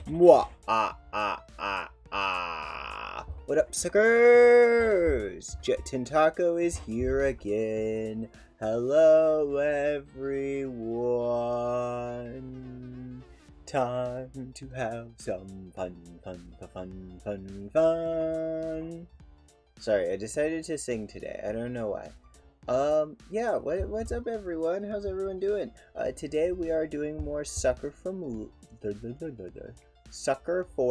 Mwah, What up, suckers? Jet Taco is here again. Hello, everyone. Time to have some fun. Sorry, I decided to sing today. I don't know why. Yeah, what's up, everyone? How's everyone doing? Today we are doing more Sucker for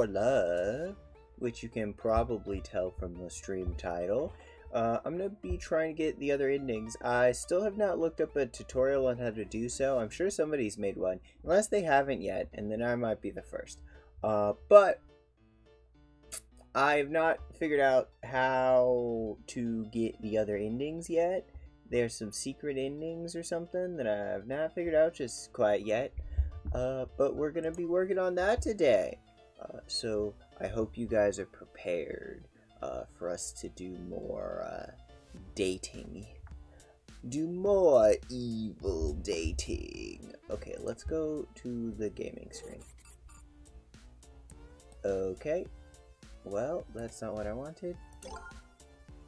Love, which you can probably tell from the stream title. I'm gonna be trying to get the other endings. I still have not looked up a tutorial on how to do so. I'm sure somebody's made one, unless they haven't yet, and then I might be the first. But I've not figured out how to get the other endings yet. There's some secret endings or something that I've not figured out just quite yet. But we're gonna be working on that today. So I hope you guys are prepared for us to do more dating. Do more evil dating. Okay, let's go to the gaming screen. Okay. Well, that's not what I wanted.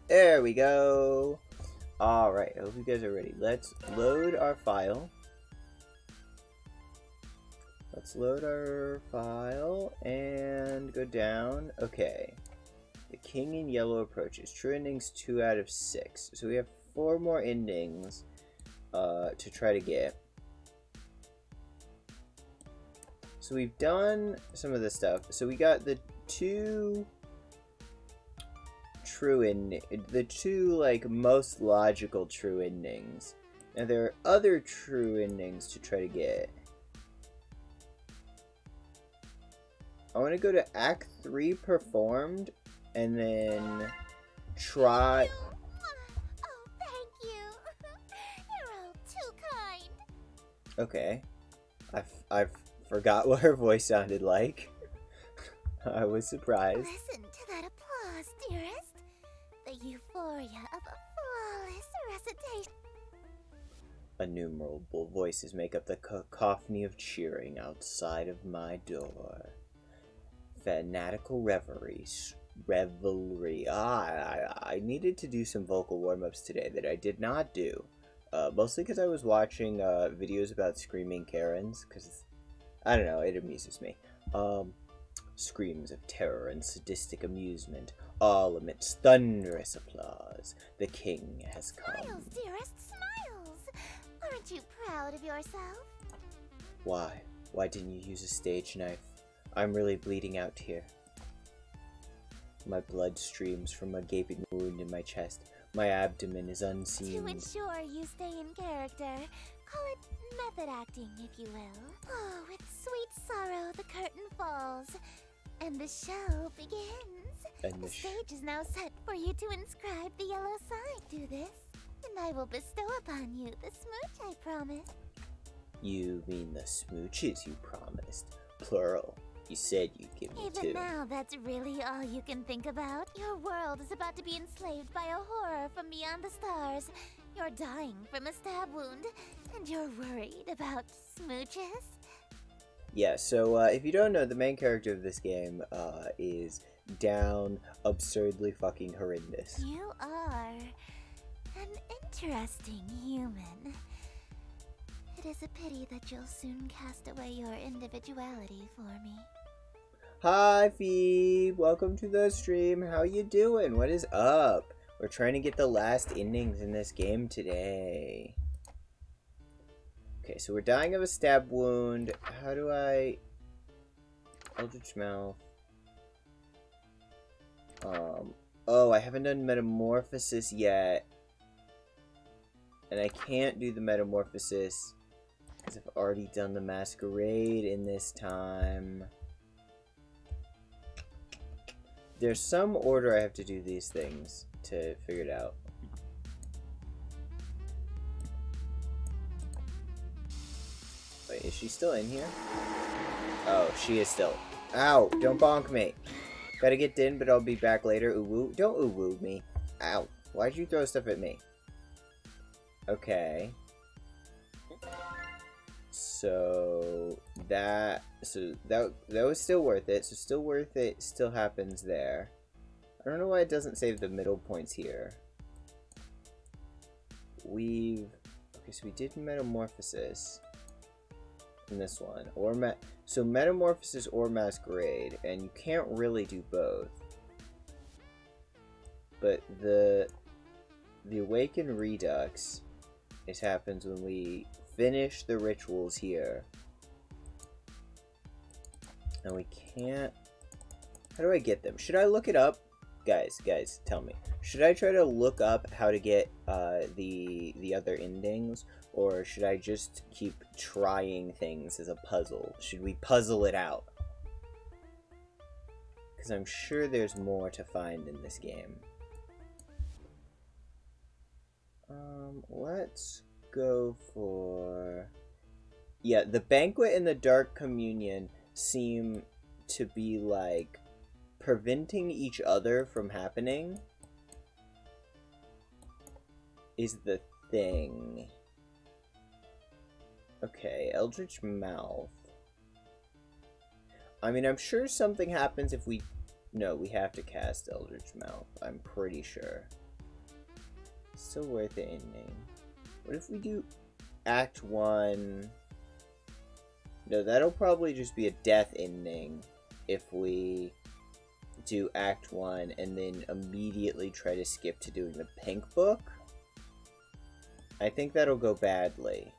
There we go. Alright, I hope you guys are ready. Let's load our file. Let's load our file and go down. Okay. The King in Yellow approaches. True endings 2 out of 6. So we have 4 more endings to try to get. So we've done some of this stuff. So we got the 2 like most logical true endings. Now there are other true endings to try to get. I want to go to Act 3 performed and then try. Oh, thank you. You're all too kind. Okay, I forgot what her voice sounded like. I was surprised. Listen to that applause, dearest. The euphoria of a flawless recitation. Innumerable voices make up the cacophony of cheering outside of my door. Fanatical revelry. I needed to do some vocal warm-ups today that I did not do. Mostly because I was watching videos about screaming Karens, because, I don't know, it amuses me. Screams of terror and sadistic amusement, all amidst thunderous applause. The king has come. Smiles, dearest, smiles. Aren't you proud of yourself? Why? Why didn't you use a stage knife? I'm really bleeding out here. My blood streams from a gaping wound in my chest. My abdomen is unseamed. To ensure you stay in character, call it method acting, if you will. Oh, with sweet sorrow the curtain falls, and the show begins. And the stage is now set for you to inscribe the yellow sign. Do this, and I will bestow upon you the smooch I promised. You mean the smooches you promised? Plural. You said you'd give me Even 2. now, that's really all you can think about. Your world is about to be enslaved by a horror from beyond the stars. You're dying from a stab wound, and you're worried about smooches? Yeah, so if you don't know, the main character of this game is down absurdly fucking horrendous. You are an interesting human. It is a pity that you'll soon cast away your individuality for me. Hi, Phoebe. Welcome to the stream. How you doing? What is up? We're trying to get the last endings in this game today. Okay, so we're dying of a stab wound. How do I... Eldritch Mouth. Oh, I haven't done Metamorphosis yet. And I can't do the Metamorphosis because I've already done the Masquerade in this time. There's some order I have to do these things to figure it out. Wait, is she still in here? Oh, she is still. Ow! Don't bonk me! Gotta get Din, but I'll be back later. Ooh-woo. Don't ooh-woo me. Ow. Why'd you throw stuff at me? Okay. So that was still worth it. So still worth it. Still happens there. I don't know why it doesn't save the middle points here. Okay, so we did metamorphosis in this one, so metamorphosis or masquerade, and you can't really do both. But the awakened redux, it happens when we finish the rituals here, and we can't. How do I get them? Should I look it up? Guys, tell me. Should I try to look up how to get the other endings, or should I just keep trying things as a puzzle? Should we puzzle it out? Because I'm sure there's more to find in this game. Let's go for... Yeah, the banquet and the dark communion seem to be like preventing each other from happening is the thing. Okay, Eldritch Mouth. I mean, I'm sure something happens if we... No, we have to cast Eldritch Mouth. I'm pretty sure. Still worth it ending. What if we do Act 1? No, that'll probably just be a death ending if we do Act 1 and then immediately try to skip to doing the pink book. I think that'll go badly.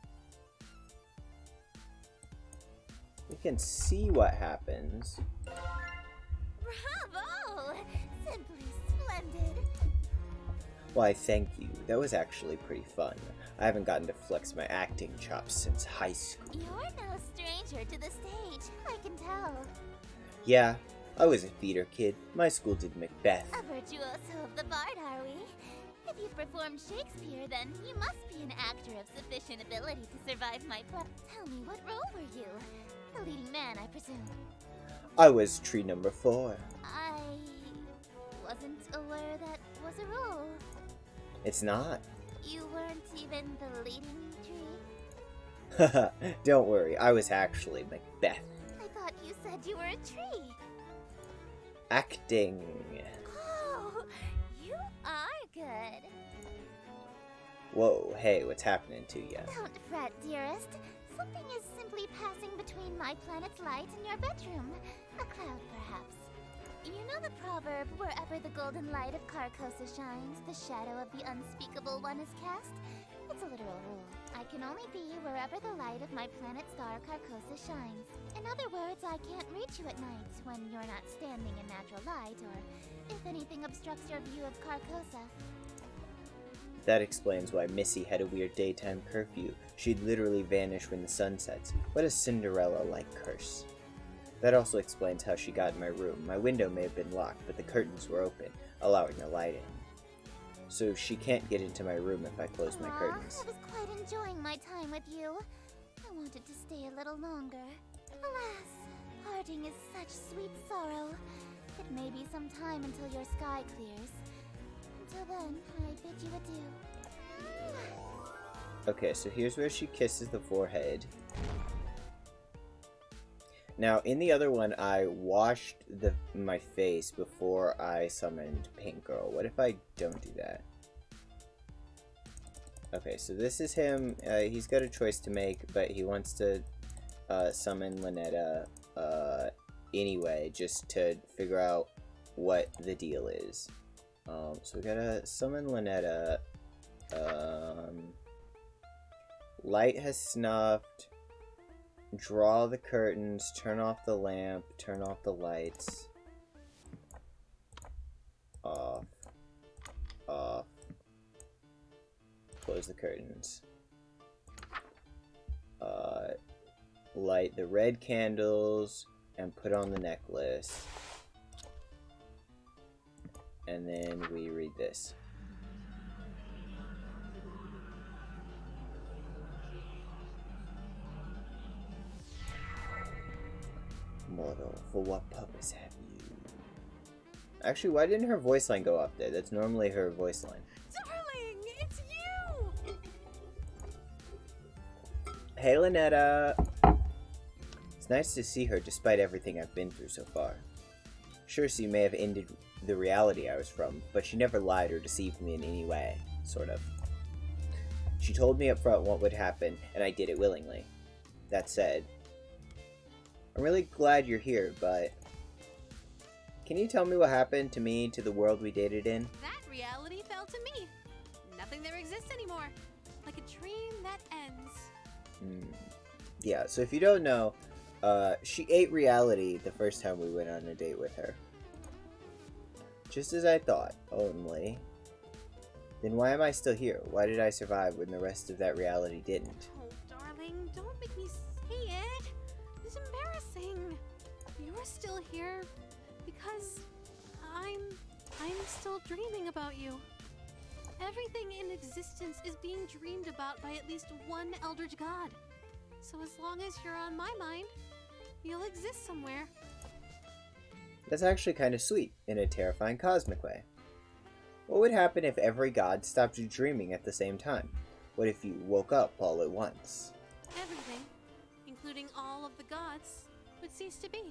We can see what happens. Bravo! Simply splendid. Why, thank you. That was actually pretty fun. I haven't gotten to flex my acting chops since high school. You're no stranger to the stage, I can tell. Yeah, I was a theater kid. My school did Macbeth. A virtuoso of the bard, are we? If you've performed Shakespeare, then you must be an actor of sufficient ability to survive my plot. Tell me, what role were you? The leading man, I presume. I was tree number 4. I wasn't aware that was a role. It's not. You weren't even the leading tree? Haha, don't worry, I was actually Macbeth. I thought you said you were a tree. Acting. Oh, you are good. Whoa, hey, what's happening to ya? Don't fret, dearest. Something is simply passing between my planet's light and your bedroom. A cloud, perhaps. You know the proverb, wherever the golden light of Carcosa shines, the shadow of the unspeakable one is cast? It's a literal rule. I can only be wherever the light of my planet star Carcosa shines. In other words, I can't reach you at night when you're not standing in natural light, or if anything obstructs your view of Carcosa. That explains why Missy had a weird daytime curfew. She'd literally vanish when the sun sets. What a Cinderella-like curse. That also explains how she got in my room. My window may have been locked, but the curtains were open, allowing the light in. So she can't get into my room if I close my curtains. I was quite enjoying my time with you. I wanted to stay a little longer. Alas, parting is such sweet sorrow. It may be some time until your sky clears. Until then, I bid you adieu. Okay, so here's where she kisses the forehead. Now, in the other one, I washed my face before I summoned Pink Girl. What if I don't do that? Okay, so this is him. He's got a choice to make, but he wants to summon Lynetta anyway, just to figure out what the deal is. So we gotta summon Lynetta. Light has snuffed. Draw the curtains, turn off the lamp, turn off the lights. Off. Off. Close the curtains. Light the red candles and put on the necklace. And then we read this. Mortal, for what purpose have you? Actually, why didn't her voice line go up there? That's normally her voice line. Darling, it's you! Hey, Lynetta. It's nice to see her despite everything I've been through so far. Sure, she may have ended the reality I was from, but she never lied or deceived me in any way, sort of. She told me up front what would happen, and I did it willingly. That said, I'm really glad you're here, but can you tell me what happened to me, to the world we dated in? That reality fell to me. Nothing there exists anymore. Like a dream that ends. Yeah, so if you don't know, she ate reality the first time we went on a date with her. Just as I thought, only. Then why am I still here? Why did I survive when the rest of that reality didn't? Oh, darling, don't make me say it. It's embarrassing. You're still here because I'm still dreaming about you. Everything in existence is being dreamed about by at least one eldritch god. So as long as you're on my mind, you'll exist somewhere. That's actually kind of sweet, in a terrifying cosmic way. What would happen if every god stopped dreaming at the same time? What if you woke up all at once? Everything, including all of the gods, would cease to be.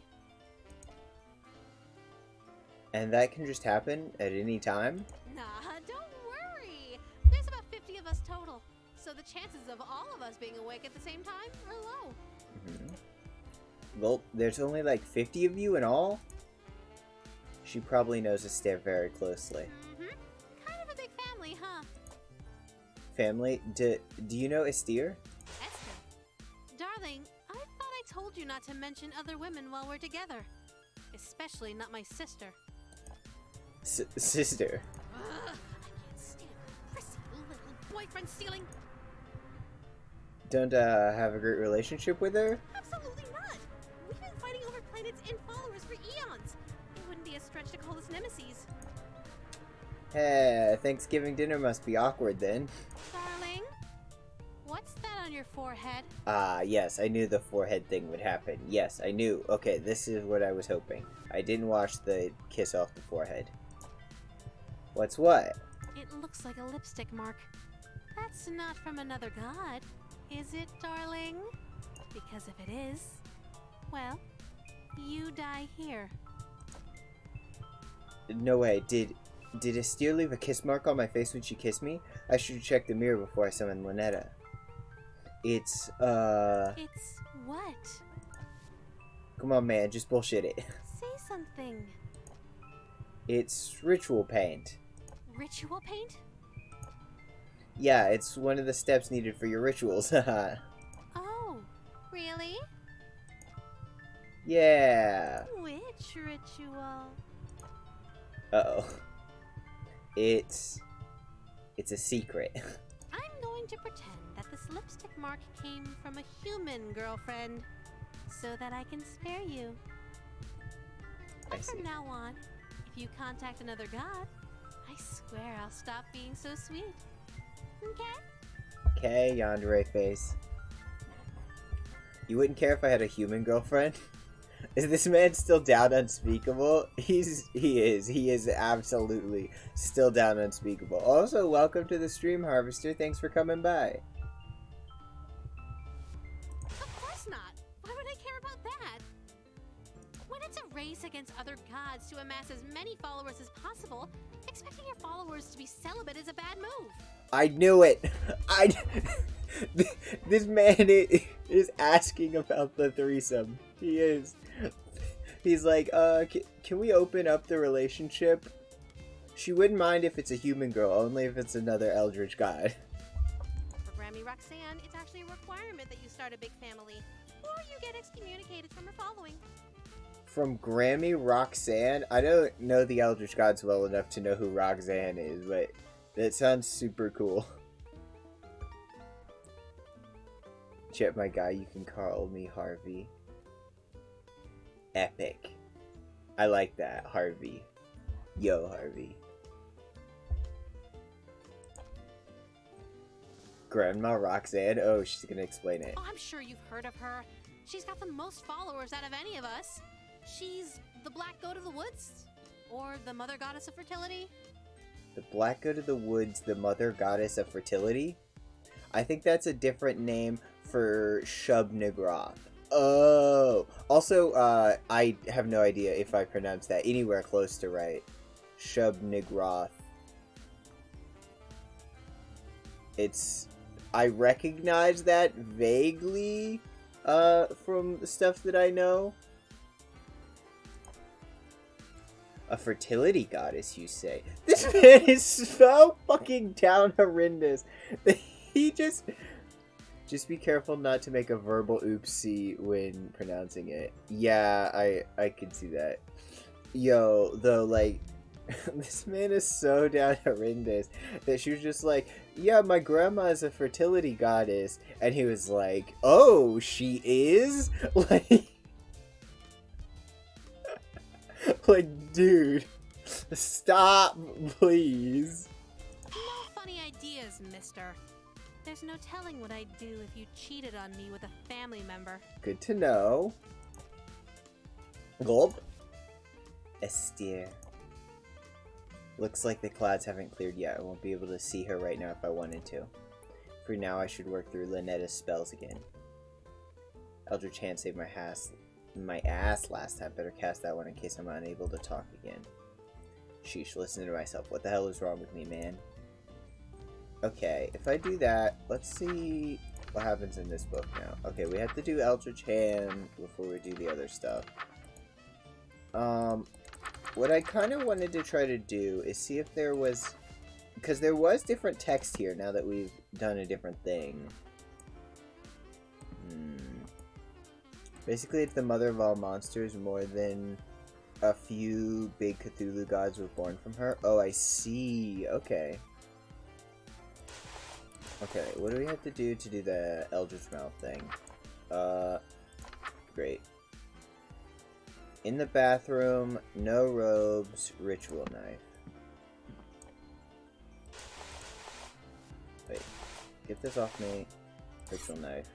And that can just happen at any time? Nah, don't worry. There's about 50 of us total, so the chances of all of us being awake at the same time are low. Well, there's only like 50 of you in all? She probably knows Esther very closely. Kind of a big family, huh? Family? Do you know Esther? Esther. Darling, I thought I told you not to mention other women while we're together. Especially not my sister. Sister? Ugh, I can't stand prissy little boyfriend stealing. Don't have a great relationship with her? Absolutely not. We've been fighting over planets and followers for eons. It wouldn't be a stretch to call us nemesis. Hey, Thanksgiving dinner must be awkward then. Darling, what's that on your forehead? Ah, yes, I knew the forehead thing would happen. Yes, I knew. Okay, this is what I was hoping. I didn't watch the kiss off the forehead. What's what? It looks like a lipstick mark. That's not from another god, is it, darling? Because if it is, well, you die here. No way. Did Esther leave a kiss mark on my face when she kissed me? I should check the mirror before I summon Lynetta. It's It's what? Come on, man, just bullshit it. Say something. It's ritual paint. Ritual paint? Yeah, it's one of the steps needed for your rituals. Oh, really? Yeah. Which ritual? Uh-oh. It's a secret. I'm going to pretend that this lipstick mark came from a human girlfriend, so that I can spare you. I But see. from now on, if you contact another god, I swear I'll stop being so sweet. Okay? Okay, yandere face. You wouldn't care if I had a human girlfriend? Is this man still down unspeakable? He is absolutely still down unspeakable. Also, welcome to the stream, Harvester. Thanks for coming by. Of course not. Why would I care about that? When it's a race against other gods to amass as many followers as possible, expecting your followers to be celibate is a bad move. I knew it. This man is asking about the threesome. He is. He's like, can we open up the relationship? She wouldn't mind if it's a human girl, only if it's another eldritch god. For Grammy Roxanne, it's actually a requirement that you start a big family, or you get excommunicated from her following. From Grammy Roxanne? I don't know the eldritch gods well enough to know who Roxanne is, but that sounds super cool. Chet, my guy, you can call me Harvey. Epic. I like that, Harvey. Yo, Harvey. Grandma Roxanne? Oh, she's gonna explain it. Oh, I'm sure you've heard of her. She's got the most followers out of any of us. She's the Black Goat of the Woods? Or the Mother Goddess of Fertility? The Black Goat of the Woods, the Mother Goddess of Fertility? I think that's a different name for Shub-Nigroth. Oh. Also, I have no idea if I pronounced that anywhere close to right. Shub-Nigroth. I recognize that vaguely, from the stuff that I know. A fertility goddess, you say? This man is so fucking down horrendous. He just be careful not to make a verbal oopsie when pronouncing it. Yeah, I can see that. Yo, though, like, this man is so down horrendous that she was just like, yeah, my grandma is a fertility goddess. And he was like, oh, she is? Like... Like, dude, stop, please. No funny ideas, mister. There's no telling what I'd do if you cheated on me with a family member. Good to know. Gulp. Esther. Looks like the clouds haven't cleared yet. I won't be able to see her right now if I wanted to. For now, I should work through Lynnetta's spells again. Eldritch Hand saved my ass last time. Better cast that one in case I'm unable to talk again. Sheesh, listen to myself. What the hell is wrong with me, man? Okay, if I do that, let's see what happens in this book now. Okay, we have to do Eldritch Hand before we do the other stuff. What I kind of wanted to try to do is see if there was... Because there was different text here now that we've done a different thing. Basically, it's the mother of all monsters. More than a few big Cthulhu gods were born from her. Oh, I see. Okay. Okay, what do we have to do the Eldritch Mouth thing? Great. In the bathroom, no robes, ritual knife. Wait, get this off me. Ritual knife.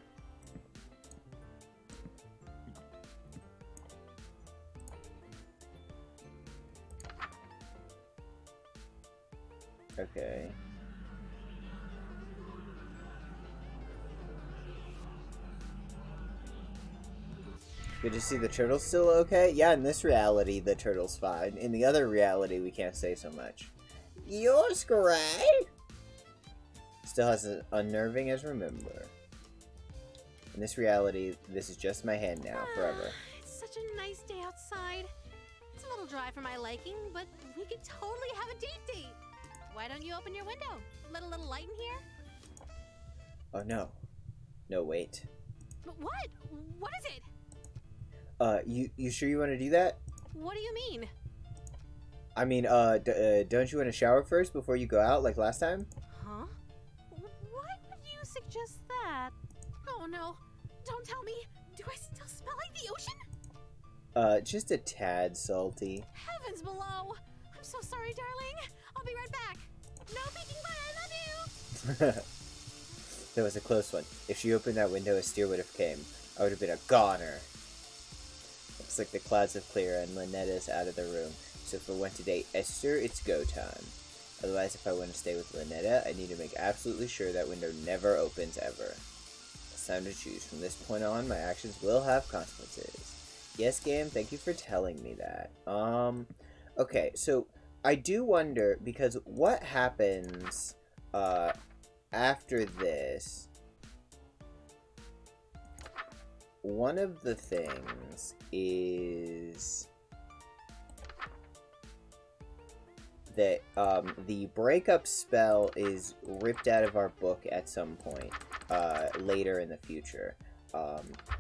Okay. Good to see the turtle's still okay? Yeah, in this reality, the turtle's fine. In the other reality, we can't say so much. Yours, Gray! Still has as unnerving as remember. In this reality, this is just my hand now, forever. It's such a nice day outside. It's a little dry for my liking, but we could totally have a date. Why don't you open your window? Let a little light in here? Oh, no. No, wait. What? What is it? You sure you want to do that? What do you mean? I mean, don't you want to shower first before you go out, like last time? Huh? Why would you suggest that? Oh no, don't tell me. Do I still smell like the ocean? Just a tad salty. Heavens below. I'm so sorry, darling. I'll be right back. No peeking, bye, I love you. That was a close one. If she opened that window, a steer would have came. I would have been a goner. Looks like the clouds have cleared and Lynnetta's out of the room. So if I want to date Esther, it's go time. Otherwise, if I want to stay with Lynetta, I need to make absolutely sure that window never opens ever. It's time to choose. From this point on, my actions will have consequences. Yes, game, thank you for telling me that. Okay, so I do wonder, because what happens, after this... One of the things is that the breakup spell is ripped out of our book at some point later in the future.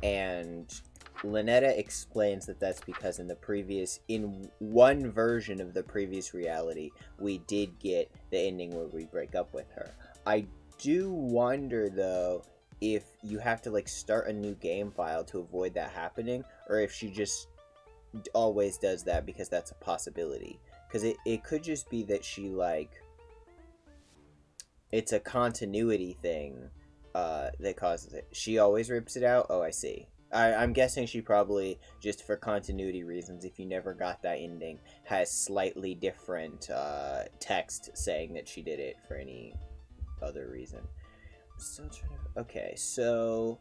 And Lynetta explains that that's because in one version of the previous reality, we did get the ending where we break up with her. I do wonder, though, if you have to, like, start a new game file to avoid that happening, or if she just always does that because that's a possibility. Because it could just be that she, like, it's a continuity thing that causes it. She always rips it out? Oh, I see. I'm guessing she probably, just for continuity reasons, if you never got that ending, has slightly different text saying that she did it for any other reason. Still trying to... Okay, so...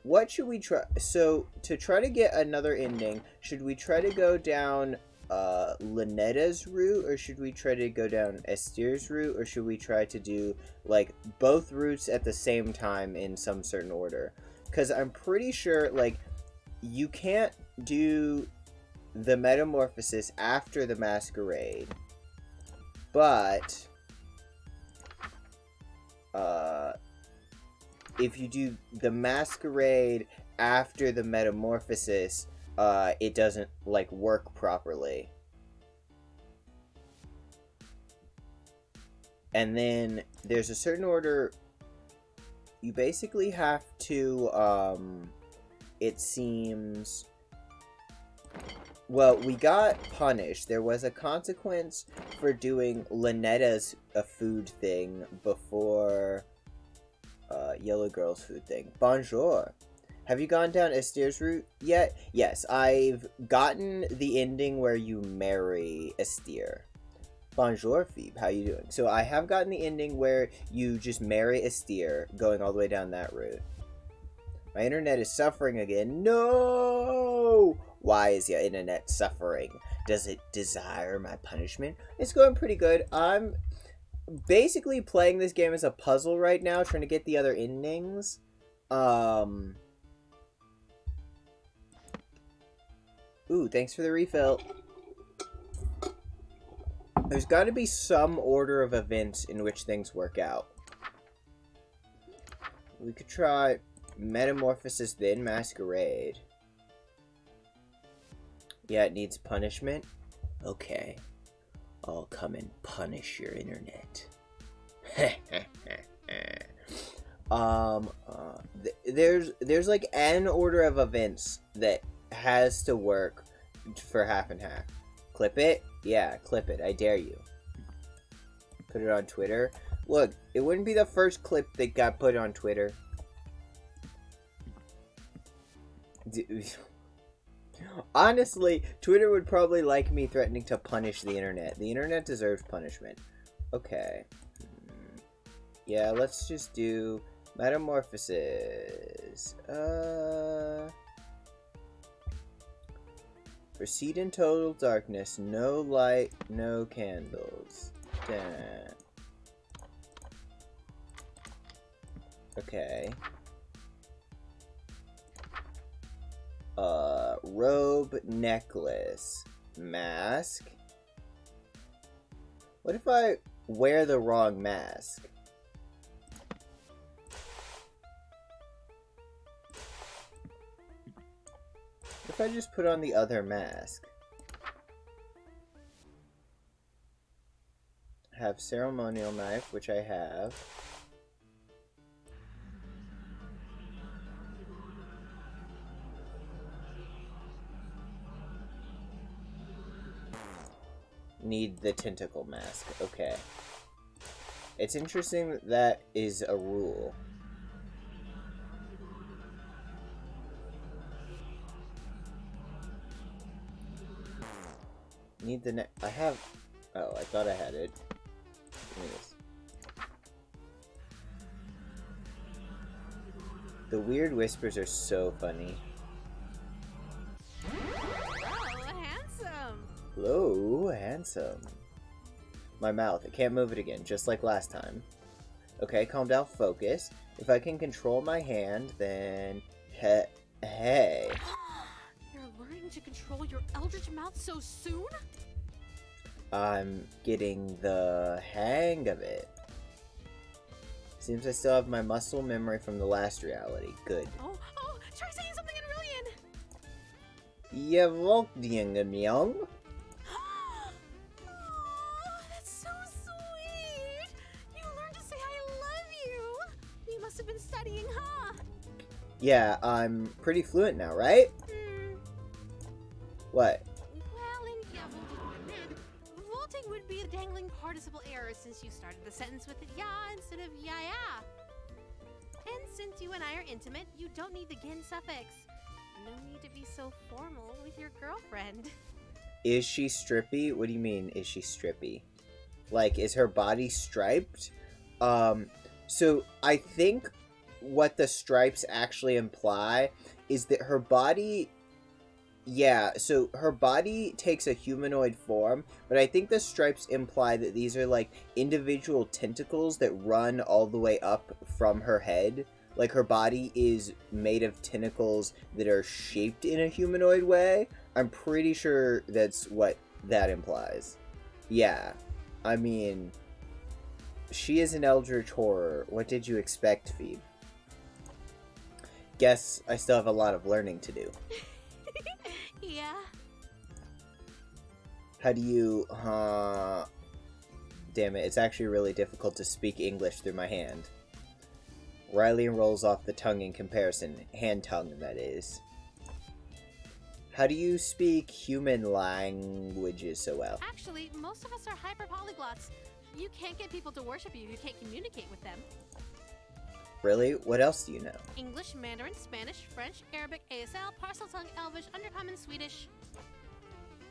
What should we try? So, to try to get another ending, should we try to go down Linetta's route, or should we try to go down Esther's route, or should we try to do, like, both routes at the same time in some certain order? Because I'm pretty sure, like, you can't do the metamorphosis after the masquerade, but if you do the masquerade after the metamorphosis, it doesn't, like, work properly. And then there's a certain order you basically have to, it seems... Well, we got punished. There was a consequence for doing Linetta's food thing before Yellow Girl's food thing. Bonjour. Have you gone down Esther's route yet? Yes, I've gotten the ending where you marry Esther. Bonjour, Phoebe. How you doing? So I have gotten the ending where you just marry Esther, going all the way down that route. My internet is suffering again. No! Why is your internet suffering? Does it desire my punishment? It's going pretty good. I'm basically playing this game as a puzzle right now, trying to get the other endings. Ooh, thanks for the refill. There's got to be some order of events in which things work out. We could try Metamorphosis, then Masquerade. Yeah, it needs punishment. Okay. I'll come and punish your internet. There's like an order of events that has to work for half and half. Clip it? Yeah, clip it. I dare you. Put it on Twitter. Look, it wouldn't be the first clip that got put on Twitter. Honestly, Twitter would probably like me threatening to punish the internet. The internet deserves punishment. Okay. Yeah, let's just do Metamorphosis. Proceed in total darkness. No light, no candles. Damn. Okay. Robe, necklace, mask. What if I wear the wrong mask? What if I just put on the other mask? Have ceremonial knife, which I have. Need the tentacle mask. Okay. It's interesting that that is a rule. Need the I have... Oh, I thought I had it. Give me this. The weird whispers are so funny. Hello, handsome. My mouth. I can't move it again, just like last time. Okay, calm down, focus. If I can control my hand, then... Hey. You're learning to control your eldritch mouth so soon? I'm getting the hang of it. Seems I still have my muscle memory from the last reality. Good. Oh, try saying something in Rillian! You walked young. That's so sweet! You learned to say I love you! You must have been studying, huh? Yeah, I'm pretty fluent now, right? What? Well, vaulting would be a dangling participle error since you started the sentence with ya instead of ya. And since you and I are intimate, you don't need the gin suffix. No need to be so formal with your girlfriend. Is she strippy? What do you mean, is she strippy? Like, is her body striped? So I think what the stripes actually imply is that her body, yeah, so her body takes a humanoid form, but I think the stripes imply that these are like individual tentacles that run all the way up from her head. Like her body is made of tentacles that are shaped in a humanoid way. I'm pretty sure that's what that implies. Yeah. I mean, she is an eldritch horror. What did you expect, Phoebe? Guess I still have a lot of learning to do. Yeah. How do you... Damn it, it's actually really difficult to speak English through my hand. Riley rolls off the tongue in comparison. Hand tongue, that is. How do you speak human languages so well? Actually, most of us are hyper polyglots. You can't get people to worship you if you can't communicate with them. Really? What else do you know? English, Mandarin, Spanish, French, Arabic, ASL, Parseltongue, Elvish, Undercommon, Swedish.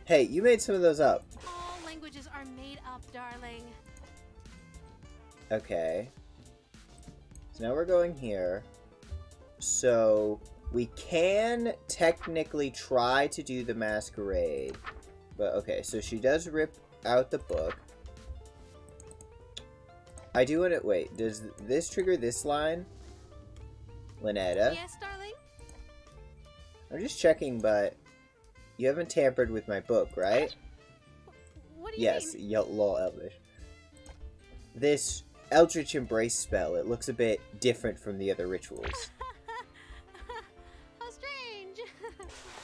Hey, you made some of those up. All languages are made up, darling. Okay. So now we're going here. So we can technically try to do the masquerade. But okay, so she does rip out the book. I do want to... Wait, does this trigger this line? Lynetta? Yes, darling? I'm just checking, but you haven't tampered with my book, right? What do you Yes, mean? lol Elvish. This Eldritch Embrace spell, it looks a bit different from the other rituals. How strange.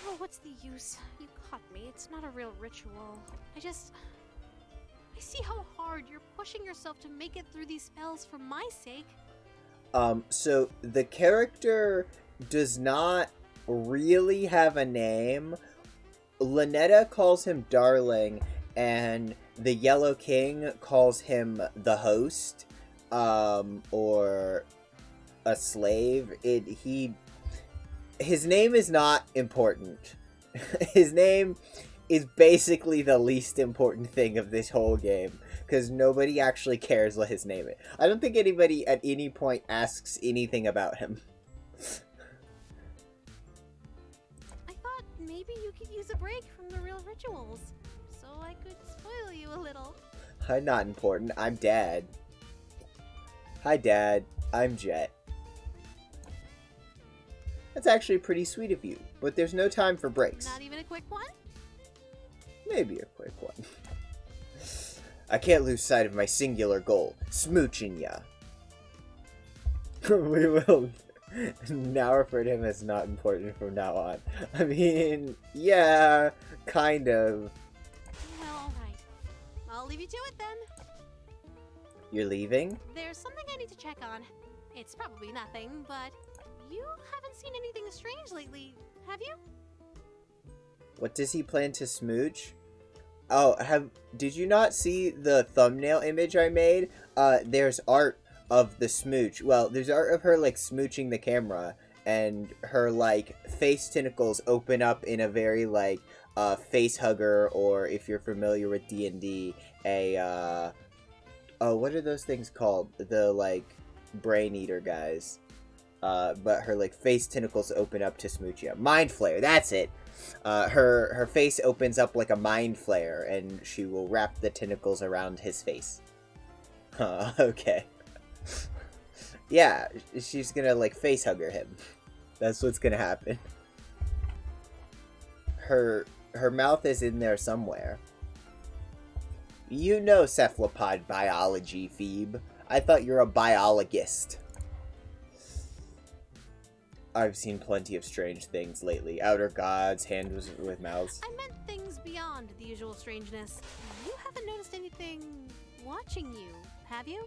Oh, what's the use? You caught me. It's not a real ritual. I see how hard you're pushing yourself to make it through these spells for my sake. So the character does not really have a name. Lynetta calls him Darling, and the Yellow King calls him the host, or a slave. His name is not important. His name is basically the least important thing of this whole game, because nobody actually cares what his name is. I don't think anybody at any point asks anything about him. I thought maybe you could use a break from the real rituals, so I could spoil you a little. I'm not important. I'm Dad. Hi, Dad. I'm Jet. That's actually pretty sweet of you, but there's no time for breaks. Not even a quick one? Maybe a quick one. I can't lose sight of my singular goal, smooching ya. We will now refer to him as not important from now on. I mean, yeah, kind of. Well, alright. I'll leave you to it then. You're leaving? There's something I need to check on. It's probably nothing, but you haven't seen anything strange lately, have you? What does he plan to smooch? Oh, did you not see the thumbnail image I made? There's art of the smooch. Well, there's art of her, like, smooching the camera, and her, like, face tentacles open up in a very, like, face hugger, or if you're familiar with D&D, oh, what are those things called? The, like, brain eater guys. But her, like, face tentacles open up to smooch you. Mind flare, that's it! Her face opens up like a mind flare, and she will wrap the tentacles around his face. Okay. Yeah, she's gonna, like, face hugger him. That's what's gonna happen. Her mouth is in there somewhere. You know cephalopod biology, Phoebe. I thought you're a biologist. I've seen plenty of strange things lately. Outer gods, hands with mouths. I meant things beyond the usual strangeness. You haven't noticed anything watching you, have you?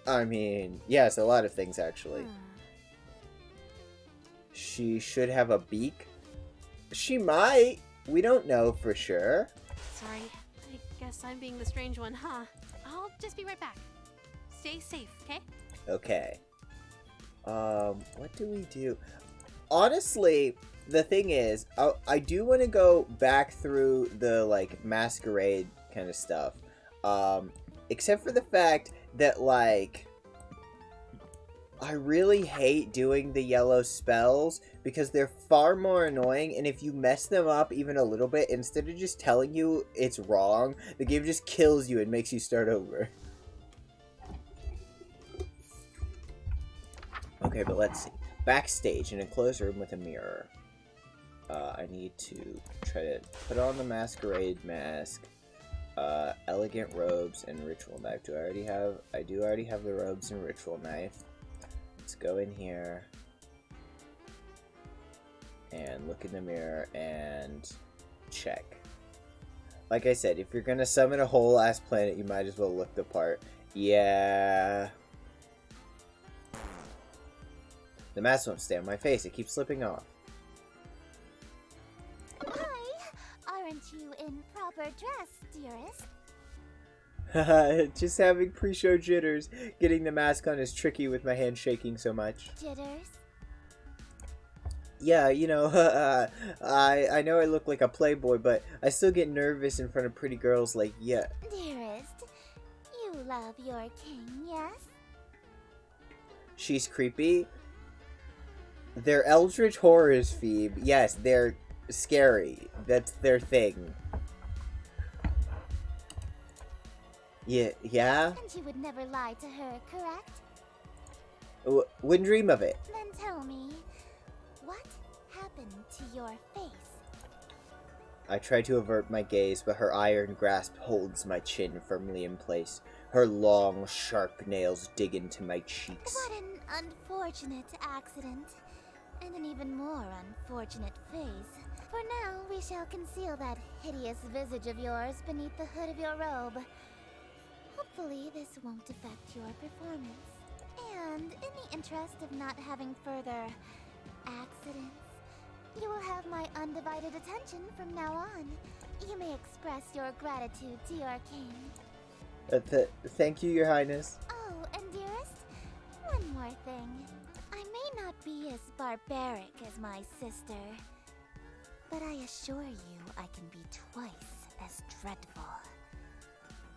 I mean, yes, a lot of things, actually. She should have a beak. She might. We don't know for sure. Sorry, I guess I'm being the strange one, huh? I'll just be right back. Stay safe, okay? Okay. What do we do? Honestly, the thing is, I do want to go back through the, like, masquerade kind of stuff. Except for the fact that, like, I really hate doing the yellow spells because they're far more annoying, and if you mess them up even a little bit, instead of just telling you it's wrong, the game just kills you and makes you start over. Okay, but let's see. Backstage, an enclosed room with a mirror. I need to try to put on the masquerade mask, elegant robes, and ritual knife. Do I already have? I do already have the robes and ritual knife. Let's go in here and look in the mirror and check. Like I said, if you're gonna summon a whole ass planet, you might as well look the part. Yeah. The mask won't stay on my face. It keeps slipping off. Hi! Aren't you in proper dress, dearest? Just having pre-show jitters. Getting the mask on is tricky with my hand shaking so much. Jitters? Yeah, you know, I know I look like a playboy, but I still get nervous in front of pretty girls like, yeah. Dearest, you love your king, yes? She's creepy. They're eldritch horrors, Phoebe. Yes, they're scary. That's their thing. Yeah? And you would never lie to her, correct? Wouldn't dream of it. Then tell me, what happened to your face? I try to avert my gaze, but her iron grasp holds my chin firmly in place. Her long, sharp nails dig into my cheeks. What an unfortunate accident. And an even more unfortunate face. For now, we shall conceal that hideous visage of yours beneath the hood of your robe. Hopefully, this won't affect your performance. And in the interest of not having further accidents, you will have my undivided attention from now on. You may express your gratitude to your king. Thank you, Your Highness. Oh, and dearest, one more thing. I may not be as barbaric as my sister, but I assure you I can be twice as dreadful.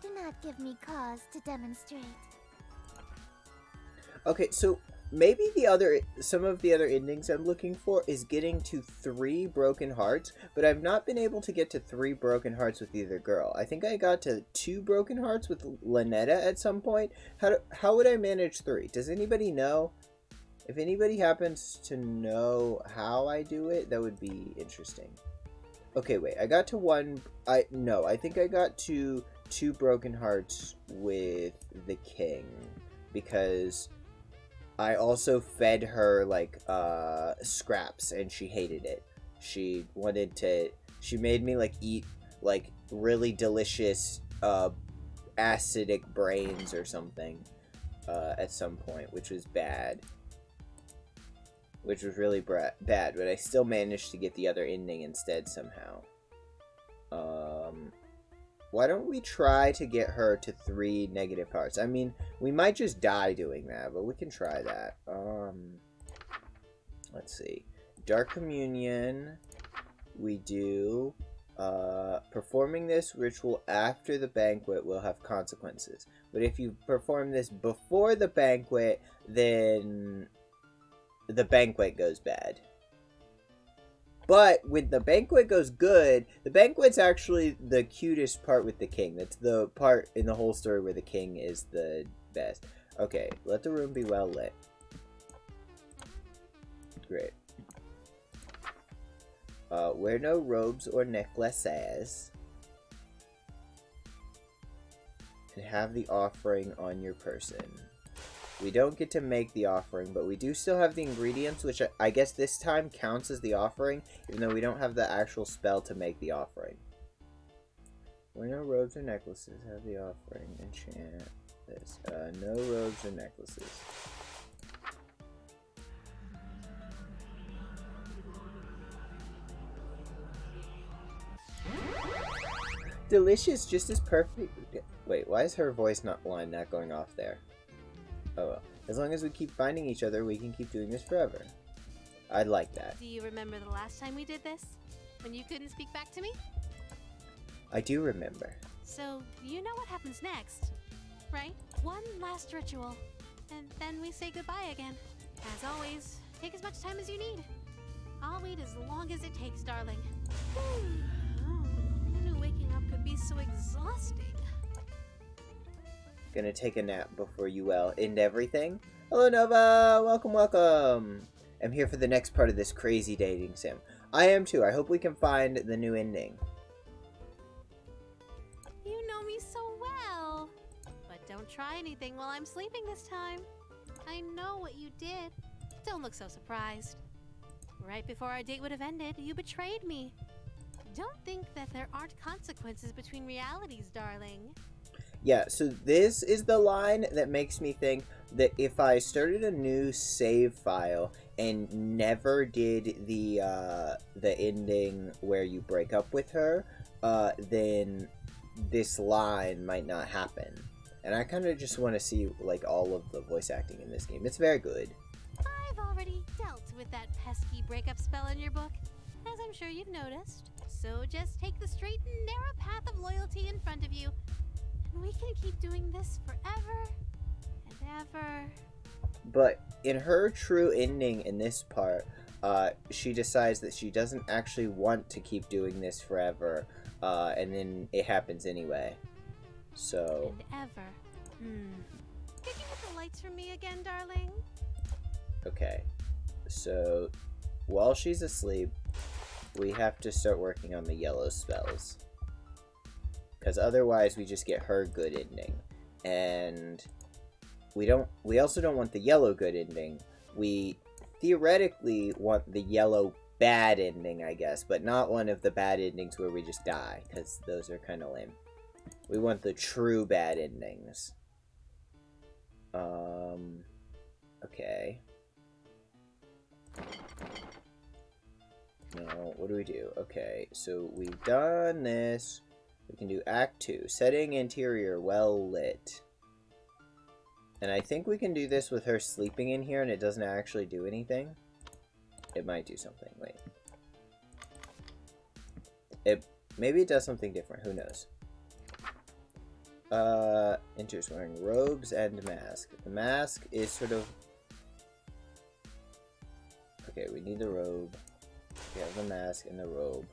Do not give me cause to demonstrate. Okay, so maybe some of the other endings I'm looking for is getting to 3 broken hearts, but I've not been able to get to 3 broken hearts with either girl. I think I got to 2 broken hearts with Lynetta at some point. How would I manage 3? Does anybody know? If anybody happens to know how I do it, that would be interesting. Okay, wait. I got to 1. I think I got to 2 broken hearts with the king because I also fed her like scraps and she hated it. She made me like eat like really delicious acidic brains or something at some point, which was bad. Which was really bad, but I still managed to get the other ending instead somehow. Why don't we try to get her to 3 negative hearts? I mean, we might just die doing that, but we can try that. Let's see. Dark Communion, we do. Performing this ritual after the banquet will have consequences. But if you perform this before the banquet, then the banquet goes bad. But when the banquet goes good, the banquet's actually the cutest part with the king. That's the part in the whole story where the king is the best. Okay, let the room be well lit. Great. Wear no robes or necklaces. And have the offering on your person. We don't get to make the offering, but we do still have the ingredients, which I guess this time counts as the offering, even though we don't have the actual spell to make the offering. Wear no robes or necklaces. Have the offering. Enchant this. No robes or necklaces. Delicious, just as perfect. Wait, why is her voice line not going off there? Oh well. As long as we keep finding each other, we can keep doing this forever. I'd like that. Do you remember the last time we did this? When you couldn't speak back to me? I do remember. So, you know what happens next, right? One last ritual. and then we say goodbye again. As always, take as much time as you need. I'll wait as long as it takes, darling. Oh, I knew waking up could be so exhausting. Gonna take a nap before you end everything. Hello, Nova! Welcome, welcome! I'm here for the next part of this crazy dating sim. I am too. I hope we can find the new ending. You know me so well. But don't try anything while I'm sleeping this time. I know what you did. Don't look so surprised. Right before our date would have ended, you betrayed me. Don't think that there aren't consequences between realities, darling. Yeah, so this is the line that makes me think that if I started a new save file and never did the ending where you break up with her, then this line might not happen. And I kind of just want to see, like, all of the voice acting in this game. It's very good. I've already dealt with that pesky breakup spell in your book, as I'm sure you've noticed. So just take the straight and narrow path of loyalty in front of you, and we can keep doing this forever and ever. But in her true ending in this part, she decides that she doesn't actually want to keep doing this forever, and then it happens anyway. So... And ever. Could you hit the lights for me again, darling? Okay. So, while she's asleep, we have to start working on the yellow spells. Because otherwise we just get her good ending. And we also don't want the yellow good ending. We theoretically want the yellow bad ending, I guess, but not one of the bad endings where we just die, because those are kind of lame. We want the true bad endings. Okay. No, what do we do? Okay, so we've done this. We can do Act 2. Setting interior well lit. And I think we can do this with her sleeping in here and it doesn't actually do anything. It might do something. Wait. Maybe it does something different. Who knows? Enters wearing robes and mask. The mask is sort of... Okay, we need the robe. We have the mask and the robe.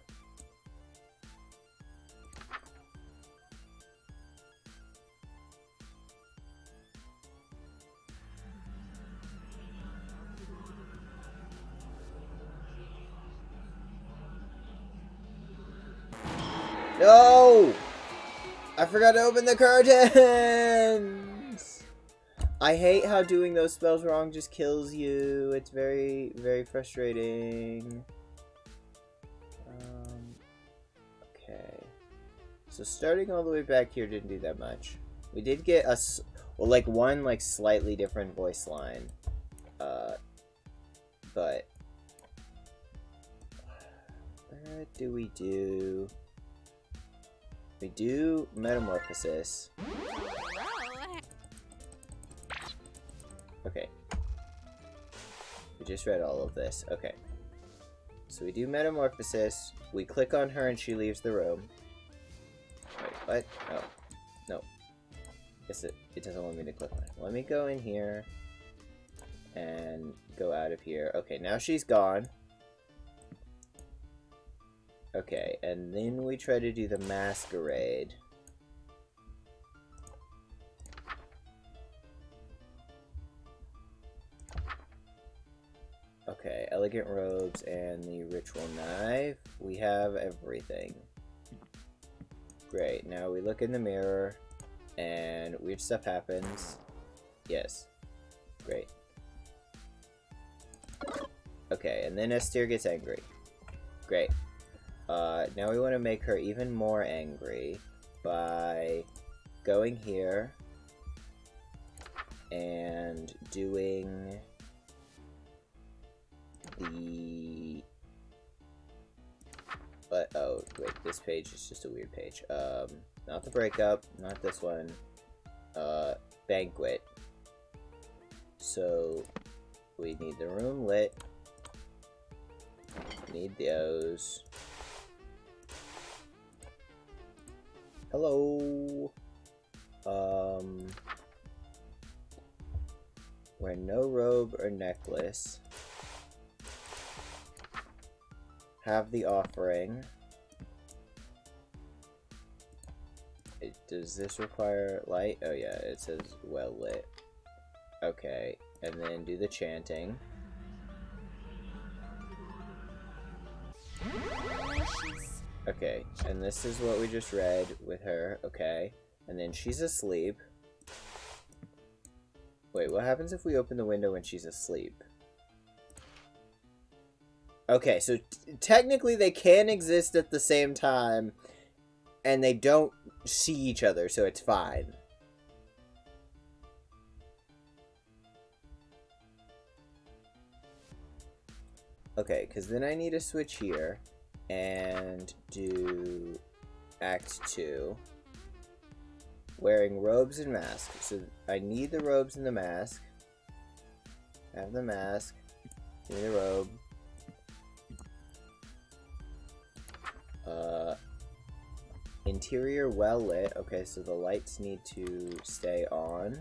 No! I forgot to open the curtains! I hate how doing those spells wrong just kills you. It's very, very frustrating. Okay. So starting all the way back here didn't do that much. We did get one slightly different voice line. But what do? We do Metamorphosis. Okay. We just read all of this. Okay. So we do Metamorphosis. We click on her and she leaves the room. Wait, what? Oh. No. Guess it doesn't want me to click on it. Let me go in here. And go out of here. Okay, now she's gone. Okay, and then we try to do the masquerade. Okay, elegant robes and the ritual knife. We have everything. Great, now we look in the mirror and weird stuff happens. Yes. Great. Okay, and then Esther gets angry. Great. Now we want to make her even more angry by going here and doing the... oh, wait, this page is just a weird page. Not the breakup, not this one. Banquet. So, we need the room lit. Need those. Hello. Wear no robe or necklace. Have the offering. Does this require light? Oh yeah, it says well lit. Okay, and then do the chanting. Okay, and this is what we just read with her, okay. And then she's asleep. Wait, what happens if we open the window when she's asleep? Okay, so technically they can exist at the same time, and they don't see each other, so it's fine. Okay, because then I need to switch here and do Act 2. Wearing robes and mask. So I need the robes and the mask. Have the mask. Give me the robe. Interior well lit. Okay, so the lights need to stay on.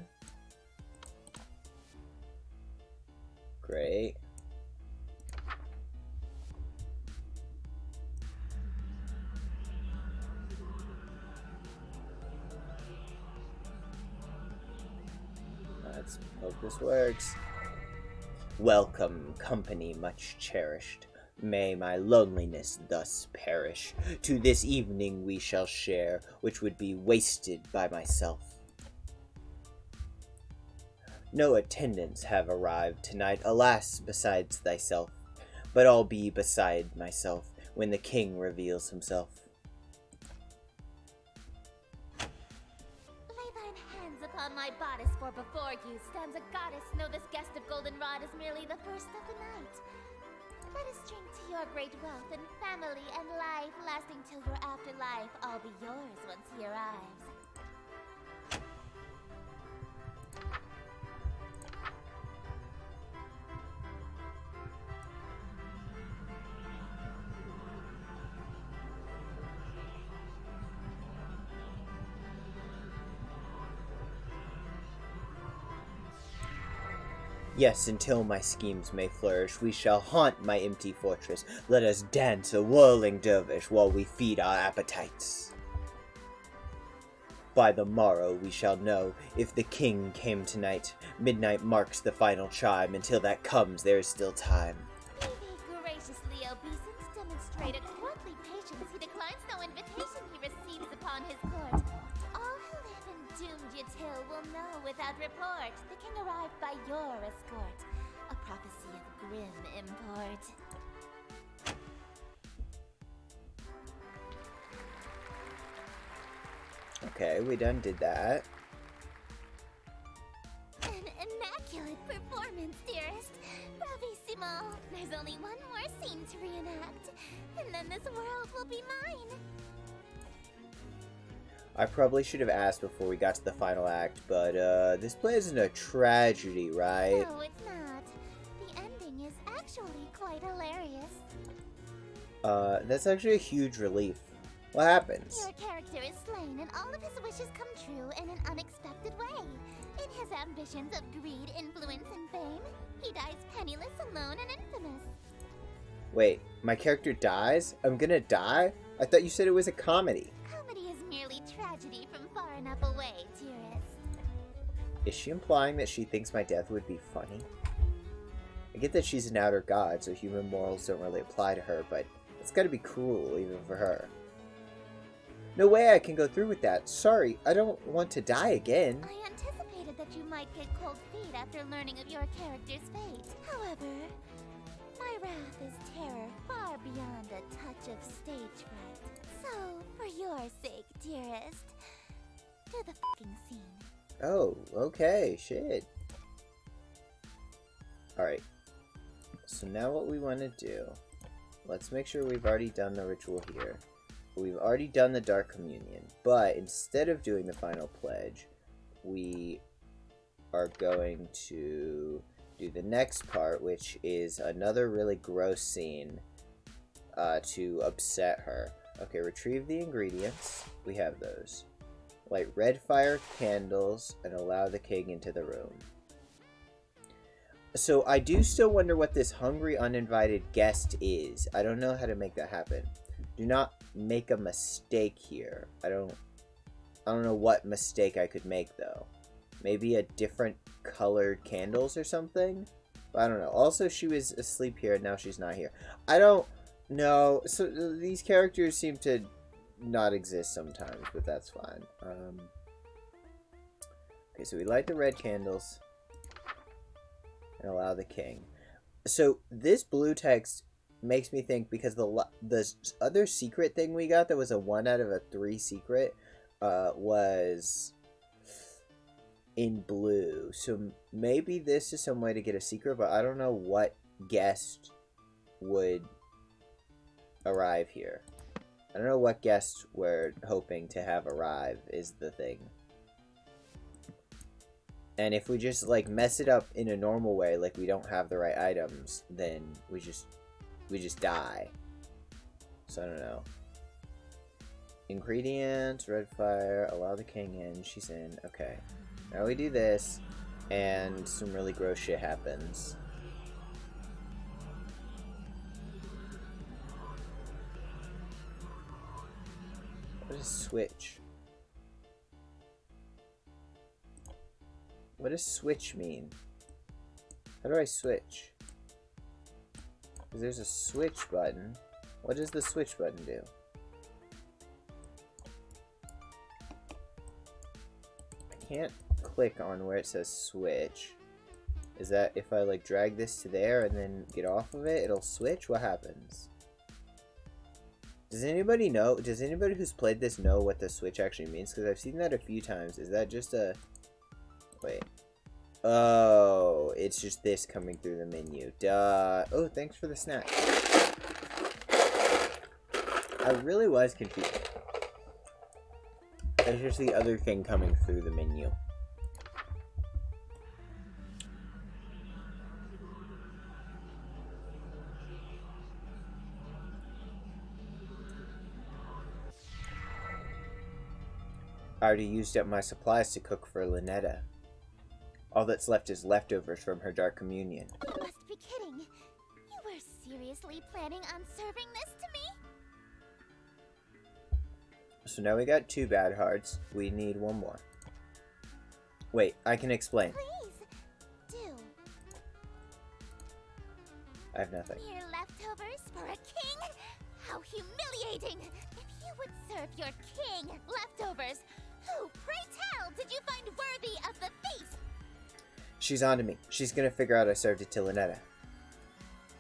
Great. Let's hope this works. Welcome, company much cherished. May my loneliness thus perish. To this evening we shall share, which would be wasted by myself. No attendants have arrived tonight, alas, besides thyself. But I'll be beside myself when the king reveals himself. Lay thine hands upon my bodice, for before you stands a goddess. Know this guest of goldenrod is merely the first of the night. Let us drink to your great wealth and family and life, lasting till your afterlife. I'll be yours once he arrives. Yes, until my schemes may flourish, we shall haunt my empty fortress. Let us dance a whirling dervish while we feed our appetites. By the morrow we shall know if the king came tonight. Midnight marks the final chime. Until that comes, there is still time. May they graciously obeisance demonstrate a courtly patience. He declines no invitation he receives upon his court. All who live in doomed Yatil will know without report. The king arrived by your escort. A prophecy of grim import. Okay, we done did that. An immaculate performance, dearest. Bravissimo. There's only one more scene to reenact, and then this world will be mine. I probably should have asked before we got to the final act, but this play isn't a tragedy, right? No, it's not. The ending is actually quite hilarious. That's actually a huge relief. What happens? Your character is slain and all of his wishes come true in an unexpected way. In his ambitions of greed, influence, and fame, he dies penniless, alone, and infamous. Wait, my character dies? I'm gonna die? I thought you said it was a comedy. Comedy is merely tragedy from far enough away, dearest. Is she implying that she thinks my death would be funny? I get that she's an outer god, so human morals don't really apply to her, but it's gotta be cruel, even for her. No way I can go through with that. Sorry, I don't want to die again. I anticipated that you might get cold feet after learning of your character's fate. However, my wrath is terror far beyond a touch of stage fright. So, for your sake, dearest, do the fucking scene. Oh, okay, shit. Alright. So now what we want to do, let's make sure we've already done the ritual here. We've already done the Dark Communion, but instead of doing the final pledge, we are going to do the next part, which is another really gross scene to upset her. Okay, retrieve the ingredients. We have those. Light red fire candles and allow the king into the room. So I do still wonder what this hungry uninvited guest is. I don't know how to make that happen. Do not make a mistake here. I don't know what mistake I could make though. Maybe a different colored candles or something? But I don't know. Also, she was asleep here and now she's not here. I don't know. So these characters seem to not exist sometimes, but that's fine. Okay, so we light the red candles and allow the king. So this blue text makes me think, because the other secret thing we got that was a 1 out of a 3 secret was in blue. So maybe this is some way to get a secret, but I don't know what guest would arrive here. I don't know what guest we're hoping to have arrive is the thing. And if we just like mess it up in a normal way, like we don't have the right items, then we just die. So I don't know. Ingredients, red fire, allow the king in, she's in, okay. Now we do this, and some really gross shit happens. What is switch? What does switch mean? How do I switch? Because there's a switch button. What does the switch button do? I can't click on where it says switch. Is that if I like drag this to there and then get off of it, it'll switch? What happens? Does anybody know? Does anybody who's played this know what the switch actually means? Because I've seen that a few times. Is that just a... Wait. Oh, it's just this coming through the menu. Duh. Oh, thanks for the snack. I really was confused. It's just the other thing coming through the menu. I already used up my supplies to cook for Lynetta. All that's left is leftovers from her dark communion. You must be kidding. You were seriously planning on serving this to me? So now we got 2 bad hearts. We need 1 more. Wait, I can explain. Please, do. I have nothing. Mere leftovers for a king? How humiliating! If you would serve your king leftovers, who, pray tell, did you find worthy of the feast? She's onto me. She's gonna figure out I served it to Lynetta.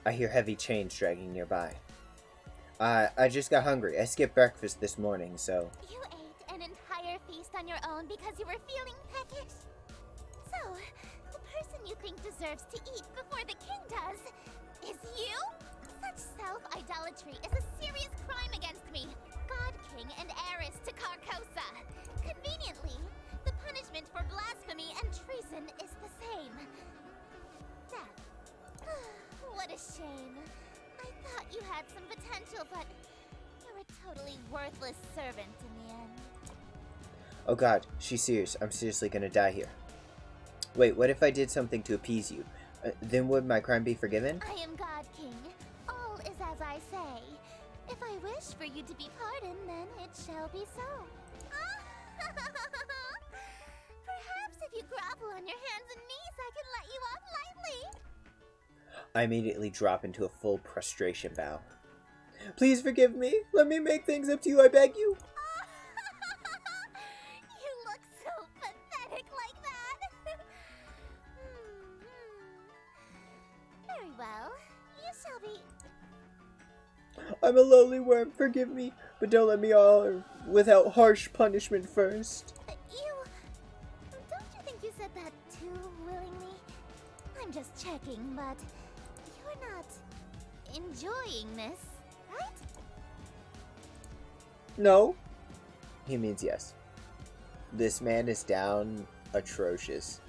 I hear heavy chains dragging nearby. I just got hungry. I skipped breakfast this morning, so... You ate an entire feast on your own because you were feeling peckish? So, the person you think deserves to eat before the king does is you? Such self-idolatry is a serious crime against me. God King and heiress to Carcosa. Conveniently, the punishment for blasphemy and treason is the same. Death. What a shame. I thought you had some potential, but you're a totally worthless servant in the end. Oh god, she's serious. I'm seriously gonna die here. Wait, what if I did something to appease you? Then would my crime be forgiven? I am God King. All is as I say. If I wish for you to be pardoned, then it shall be so. Perhaps if you grovel on your hands and knees, I can let you off lightly. I immediately drop into a full prostration bow. Please forgive me. Let me make things up to you, I beg you. You look so pathetic like that. Very well. You shall be... I'm a lowly worm, forgive me, but don't let me all without harsh punishment first. Don't you think you said that too willingly? I'm just checking, but you're not enjoying this, right? No. He means yes. This man is down atrocious.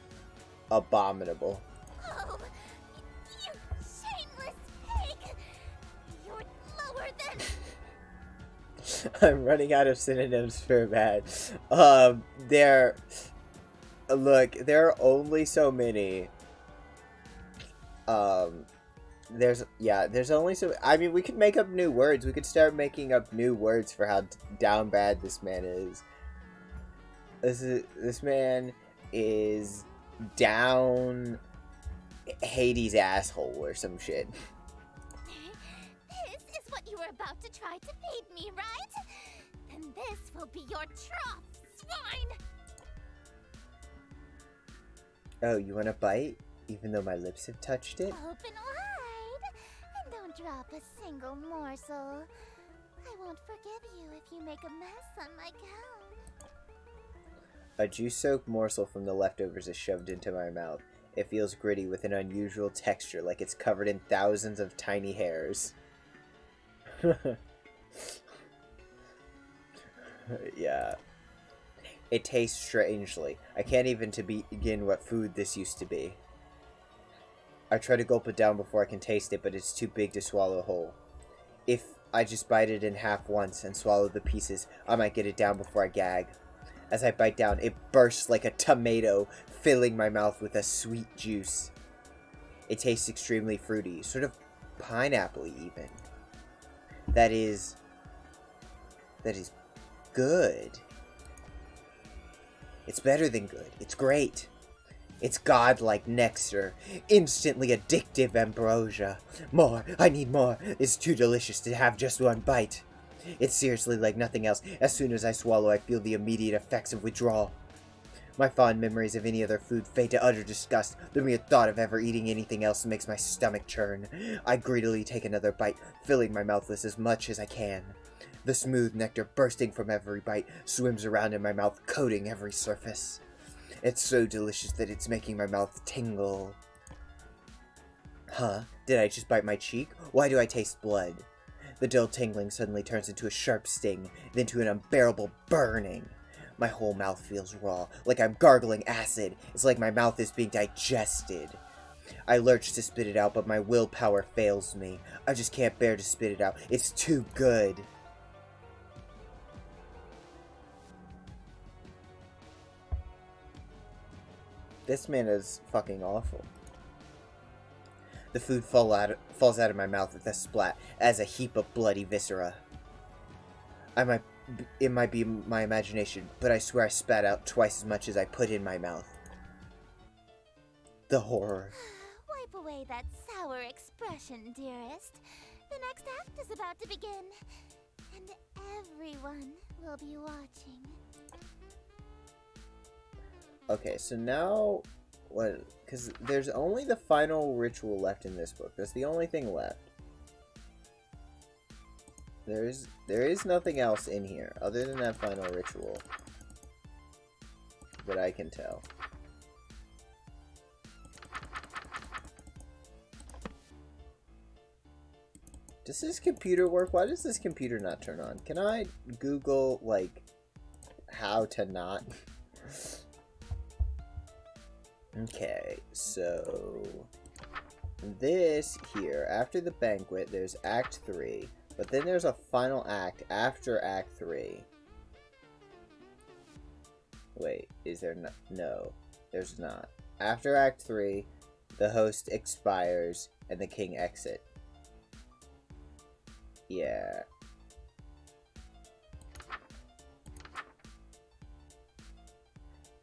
Abominable. Oh, you shameless pig! You're lower than... I'm running out of synonyms for bad. Look, there are only so many There's only so. I mean, we could make up new words. We could start making up new words for how down bad this man is. This man is down Hades' asshole or some shit. This is what you were about to try to feed me, right? Then this will be your trough, swine! Oh, you want a bite? Even though my lips have touched it? Open wide, and don't drop a single morsel. I won't forgive you if you make a mess on my gown. A juice-soaked morsel from the leftovers is shoved into my mouth. It feels gritty with an unusual texture, like it's covered in thousands of tiny hairs. Yeah. It tastes strangely. I can't even begin what food this used to be. I try to gulp it down before I can taste it, but it's too big to swallow whole. If I just bite it in half once and swallow the pieces, I might get it down before I gag. As I bite down, it bursts like a tomato, filling my mouth with a sweet juice. It tastes extremely fruity, sort of pineapple-y even. That is good. It's better than good. It's great. It's godlike nectar, instantly addictive ambrosia. More, I need more. It's too delicious to have just one bite. It's seriously like nothing else. As soon as I swallow, I feel the immediate effects of withdrawal. My fond memories of any other food fade to utter disgust. The mere thought of ever eating anything else makes my stomach churn. I greedily take another bite, filling my mouth with as much as I can. The smooth nectar bursting from every bite swims around in my mouth, coating every surface. It's so delicious that it's making my mouth tingle. Huh? Did I just bite my cheek? Why do I taste blood? The dull tingling suddenly turns into a sharp sting, then to an unbearable burning. My whole mouth feels raw, like I'm gargling acid. It's like my mouth is being digested. I lurch to spit it out, but my willpower fails me. I just can't bear to spit it out. It's too good. This man is fucking awful. The food falls out of my mouth with a splat as a heap of bloody viscera. It might be my imagination, but I swear I spat out twice as much as I put in my mouth. The horror. Wipe away that sour expression, dearest. The next act is about to begin, and everyone will be watching. Okay, so now, what? Because there's only the final ritual left in this book. That's the only thing left. There is nothing else in here other than that final ritual that I can tell. Does this computer work? Why does this computer not turn on? Can I Google, like, how to not? Okay, so this here, after the banquet, there's Act 3, but then there's a final act after Act 3. Wait, is there no? No, there's not. After Act 3, the host expires and the king exit. Yeah.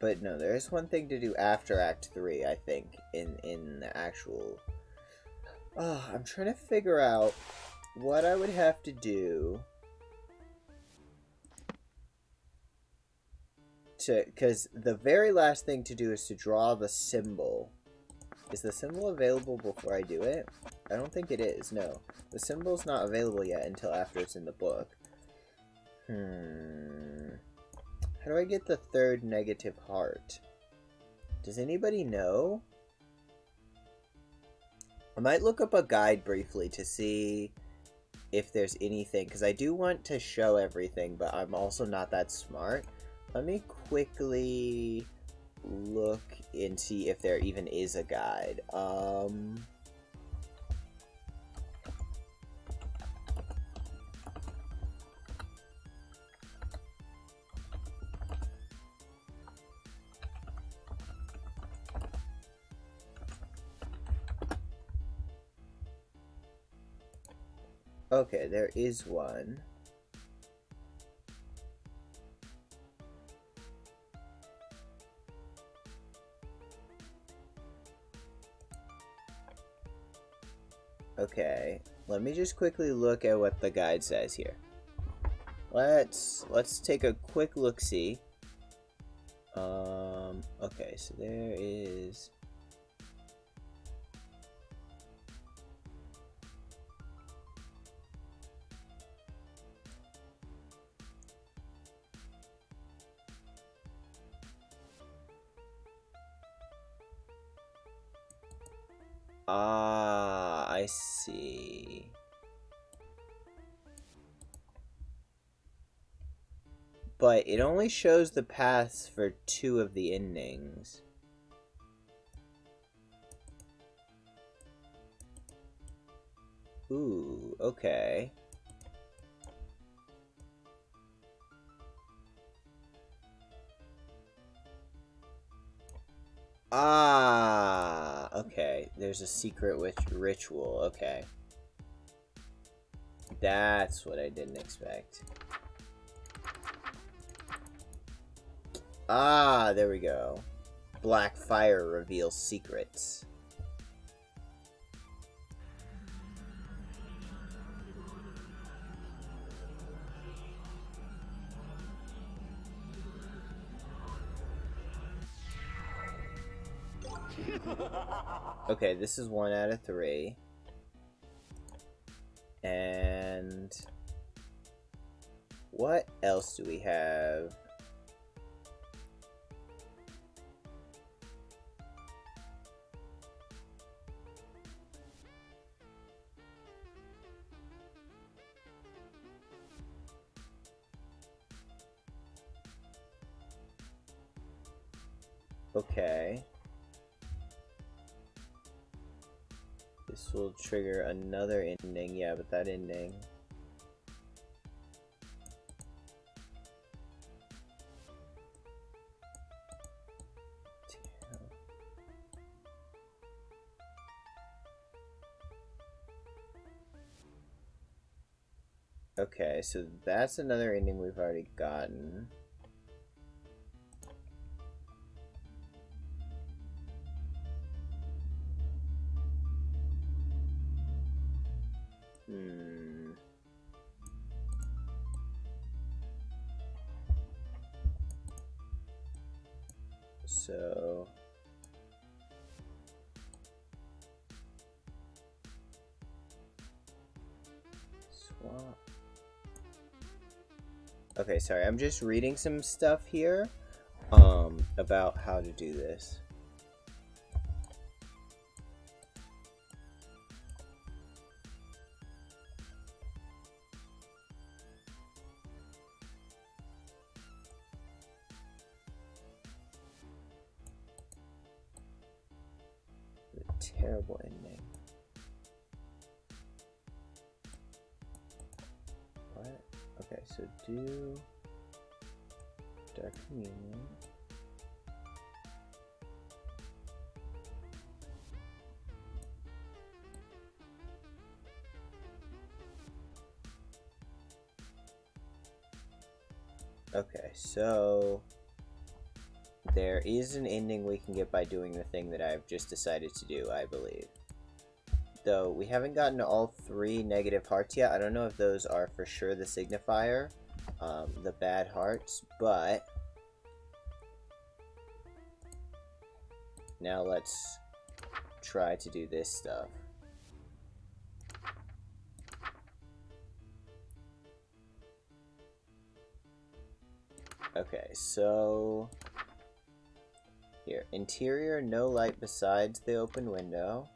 But no, there is one thing to do after Act 3, I think, in the actual... I'm trying to figure out what I would have to do to... Because the very last thing to do is to draw the symbol. Is the symbol available before I do it? I don't think it is, no. The symbol's not available yet until after it's in the book. How do I get the third negative heart? Does anybody know? I might look up a guide briefly to see if there's anything, because I do want to show everything, but I'm also not that smart. Let me quickly look and see if there even is a guide. Okay, there is one. Okay, let me just quickly look at what the guide says here. Let's take a quick look-see. Okay, so there is... Ah, I see. But it only shows the paths for 2 of the endings. Ooh, okay. Ah, okay. There's a secret ritual. Okay. That's what I didn't expect. Ah, there we go. Black fire reveals secrets. Okay, this is 1 out of 3. And what else do we have? Okay. This will trigger another ending. Yeah, but that ending... Okay, so that's another ending we've already gotten. So... swap. Okay, sorry, I'm just reading some stuff here, about how to do this. Terrible ending. What? Okay, so do Dark Communion. Okay, so there is an ending we can get by doing the thing that I've just decided to do, I believe. Though we haven't gotten to all 3 negative hearts yet. I don't know if those are for sure the signifier, the bad hearts, but now let's try to do this stuff. Okay, so here, interior, no light besides the open window.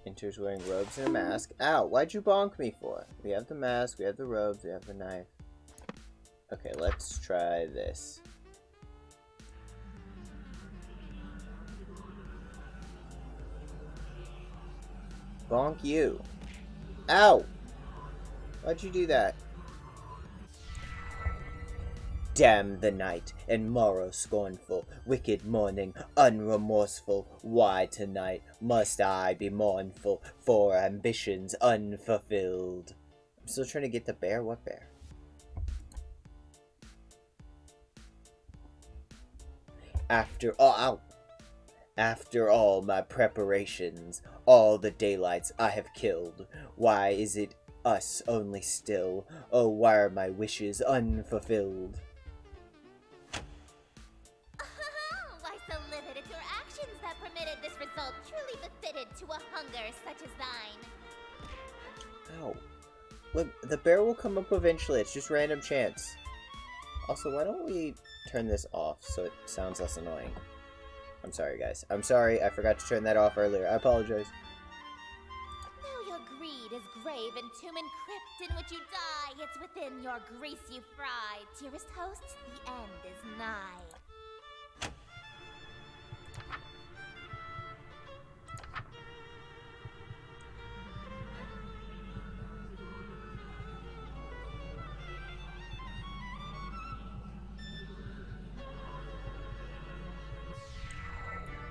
Enters wearing robes and a mask. Ow, why'd you bonk me for? We have the mask, we have the robes, we have the knife. Okay, let's try this. Bonk you. Ow! Why'd you do that? Damn the night, and morrow scornful, wicked morning, unremorseful. Why tonight must I be mournful for ambitions unfulfilled? I'm still trying to get the bear. What bear? After all my preparations, all the daylights I have killed, why is it us only still? Oh, why are my wishes unfulfilled? Why so livid? It's your actions that permitted this result, truly befitted to a hunger such as thine. Ow. Look, the bear will come up eventually. It's just random chance. Also, why don't we turn this off so it sounds less annoying? I'm sorry, guys. I'm sorry. I forgot to turn that off earlier. I apologize. Though your greed is grave and tomb and crypt in which you die, it's within your grease you fry. Dearest hosts, the end is nigh.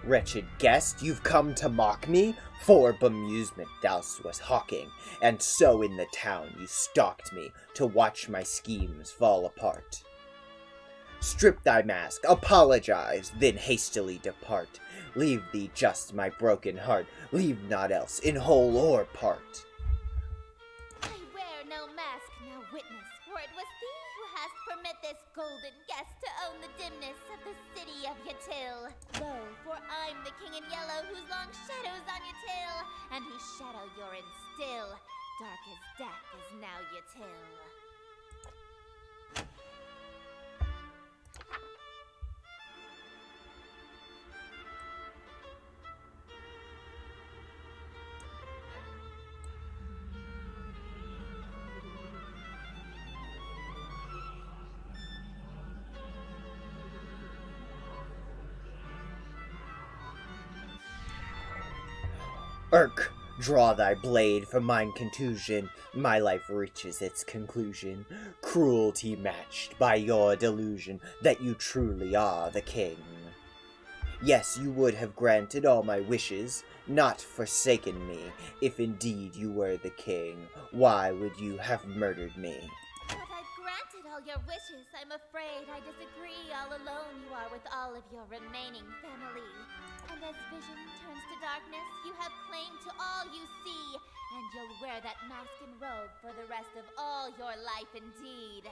Wretched guest, you've come to mock me? For bemusement thou wast hawking, and so in the town you stalked me, to watch my schemes fall apart. Strip thy mask, apologize, then hastily depart. Leave thee just my broken heart, leave naught else in whole or part. I wear no mask, now witness, for it was thee who hast permit this golden guest to own the dimness of the city of Yatil. Lo, for I'm the king in yellow whose long shadow's on Yatil, and whose shadow you're in still. Dark as death is now Yatil. Irk, draw thy blade from mine contusion, my life reaches its conclusion. Cruelty matched by your delusion that you truly are the king. Yes, you would have granted all my wishes, not forsaken me. If indeed you were the king, why would you have murdered me? But I've granted all your wishes. I'm afraid I disagree. All alone you are with all of your remaining family. And as vision turns to darkness, you have claim to all you see. And you'll wear that mask and robe for the rest of all your life indeed.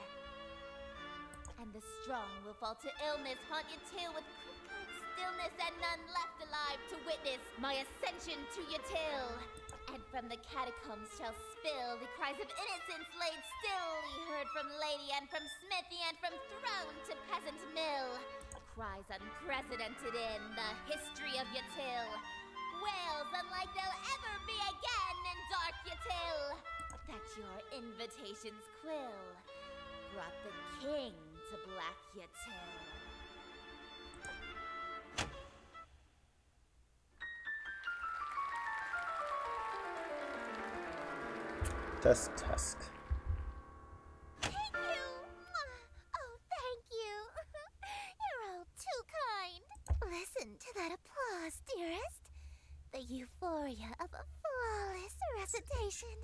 And the strong will fall to illness, haunt Yatil with crypt-like stillness, and none left alive to witness my ascension to Yatil. And from the catacombs shall spill the cries of innocence laid still, ye heard from lady and from smithy and from throne to peasant mill. Cries unprecedented in the history of Yatil. Wails unlike they'll ever be again in dark Yatil. That your invitations quill brought the king to black Yatil. Tusk. Thank you! Oh, thank you! You're all too kind. Listen to that applause, dearest. The euphoria of a flawless recitation.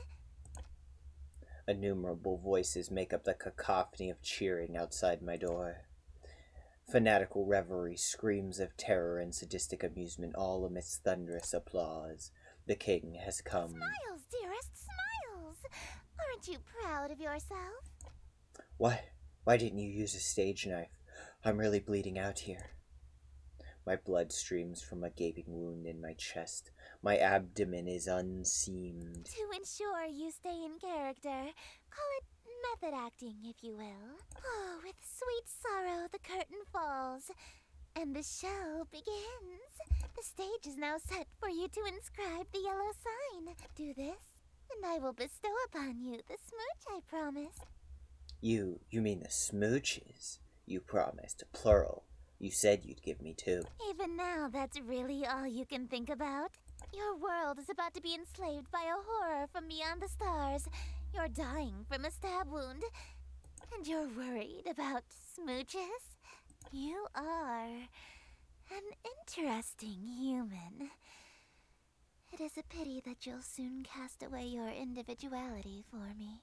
Innumerable voices make up the cacophony of cheering outside my door. Fanatical revelry, screams of terror and sadistic amusement, all amidst thunderous applause. The king has come. Smiles, dearest, smiles! Aren't you proud of yourself? Why didn't you use a stage knife? I'm really bleeding out here. My blood streams from a gaping wound in my chest. My abdomen is unseamed. To ensure you stay in character, call it method acting, if you will. Oh, with sweet sorrow the curtain falls, and the show begins. The stage is now set for you to inscribe the yellow sign. Do this, and I will bestow upon you the smooch I promised. You mean the smooches? You promised, plural. You said you'd give me two. Even now, that's really all you can think about? Your world is about to be enslaved by a horror from beyond the stars. You're dying from a stab wound. And you're worried about smooches? You are an interesting human. It is a pity that you'll soon cast away your individuality for me.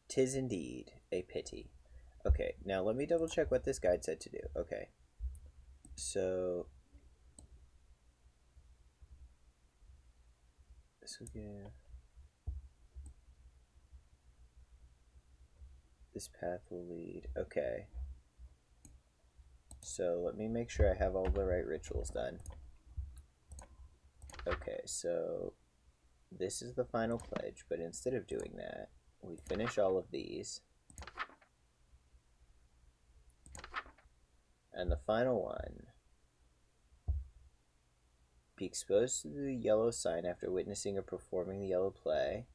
'Tis indeed a pity. Okay, now let me double check what this guide said to do. Okay. So this will give. This path will lead. Okay. So let me make sure I have all the right rituals done. Okay, so this is the final pledge, but instead of doing that, we finish all of these. And the final one, be exposed to the yellow sign after witnessing or performing the yellow play.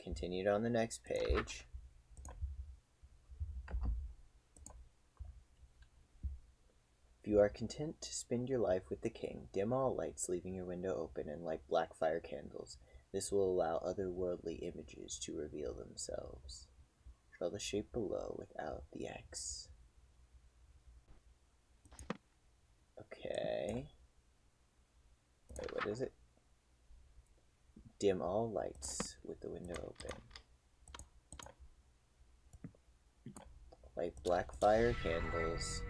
Continued on the next page. If you are content to spend your life with the king, dim all lights, leaving your window open, and light black fire candles. This will allow otherworldly images to reveal themselves. Draw the shape below without the X. Okay. Wait, what is it? Dim all lights with the window open. Light black fire candles.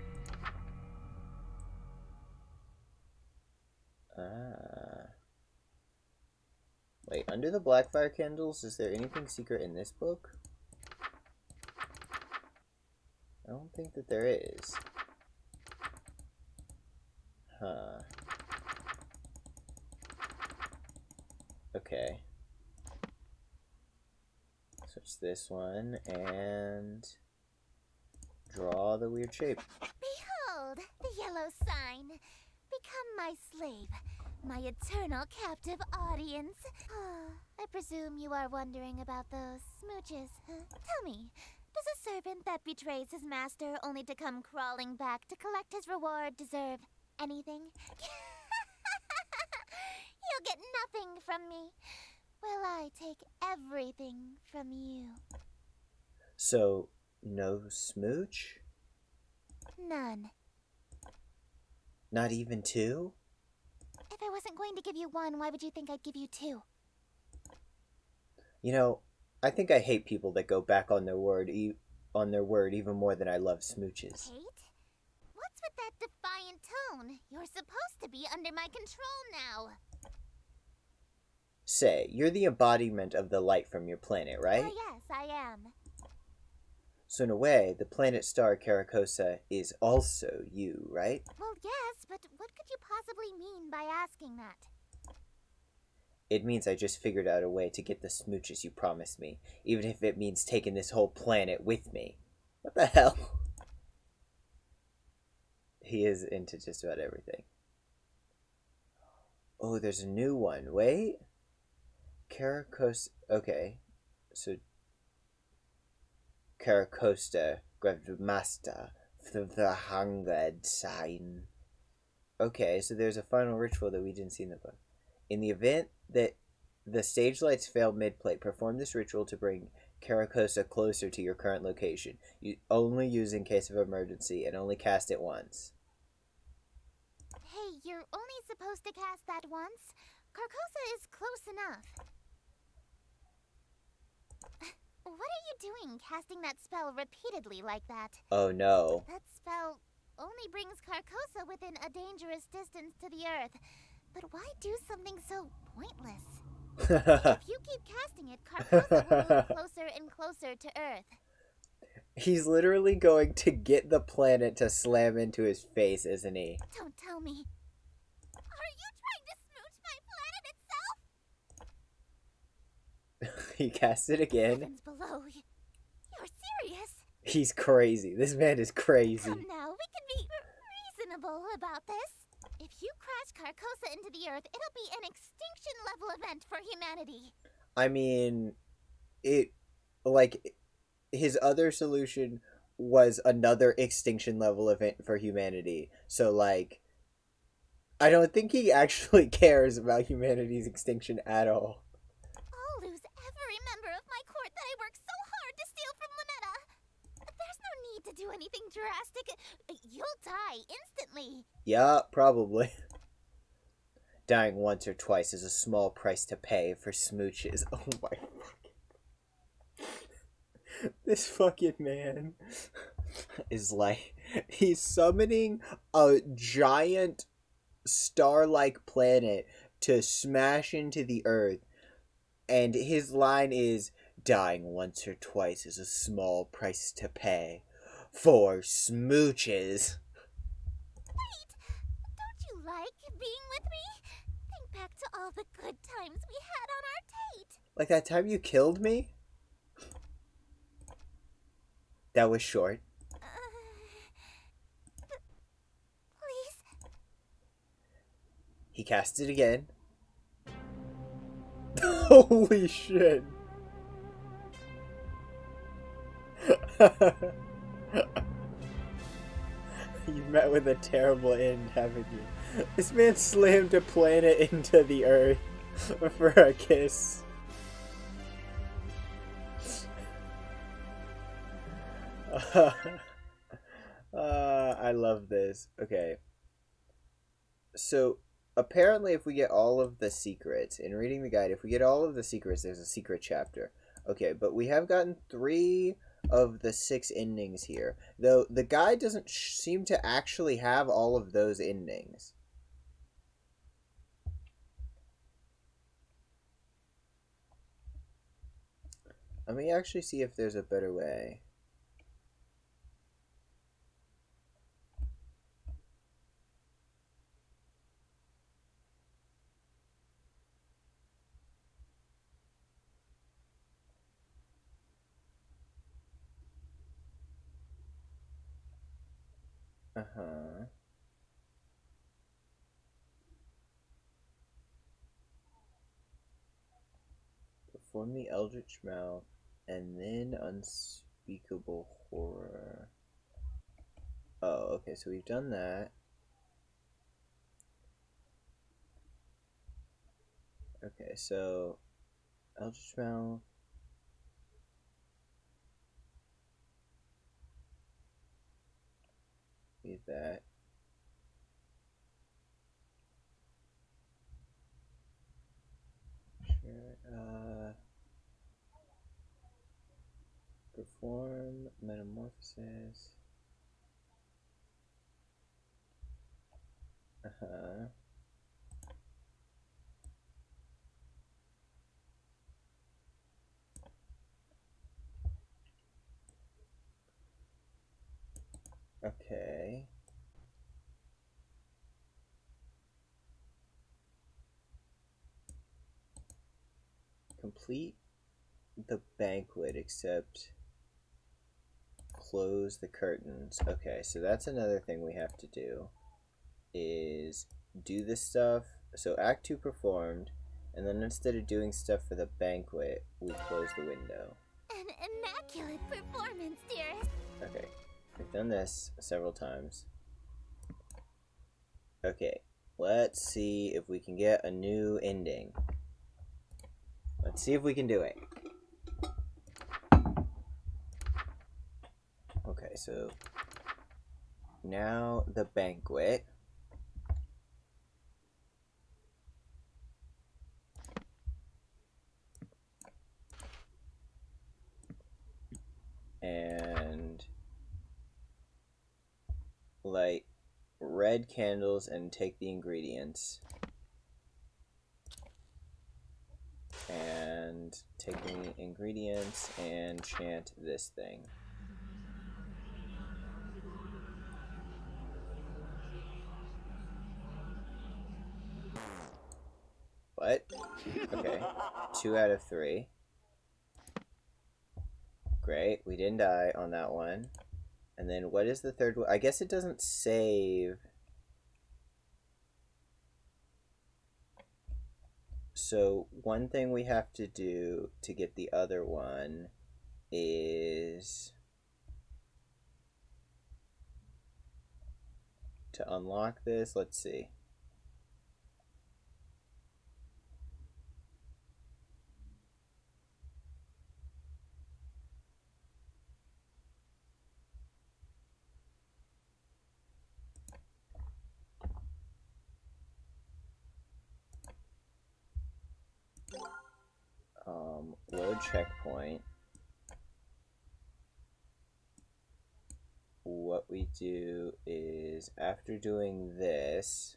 Wait, under the black fire candles, is there anything secret in this book? I don't think that there is. Huh. Okay. Switch this one and draw the weird shape. Behold, the yellow sign. Become my slave, my eternal captive audience. I presume you are wondering about those smooches. Tell me, does a servant that betrays his master only to come crawling back to collect his reward deserve anything? You'll get nothing from me, while I take everything from you. So, no smooch? None. Not even two? If I wasn't going to give you one, why would you think I'd give you two? You know, I think I hate people that go back on their word, even more than I love smooches. Hate? What's with that defiant tone? You're supposed to be under my control now. Say, you're the embodiment of the light from your planet, right? Oh, yes, I am. So in a way, the planet star Caracosa is also you, right? Well, yes, but what could you possibly mean by asking that? It means I just figured out a way to get the smooches you promised me, even if it means taking this whole planet with me. What the hell? He is into just about everything. Oh, there's a new one. Wait. Caracosta. Okay. So. Caracosta, Grandmaster, the Hungered Sign. Okay, so there's a final ritual that we didn't see in the book. In the event that the stage lights fail mid-play, perform this ritual to bring Caracosa closer to your current location. You only use in case of emergency and only cast it once. Hey, you're only supposed to cast that once. Carcosa is close enough. What are you doing, casting that spell repeatedly like that? Oh no. That spell only brings Carcosa within a dangerous distance to the Earth. But why do something so pointless? If you keep casting it, Carcosa will move closer and closer to Earth. He's literally going to get the planet to slam into his face, isn't he? Don't tell me. Are you trying to smooch my planet itself? He cast it again. Heavens below. You're serious? He's crazy. This man is crazy. Come now, we can be reasonable about this. If you crash Carcosa into the Earth, it'll be an extinction-level event for humanity. I mean, his other solution was another extinction-level event for humanity. So, I don't think he actually cares about humanity's extinction at all. I'll lose every member of my court that I worked so hard to steal from Lynetta. There's no need to do anything drastic. You'll die instantly. Yeah, probably. Dying once or twice is a small price to pay for smooches. Oh my fucking... This fucking man is like... He's summoning a giant star-like planet to smash into the earth. And his line is, dying once or twice is a small price to pay for smooches. Wait! Don't you like being with me? Think back to all the good times we had on our date. Like that time you killed me? That was short. Please? He cast it again. Holy shit. You met with a terrible end, haven't you? This man slammed a planet into the earth for a kiss. I love this. Okay. So, apparently if we get all of the secrets, in reading the guide, if we get all of the secrets, there's a secret chapter. Okay, but we have gotten 3 of the 6 endings here. Though, the guide doesn't seem to actually have all of those endings. Let me actually see if there's a better way. Uh-huh. Perform the Eldritch Mouth, and then Unspeakable Horror. Oh, okay, so we've done that. Okay, so Eldritch Mouth. Leave that. Sure. Perform Metamorphosis. Uh-huh. Okay. Complete the banquet except close the curtains. Okay, so that's another thing we have to do, is do this stuff. So Act 2 performed, and then instead of doing stuff for the banquet, we close the window. An immaculate performance, dearest. Okay, we've done this several times. Okay, let's see if we can get a new ending. Let's see if we can do it. Okay, so now the banquet. And light red candles and take the ingredients. And take the ingredients and chant this thing. What? Okay. 2 out of 3. Great. We didn't die on that one. And then what is the third one? I guess it doesn't save. So one thing we have to do to get the other one is to unlock this. Let's see. load checkpoint. What we do is, after doing this,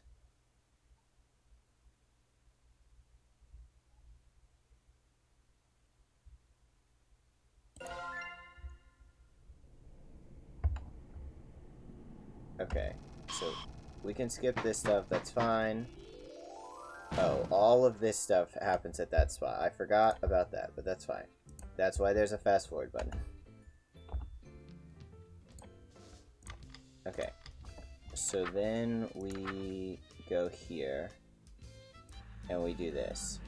okay, so we can skip this stuff, that's fine. Oh, all of this stuff happens at that spot. I forgot about that, but that's fine. That's why there's a fast forward button. Okay, so then we go here, and we do this.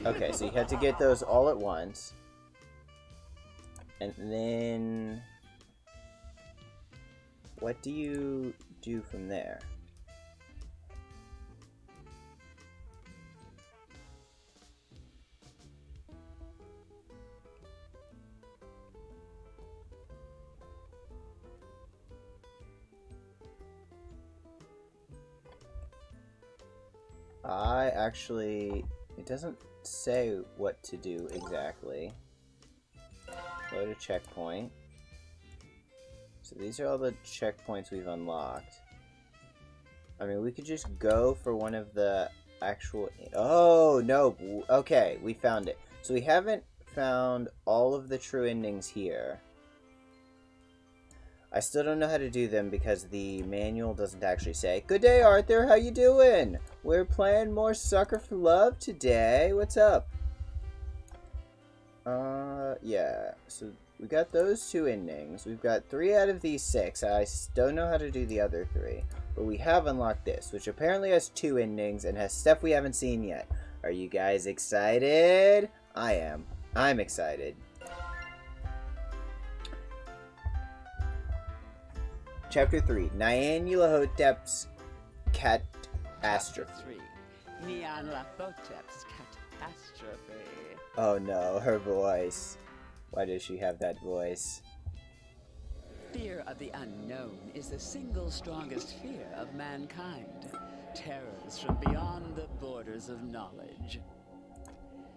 Okay, so you have to get those all at once. And then... what do you do from there? I actually... it doesn't say what to do exactly. Go to checkpoint. So these are all the checkpoints we've unlocked. I mean, we could just go for one of the actual... oh, no! Okay, we found it. So we haven't found all of the true endings here. I still don't know how to do them because the manual doesn't actually say, "Good day, Arthur, how you doing? We're playing more Sucker for Love today. What's up?" Yeah. So we got those 2 endings. We've got 3 out of these 6. I don't know how to do the other 3. But we have unlocked this, which apparently has 2 endings and has stuff we haven't seen yet. Are you guys excited? I am. I'm excited. Chapter 3, Nyanulahotep's Catastrophe. 3. Nyanulahotep's Catastrophe. Oh no, her voice. Why does she have that voice? Fear of the unknown is the single strongest fear of mankind. Terrors from beyond the borders of knowledge.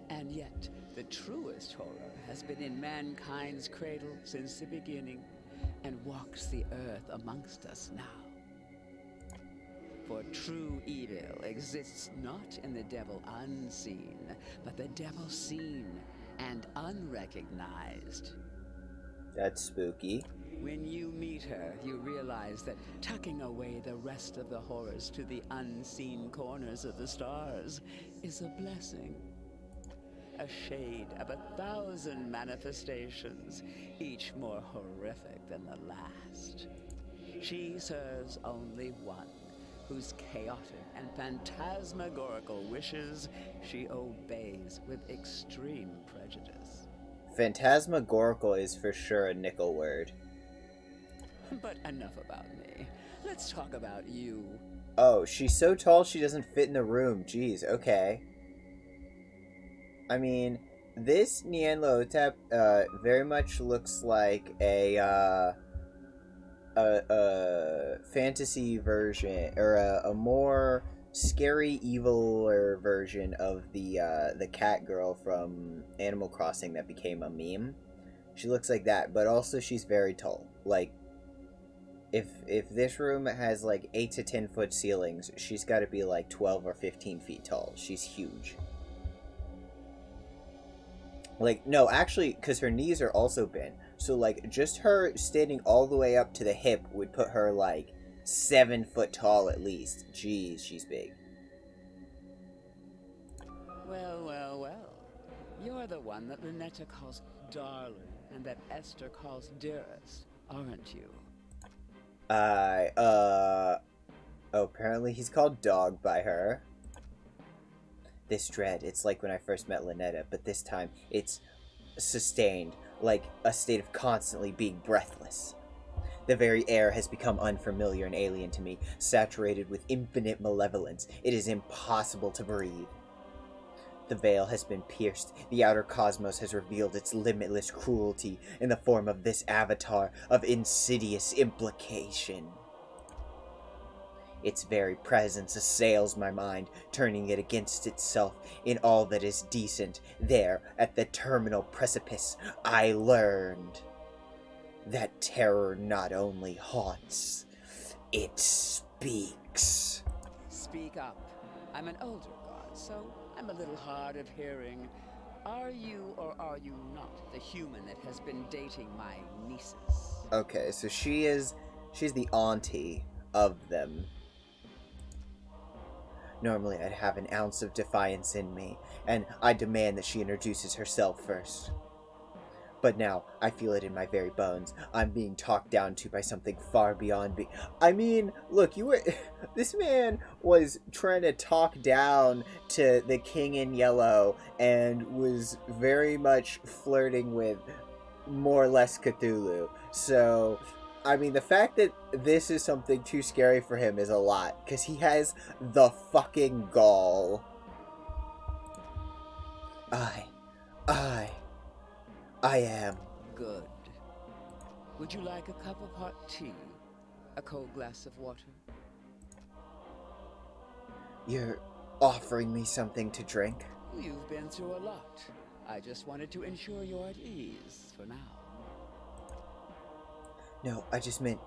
And yet, the truest horror has been in mankind's cradle since the beginning, and walks the earth amongst us now. For true evil exists not in the devil unseen, but the devil seen and unrecognized. That's spooky. When you meet her, you realize that tucking away the rest of the horrors to the unseen corners of the stars is a blessing. A shade of 1,000 manifestations, each more horrific than the last. She serves only one, whose chaotic and phantasmagorical wishes she obeys with extreme prejudice. Phantasmagorical is for sure a nickel word. But enough about me. Let's talk about you. Oh, she's so tall she doesn't fit in the room. Jeez, okay. I mean, this Nyanlotep very much looks like a fantasy version, or a more scary, eviler version of the cat girl from Animal Crossing that became a meme. She looks like that, but also she's very tall. Like, if this room has like 8 to 10 foot ceilings, she's got to be like 12 or 15 feet tall. She's huge. Like, no, actually, because her knees are also bent. So, like, just her standing all the way up to the hip would put her, like, 7 foot tall at least. Jeez, she's big. Well, well, well. You're the one that Lynetta calls darling and that Esther calls dearest, aren't you? Oh, apparently he's called Dog by her. This dread, it's like when I first met Lynetta, but this time it's sustained, like a state of constantly being breathless. The very air has become unfamiliar and alien to me, saturated with infinite malevolence. It is impossible to breathe. The veil has been pierced. The outer cosmos has revealed its limitless cruelty in the form of this avatar of insidious implication. Its very presence assails my mind, turning it against itself in all that is decent. There, at the terminal precipice, I learned that terror not only haunts, it speaks. Speak up. I'm an older god, so I'm a little hard of hearing. Are you or are you not the human that has been dating my nieces? Okay, so she's the auntie of them. Normally I'd have an ounce of defiance in me, and I demand that she introduces herself first. But now, I feel it in my very bones. I'm being talked down to by something far beyond me. I mean, look, this man was trying to talk down to the King in Yellow and was very much flirting with more or less Cthulhu. So, I mean, the fact that this is something too scary for him is a lot, because he has the fucking gall. I am. Good. Would you like a cup of hot tea? A cold glass of water? You're offering me something to drink? You've been through a lot. I just wanted to ensure you're at ease for now. No, I just meant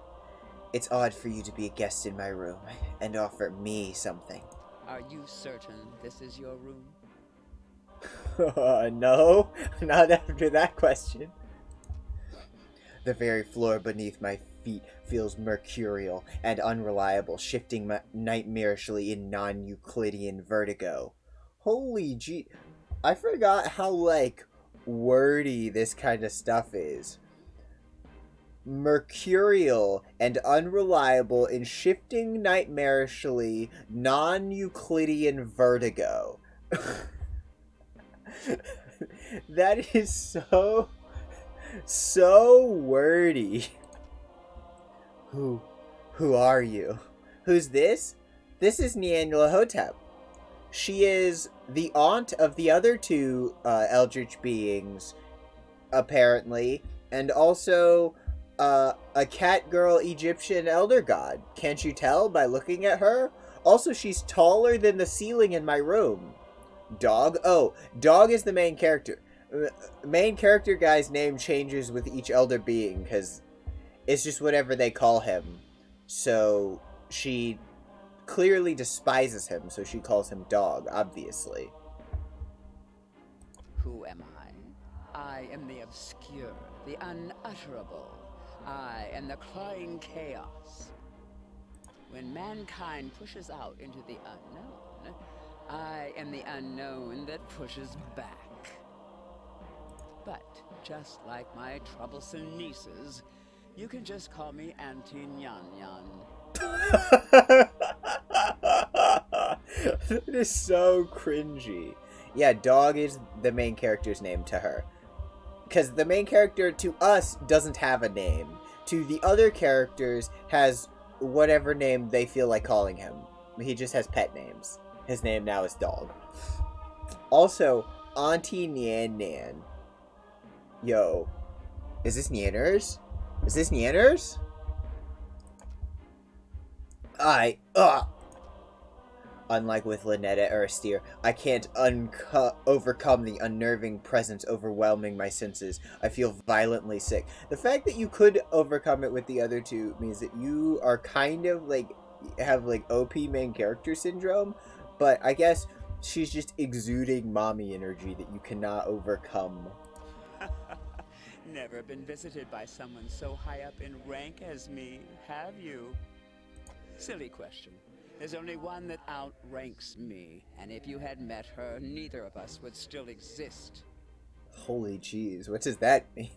it's odd for you to be a guest in my room and offer me something. Are you certain this is your room? No, not after that question. The very floor beneath my feet feels mercurial and unreliable, shifting nightmarishly in non-Euclidean vertigo. Holy gee, I forgot how, like, wordy this kind of stuff is. Mercurial and unreliable in shifting nightmarishly non-Euclidean vertigo. That is so wordy. Who are you? Who's this? This is Nyangla-hotep. She is the aunt of the other two eldritch beings, apparently, and also a cat girl Egyptian elder god. Can't you tell by looking at her? Also, she's taller than the ceiling in my room. Dog? Oh, Dog is the main character. Main character guy's name changes with each elder being, because it's just whatever they call him. So, she clearly despises him, so she calls him Dog, obviously. Who am I? I am the obscure, the unutterable. I am the clawing chaos. When mankind pushes out into the unknown, I am the unknown that pushes back. But, just like my troublesome nieces, you can just call me Auntie Nyan Nyan. That is so cringy. Yeah, Dog is the main character's name to her. Because the main character to us doesn't have a name. To the other characters has whatever name they feel like calling him. He just has pet names. His name now is Dog. Also, Auntie Nyan Nyan. Yo. Is this Nyanners? Is this Nyanners? Unlike with Lynetta or Astir, I can't overcome the unnerving presence overwhelming my senses. I feel violently sick. The fact that you could overcome it with the other two means that you are kind of like, have like OP main character syndrome, but I guess she's just exuding mommy energy that you cannot overcome. Never been visited by someone so high up in rank as me, have you? Silly question. There's only one that outranks me, and if you had met her, neither of us would still exist. Holy jeez, what does that mean?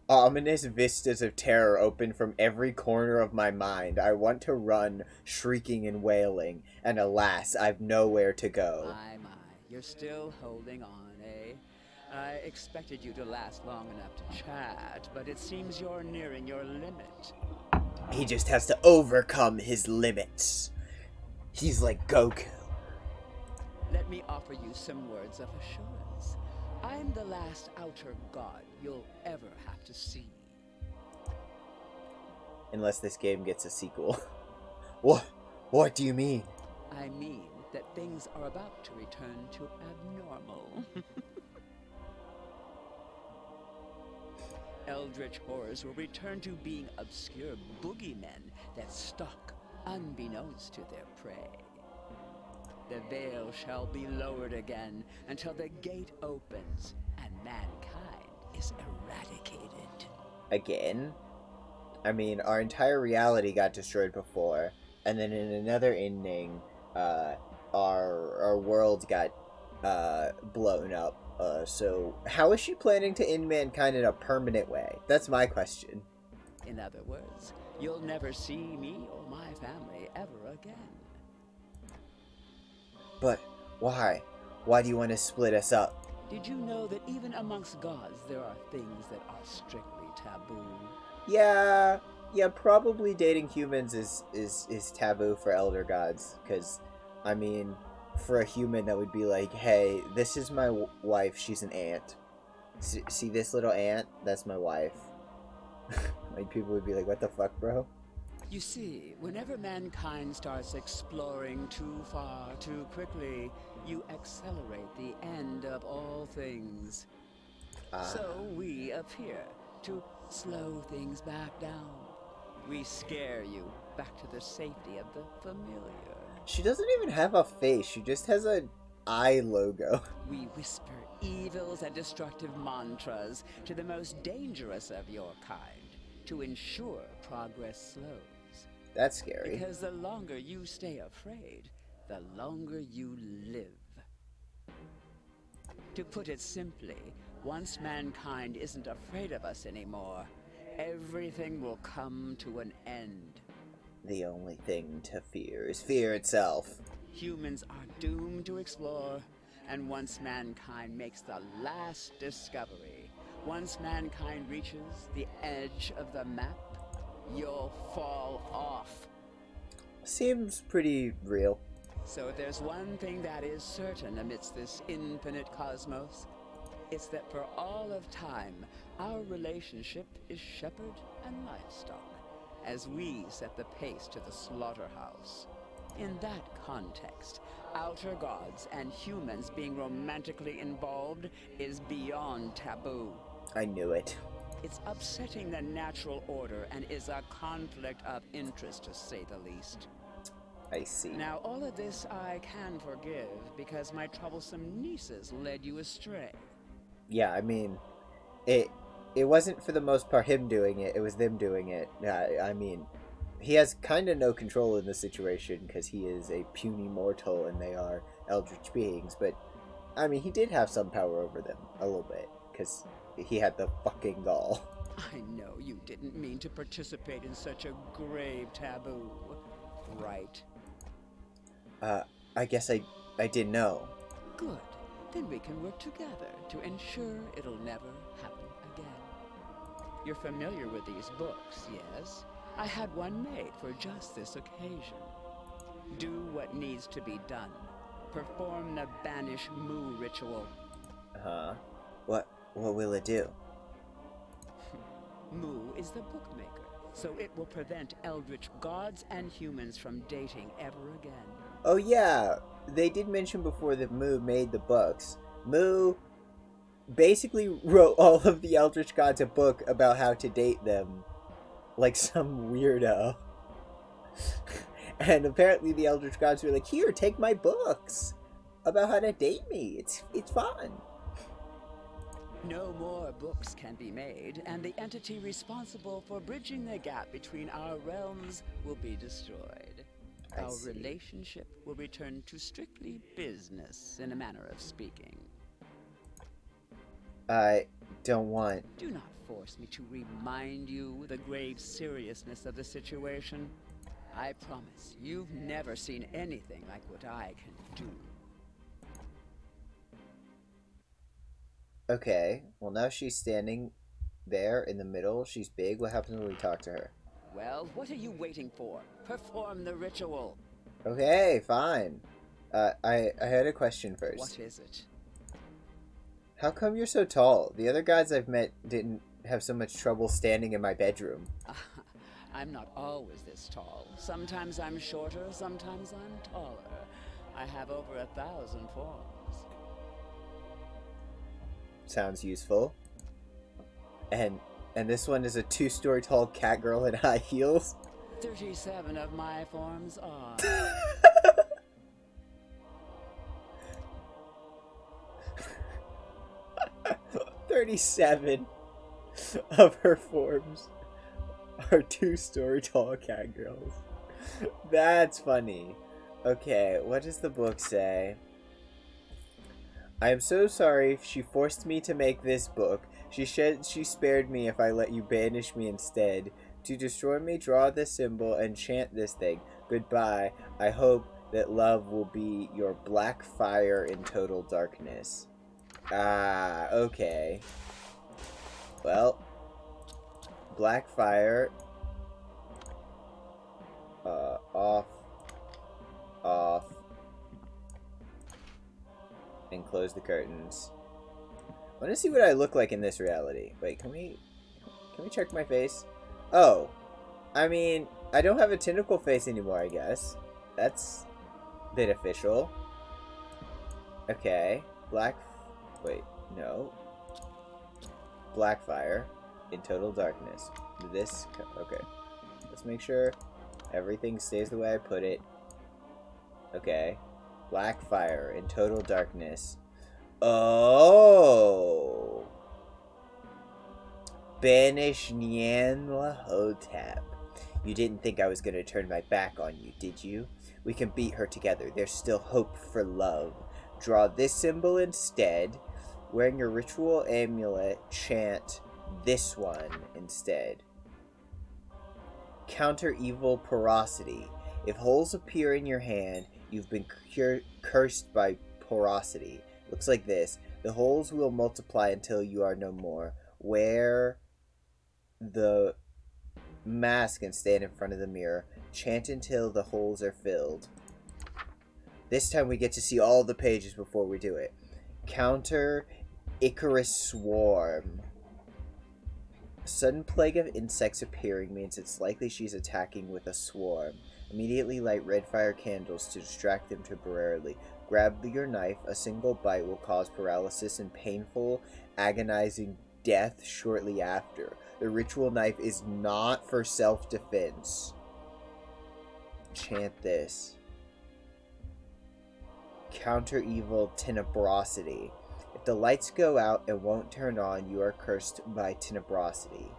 Ominous vistas of terror open from every corner of my mind. I want to run, shrieking and wailing, and alas, I've nowhere to go. My, you're still holding on, eh? I expected you to last long enough to chat, but it seems you're nearing your limit. He just has to overcome his limits. He's like Goku. Let me offer you some words of assurance. I'm the last outer god you'll ever have to see. Unless this game gets a sequel. What? What do you mean? I mean that things are about to return to abnormal. Eldritch horrors will return to being obscure boogeymen that stalk unbeknownst to their prey. The veil shall be lowered again until the gate opens and mankind is eradicated. Again? I mean, our entire reality got destroyed before, and then in another ending, our world got blown up. So how is she planning to end mankind in a permanent way? That's my question. In other words, you'll never see me or my family ever again. But why? Why do you want to split us up? Did you know that even amongst gods there are things that are strictly taboo? Yeah, probably dating humans is taboo for elder gods, because, I mean, for a human that would be like, hey, this is my wife, she's an ant. See this little ant? That's my wife. Like, people would be like, what the fuck, bro? You see, whenever mankind starts exploring too far, too quickly, you accelerate the end of all things. So we appear to slow things back down. We scare you back to the safety of the familiar. She doesn't even have a face, she just has an eye logo. We whisper evils and destructive mantras to the most dangerous of your kind to ensure progress slows. That's scary. Because the longer you stay afraid, the longer you live. To put it simply, once mankind isn't afraid of us anymore, everything will come to an end. The only thing to fear is fear itself. Humans are doomed to explore, and once mankind makes the last discovery, once mankind reaches the edge of the map, you'll fall off. Seems pretty real. So if there's one thing that is certain amidst this infinite cosmos, it's that for all of time, our relationship is shepherd and livestock, as we set the pace to the slaughterhouse. In that context, outer gods and humans being romantically involved is beyond taboo. I knew it. It's upsetting the natural order and is a conflict of interest, to say the least. I see. Now, all of this I can forgive because my troublesome nieces led you astray. Yeah, I mean, it wasn't for the most part him doing it, it was them doing it. I mean, he has kind of no control in the situation because he is a puny mortal and they are eldritch beings, but, I mean, he did have some power over them, a little bit, because he had the fucking gall. I know you didn't mean to participate in such a grave taboo, right? I guess I didn't know. Good. Then we can work together to ensure it'll never happen again. You're familiar with these books, yes? I had one made for just this occasion. Do what needs to be done. Perform the Banish Moo ritual. What will it do? Moo is the bookmaker, so it will prevent eldritch gods and humans from dating ever again. Oh yeah, they did mention before that Moo made the books. Moo basically wrote all of the eldritch gods a book about how to date them. Like some weirdo. And apparently the eldritch gods were like, here, take my books about how to date me. It's fun. No more books can be made, and the entity responsible for bridging the gap between our realms will be destroyed. Our relationship will return to strictly business, in a manner of speaking. I don't want... Do not force me to remind you the grave seriousness of the situation. I promise you've never seen anything like what I can do. Okay, well now she's standing there in the middle. She's big. What happens when we talk to her? Well, what are you waiting for? Perform the ritual. Okay, fine. I had a question first. What is it? How come you're so tall? The other guys I've met didn't have so much trouble standing in my bedroom. I'm not always this tall. Sometimes I'm shorter, sometimes I'm taller. I have over 1,000 forms. Sounds useful. And this one is a 2-story tall cat girl in high heels. 37 of my forms are. 37 of her forms are 2-story tall cat girls. That's funny. Okay, what does the book say? I am so sorry she forced me to make this book. She said she spared me if I let you banish me instead. To destroy me, draw this symbol and chant this thing. Goodbye. I hope that love will be your black fire in total darkness. Ah, okay. Well, black fire. Off. And close the curtains. I want to see what I look like in this reality. Wait, can we check my face? Oh, I mean, I don't have a tentacle face anymore, I guess. That's beneficial. Okay, wait, no. Blackfire in total darkness. Okay. Let's make sure everything stays the way I put it. Okay. Blackfire in total darkness. Oh. Banish Nyanla Hotep. You didn't think I was going to turn my back on you, did you? We can beat her together. There's still hope for love. Draw this symbol instead. Wearing your ritual amulet, chant this one instead. Counter evil porosity. If holes appear in your hand, you've been cursed by porosity. Looks like this. The holes will multiply until you are no more. Wear the mask and stand in front of the mirror. Chant until the holes are filled. This time we get to see all the pages before we do it. Counter Icarus Swarm. A sudden plague of insects appearing means it's likely she's attacking with a swarm. Immediately light red fire candles to distract them temporarily. Grab your knife. A single bite will cause paralysis and painful, agonizing death shortly after. The ritual knife is not for self-defense. Chant this. Counter evil tenebrosity. If the lights go out and won't turn on, you are cursed by tenebrosity.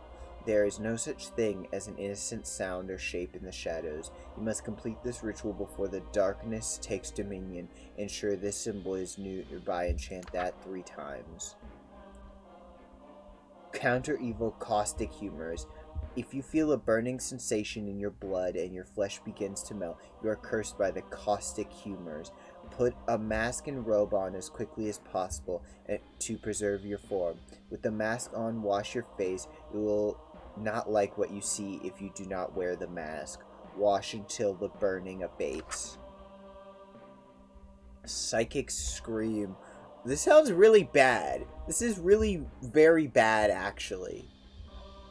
There is no such thing as an innocent sound or shape in the shadows. You must complete this ritual before the darkness takes dominion. Ensure this symbol is nearby and chant that 3 times. Counter evil caustic humors. If you feel a burning sensation in your blood and your flesh begins to melt, you are cursed by the caustic humors. Put a mask and robe on as quickly as possible to preserve your form. With the mask on, wash your face. You will not like what you see if you do not wear the mask. Wash until the burning abates. Psychic Scream. This sounds really bad. This is really very bad, actually.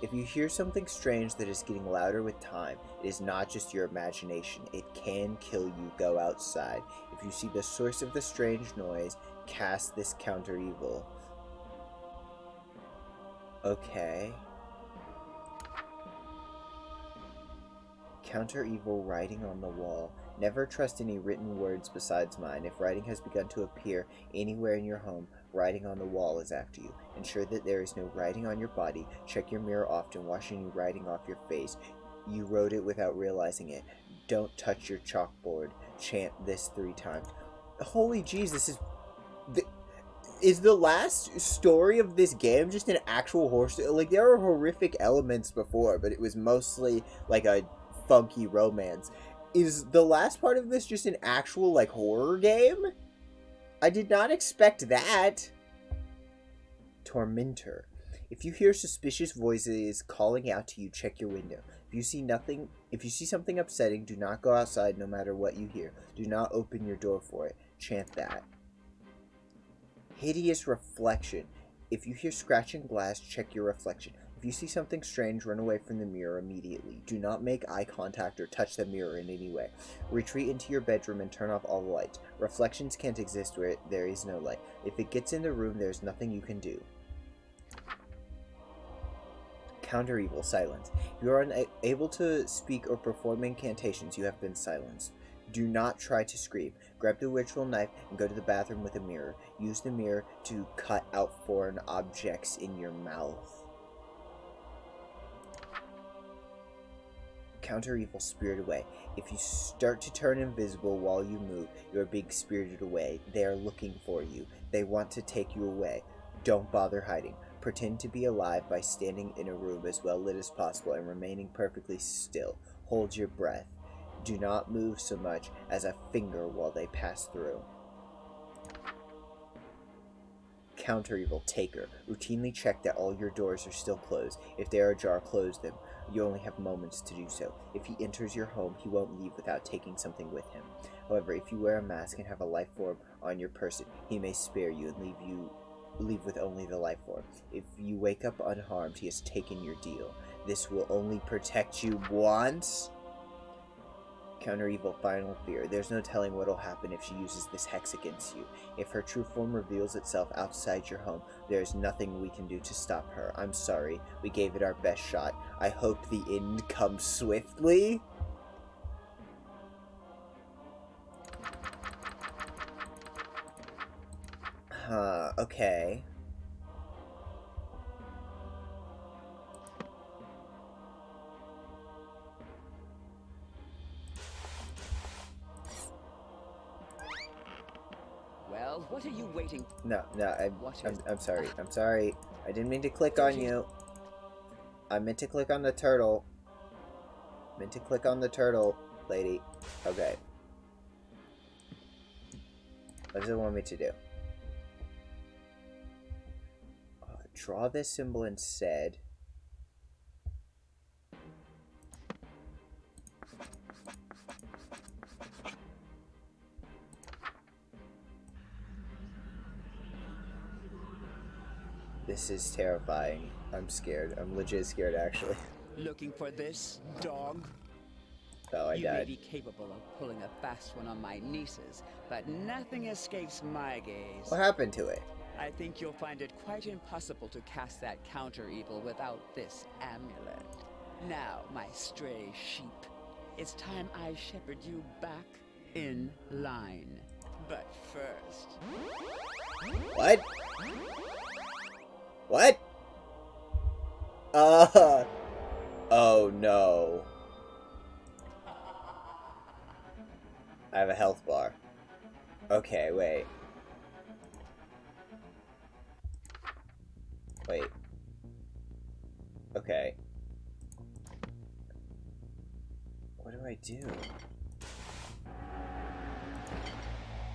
If you hear something strange that is getting louder with time, it is not just your imagination. It can kill you. Go outside. If you see the source of the strange noise, cast this counter evil. Okay. Counter evil writing on the wall. Never trust any written words besides mine. If writing has begun to appear anywhere in your home, writing on the wall is after you. Ensure that there is no writing on your body. Check your mirror often, wash any writing off your face. You wrote it without realizing it. Don't touch your chalkboard. Chant this 3 times. Holy jeez, this is the last story of this game just an actual horror story? Like, there were horrific elements before, but it was mostly like a funky romance. Is the last part of this just an actual, like, horror game? I did not expect that. Tormentor. If you hear suspicious voices calling out to you, check your window. If you see something upsetting, do not go outside no matter what you hear. Do not open your door for it. Chant that. Hideous reflection. If you hear scratching glass, check your reflection. If you see something strange, run away from the mirror immediately. Do not make eye contact or touch the mirror in any way. Retreat into your bedroom and turn off all the lights. Reflections can't exist where there is no light. If it gets in the room, there's nothing you can do. Counter evil, silence. If you are unable to speak or perform incantations, you have been silenced. Do not try to scream. Grab the ritual knife and go to the bathroom with a mirror. Use the mirror to cut out foreign objects in your mouth. Counter evil, spirit away. If you start to turn invisible while you move, you are being spirited away. They are looking for you. They want to take you away. Don't bother hiding. Pretend to be alive by standing in a room as well lit as possible and remaining perfectly still. Hold your breath. Do not move so much as a finger while they pass through. Counter evil, taker. Routinely check that all your doors are still closed. If they are ajar, close them. You only have moments to do so. If he enters your home, he won't leave without taking something with him. However, if you wear a mask and have a life form on your person, he may spare you and leave with only the life form. If you wake up unharmed, he has taken your deal. This will only protect you once. Counter evil, final fear. There's no telling what'll happen if she uses this hex against you. If her true form reveals itself outside your home, there's nothing we can do to stop her. I'm sorry. We gave it our best shot. I hope the end comes swiftly. Okay. Well, what are you waiting? No, I'm sorry. I'm sorry. I didn't mean to click on you. I meant to click on the turtle. Meant to click on the turtle, lady. Okay. What does it want me to do? Draw this symbol instead. This is terrifying. I'm scared. I'm legit scared, actually. Looking for this, dog? Oh, I You may died. be capable of pulling a fast one on my nieces, but nothing escapes my gaze. What happened to it? I think you'll find it quite impossible to cast that counter-evil without this amulet. Now, my stray sheep, it's time I shepherd you back in line. But first... What? What? Oh no. I have a health bar. Okay, wait. Wait. Okay. What do I do?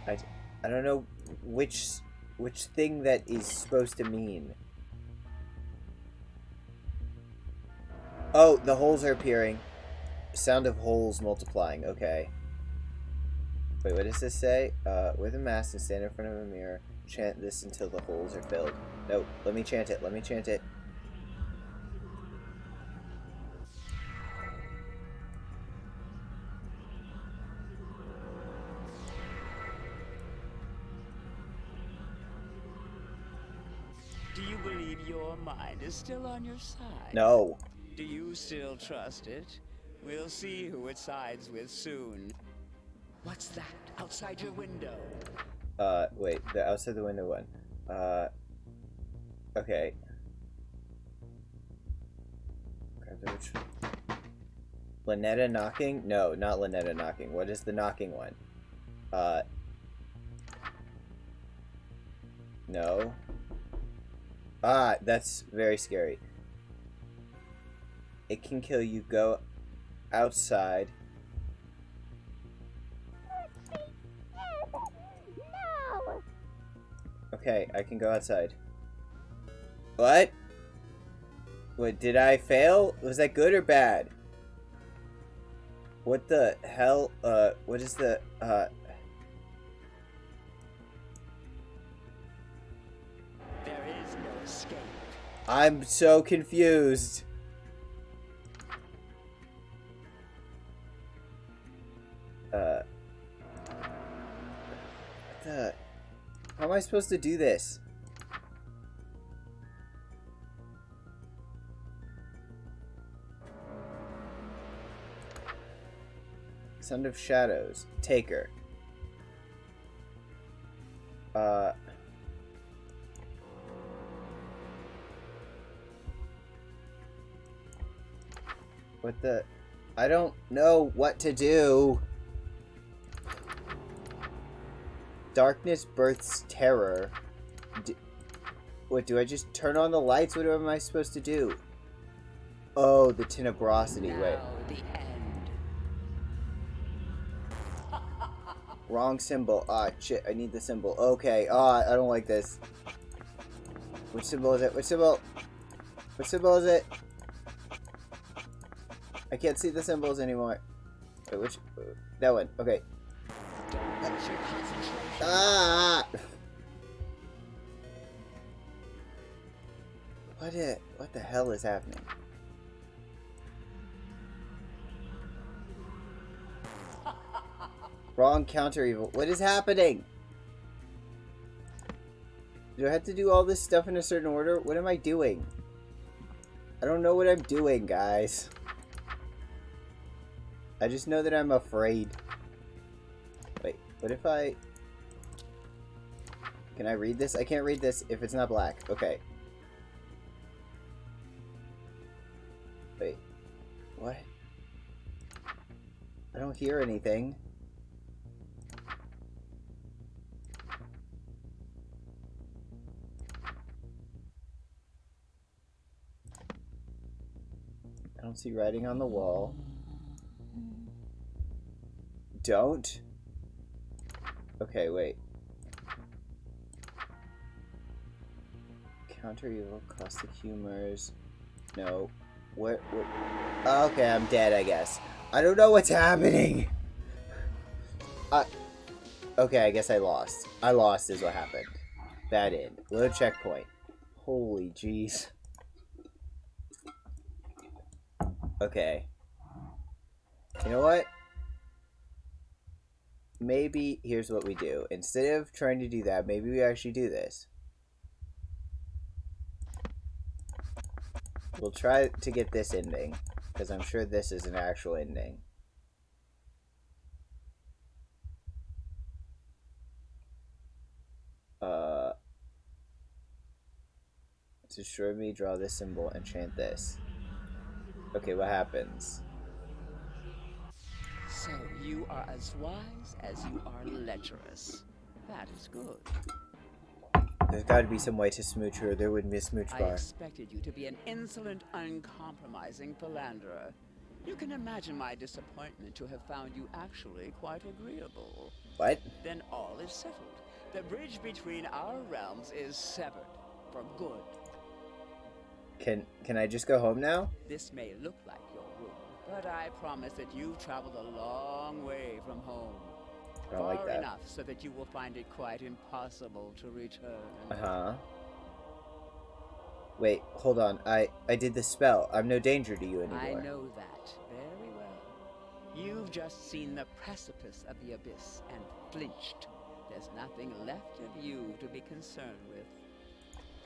I don't know which thing that is supposed to mean. Oh, the holes are appearing. Sound of holes multiplying. Okay. Wait, what does this say? With a mask and stand in front of a mirror. Chant this until the holes are filled. No, let me chant it. Let me chant it. Do you believe your mind is still on your side? No. Do you still trust it? We'll see who it sides with soon. What's that outside your window? Wait, the outside the window one. Okay. Grab the which... Lynetta knocking? No, not Lynetta knocking. What is the knocking one? No. Ah, that's very scary. It can kill you. Go outside. No! Okay, I can go outside. What? What, did I fail? Was that good or bad? What the hell? What is the, There is no escape. I'm so confused. What the? How am I supposed to do this? Son of Shadows. Taker. What the? I don't know what to do. Darkness births terror. What, do I just turn on the lights? What am I supposed to do? Oh, the tenebrosity. Now Wait. the end. Wrong symbol. Ah, shit. I need the symbol. Okay. Ah, I don't like this. Which symbol is it? Which symbol? Which symbol is it? I can't see the symbols anymore. Wait, which? That one. Okay. Don't lose your concentration. Ah! What the hell is happening? Wrong counter evil. What is happening? Do I have to do all this stuff in a certain order? What am I doing? I don't know what I'm doing, guys. I just know that I'm afraid. Wait, what if I... Can I read this? I can't read this if it's not black. Okay. Wait. What? I don't hear anything. I don't see writing on the wall. Don't? Okay, wait. Counter evil, caustic humors. No. What? Okay, I'm dead, I guess. I don't know what's happening. Okay, I guess I lost. I lost is what happened. Bad end. Load checkpoint. Holy jeez. Okay. You know what? Maybe here's what we do. Instead of trying to do that, maybe we actually do this. We'll try to get this ending, because I'm sure this is an actual ending. Destroy me, draw this symbol, and chant this. Okay, what happens? So you are as wise as you are lecherous. That is good. There's got to be some way to smooch her. There wouldn't be a smooch I bar. expected you to be an insolent, uncompromising philanderer. You can imagine my disappointment to have found you actually quite agreeable. What? Then all is settled. The bridge between our realms is severed for good. Can I just go home now? This may look like your room, but I promise that you've traveled a long way from home. I don't like Far that. enough so that you will find it quite impossible to return. Uh-huh. Wait, hold on. I did the spell. I'm no danger to you anymore. I know that very well. You've just seen the precipice of the abyss and flinched. There's nothing left of you to be concerned with.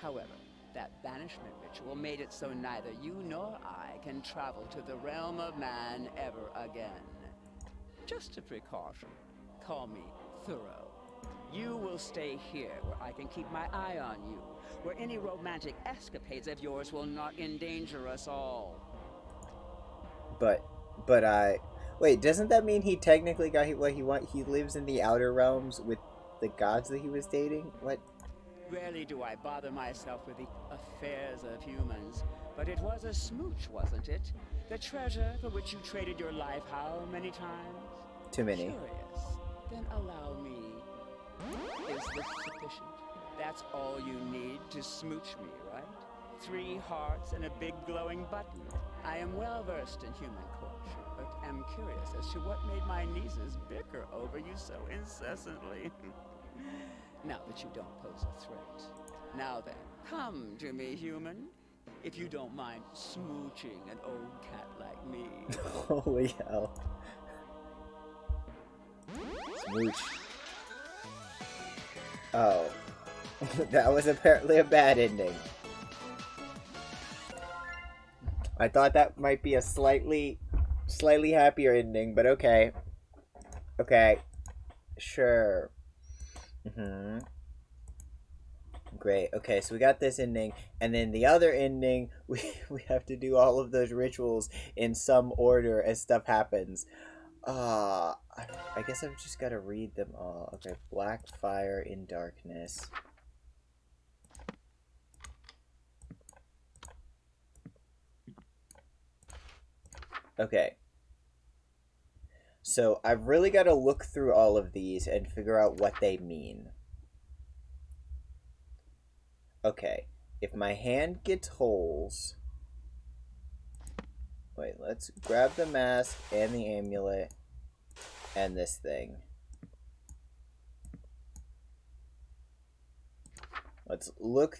However, that banishment ritual made it so neither you nor I can travel to the realm of man ever again. Just a precaution. Call me thorough. You will stay here where I can keep my eye on you, where any romantic escapades of yours will not endanger us all. But wait, doesn't that mean he technically got what he want? He lives in the outer realms with the gods that he was dating? What? Rarely do I bother myself with the affairs of humans, but it was a smooch, wasn't it? The treasure for which you traded your life how many times? Too many. Curious. Then allow me. Is this sufficient? That's all you need to smooch me, right? 3 hearts and a big glowing button. I am well versed in human courtship, but am curious as to what made my nieces bicker over you so incessantly. Now that you don't pose a threat. Now then, come to me, human. if you don't mind smooching an old cat like me. Holy hell. Smooch. Oh. That was apparently a bad ending. I thought that might be a slightly happier ending, but okay. Okay. Sure. Great. Okay, so we got this ending, and then the other ending, we have to do all of those rituals in some order as stuff happens. I guess I've just got to read them all. Okay, black fire in darkness. Okay. So I've really got to look through all of these and figure out what they mean. Okay, if my hand gets holes... Wait, let's grab the mask and the amulet and this thing. Let's look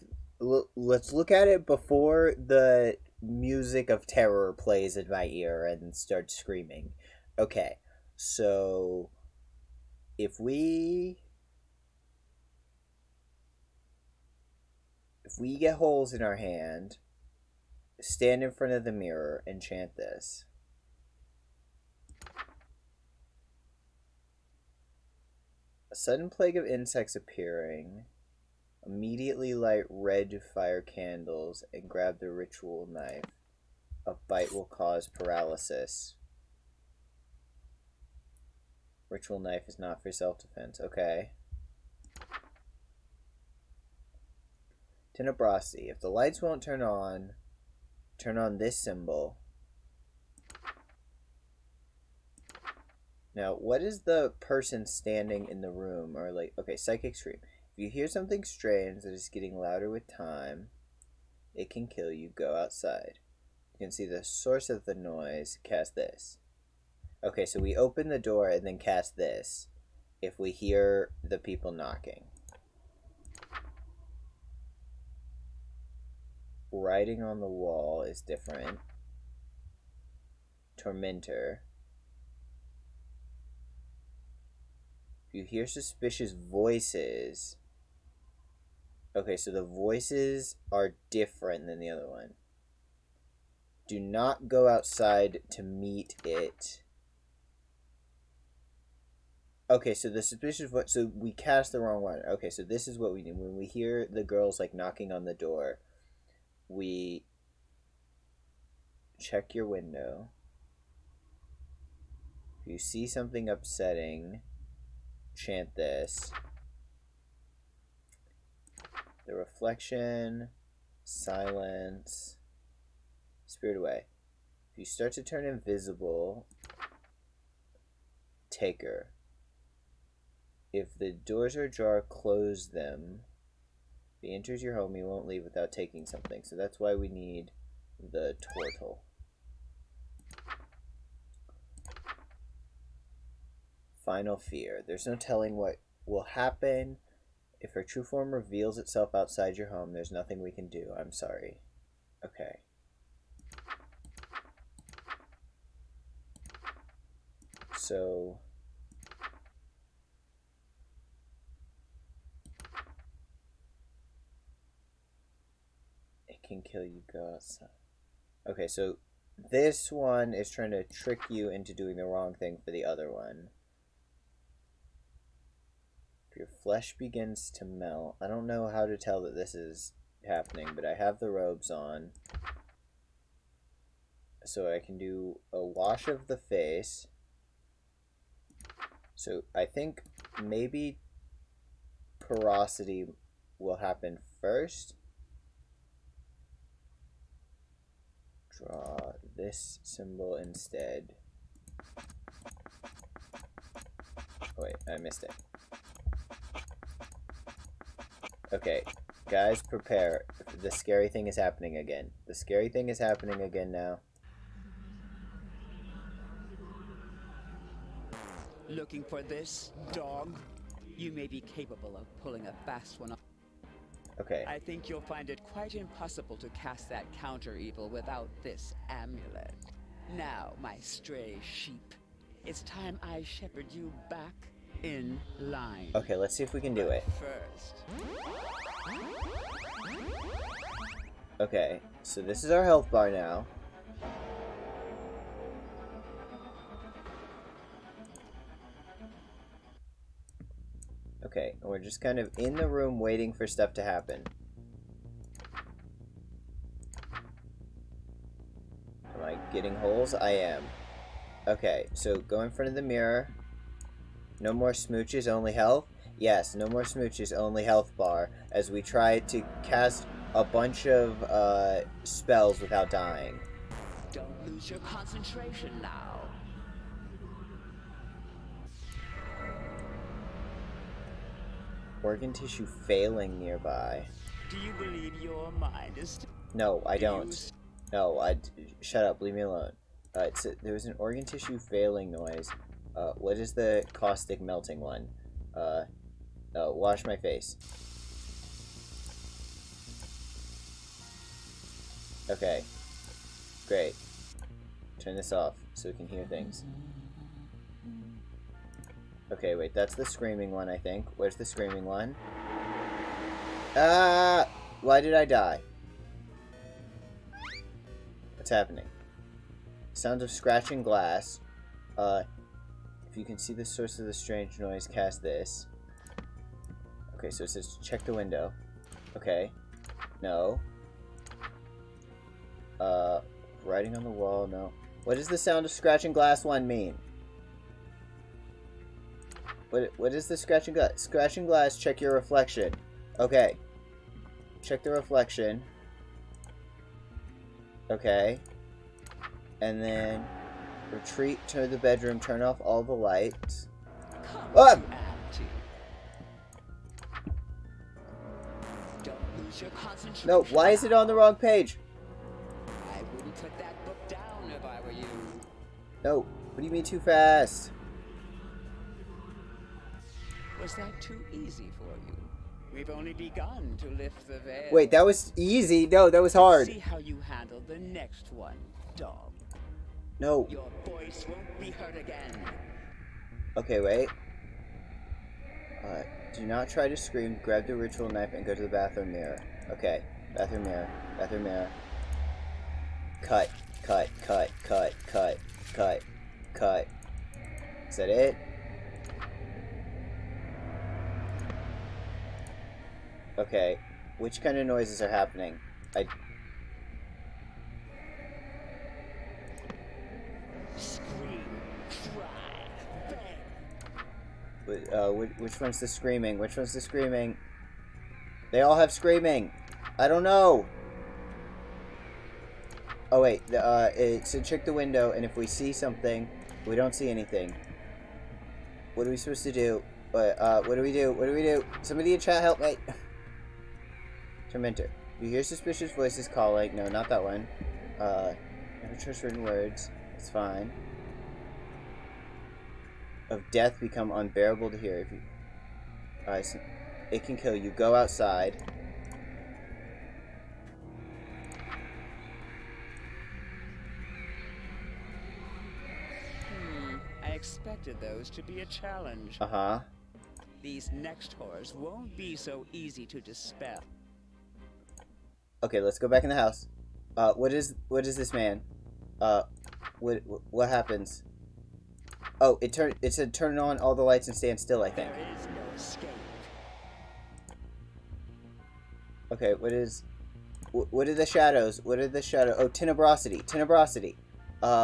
at it before the music of terror plays in my ear and starts screaming. Okay, so if we get holes in our hand, stand in front of the mirror and chant this. A sudden plague of insects appearing. Immediately light red fire candles and grab the ritual knife. A bite will cause paralysis. Ritual knife is not for self-defense. Okay. Tenebrosity. If the lights won't turn on this symbol. Now, what is the person standing in the room? Or like, okay, psychic scream. If you hear something strange that is getting louder with time, it can kill you. Go outside. You can see the source of the noise. Cast this. Okay, so we open the door and then cast this if we hear the people knocking. Writing on the wall is different. Tormentor. If you hear suspicious voices... Okay, so the voices are different than the other one. Do not go outside to meet it. Okay, so the suspicious voice... So we cast the wrong one. Okay, so this is what we do. When we hear the girls, like, knocking on the door, we check your window. If you see something upsetting, chant this. The reflection, silence, spirit away. If you start to turn invisible, take her. If the doors are ajar, close them. If he enters your home, he won't leave without taking something. So that's why we need the turtle. Final fear. There's no telling what will happen. If her true form reveals itself outside your home, there's nothing we can do. I'm sorry. Okay. So... it can kill you. Go outside. Okay, so this one is trying to trick you into doing the wrong thing for the other one. If your flesh begins to melt, I don't know how to tell that this is happening, but I have the robes on. So I can do a wash of the face. So I think maybe porosity will happen first. Draw this symbol instead. Oh, wait, I missed it. Okay, guys, prepare. The scary thing is happening again. The scary thing is happening again now. Looking for this, dog? You may be capable of pulling a fast one off. Okay. I think you'll find it quite impossible to cast that counter-evil without this amulet. Now, my stray sheep, it's time I shepherd you back in line. Okay, let's see if we can do it. First. Okay, so this is our health bar now. Okay, we're just kind of in the room waiting for stuff to happen. Am I getting holes? I am. Okay, so go in front of the mirror. No more smooches, only health? Yes, no more smooches, only health bar, as we try to cast a bunch of spells without dying. Don't lose your concentration now. Organ tissue failing nearby. Do you believe your mind is... No, I don't. No, shut up, leave me alone. There was an organ tissue failing noise. What is the caustic melting one? Wash my face. Okay. Great. Turn this off so we can hear things. Okay, wait, that's the screaming one, I think. Where's the screaming one? Ah! Why did I die? What's happening? Sound of scratching glass. If you can see the source of the strange noise, cast this. Okay, so it says check the window. Okay. No. Writing on the wall, no. What does the sound of scratching glass one mean? What is the scratching glass? Scratching glass, check your reflection. Okay. Check the reflection. Okay. And then retreat to the bedroom, turn off all the lights. Ah! Don't lose your concentration. No, why is it on the wrong page? I wouldn't put that book down if I were you. No, what do you mean too fast? Was that too easy for you? We've only begun to lift the veil. Wait, that was easy. No, that was hard. See how you handle the next one, dog. No. Your voice won't be heard again. Okay, wait. Do not try to scream. Grab the ritual knife and go to the bathroom mirror. Okay. Bathroom mirror. Bathroom mirror. Cut. Cut. Cut. Cut. Cut. Cut. Cut. Is that it? Okay. Which kind of noises are happening? Scream, cry, beg. Which one's the screaming? Which one's the screaming? They all have screaming. I don't know. Oh wait, so check the window, and if we see something, we don't see anything. What are we supposed to do? What do we do? What do we do? Somebody in chat help me. Tormentor. You hear suspicious voices calling. No, not that one. Never trust written words. It's fine. Of death become unbearable to hear. If you... Alright, so it can kill you. Go outside. I expected those to be a challenge. Uh-huh. These next horrors won't be so easy to dispel. Okay, let's go back in the house. What is this man? What happens? Oh, it said turn on all the lights and stand still, I think. There is no escape. Okay, what are the shadows? What are the shadows? Oh, tenebrosity. Tenebrosity.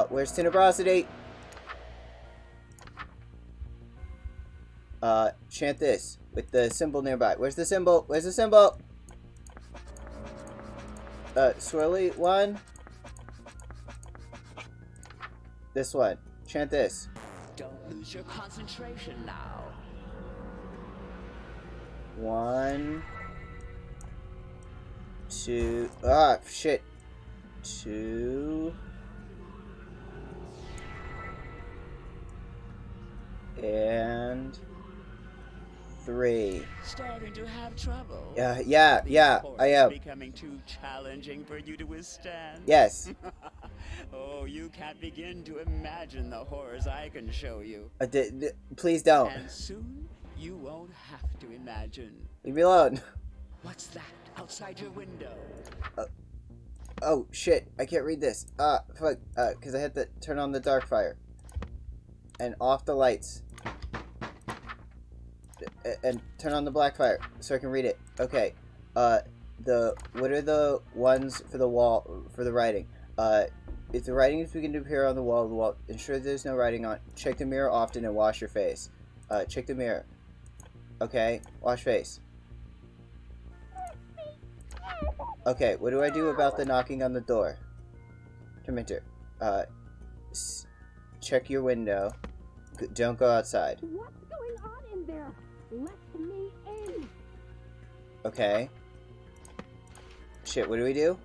Where's tenebrosity? Chant this with the symbol nearby. Where's the symbol? Where's the symbol? Swirly one. This one. Chant this. Don't lose your concentration now. 1, 2. Ah, shit. 2. And 3. Starting to have trouble? Yeah, These I horrors am. becoming too challenging for you to withstand? Yes. Oh, you can't begin to imagine the horrors I can show you. Please don't. And soon, you won't have to imagine. Leave me alone. What's that outside your window? Oh, shit. I can't read this. Fuck. Because I had to turn on the dark fire. And off the lights. And turn on the black fire so I can read it. Okay. What are the ones for the wall, for the writing? If the writing is beginning to appear on the wall, ensure there's no writing on. Check the mirror often and wash your face. Check the mirror. Okay. Wash face. Okay, what do I do about the knocking on the door? Tormentor. Check your window. Don't go outside. What's going on in there? Let me in. Okay. Shit, what do we do?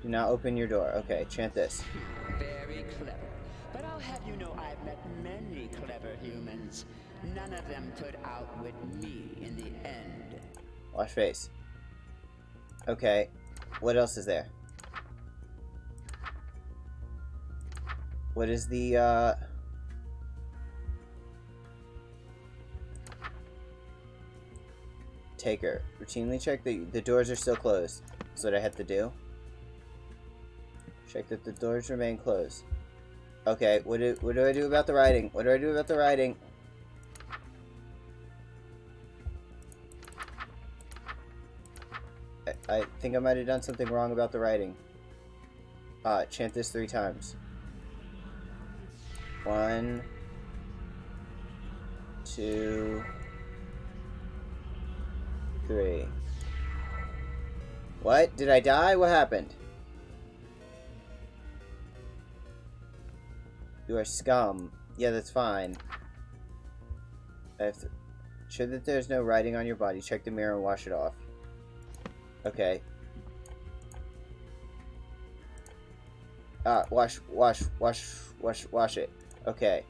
Do not open your door. Okay, chant this. Very clever. But I'll have you know I've met many clever humans. None of them could outwit me in the end. Wash face. Okay. What else is there? What is the, Taker. Routinely check the doors are still closed. That's what I had to do. Check that the doors remain closed. Okay, what do I do about the writing? What do I do about the writing? I think I might have done something wrong about the writing. Chant this 3 times. 1, 2, 3. What? Did I die? What happened? You are scum. Yeah, that's fine. I have to... Ensure that there's no writing on your body. Check the mirror and wash it off. Okay. Wash it. Okay.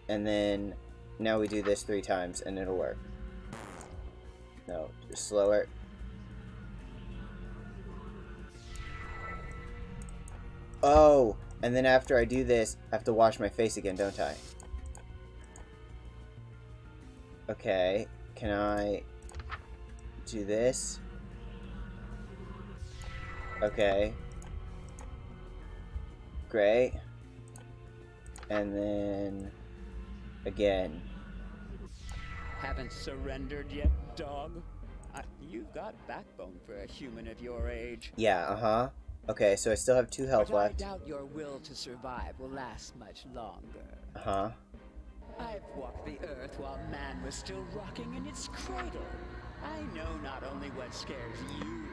And then, now we do this 3 times, and it'll work. No, just slower. Oh! And then after I do this, I have to wash my face again, don't I? Okay. Can I do this? Okay. Great. And then... again. Haven't surrendered yet, dog? You've got backbone for a human of your age. Yeah, uh-huh. Okay, so I still have 2 health But left. I doubt your will to survive will last much longer. Uh-huh. I've walked the earth while man was still rocking in its cradle. I know not only what scares you,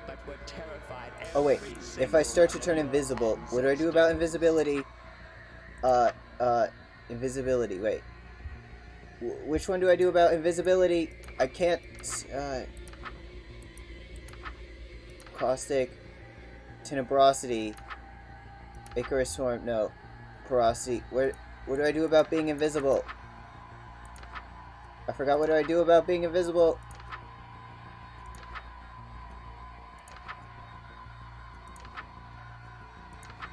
but what terrified every Oh wait, if I start to turn invisible, what do I do about invisibility? Invisibility, wait. Which one do I do about invisibility? I can't, Caustic, Tenebrosity, Icarus Swarm, no. Porosity, what do I do about being invisible? I forgot what do I do about being invisible.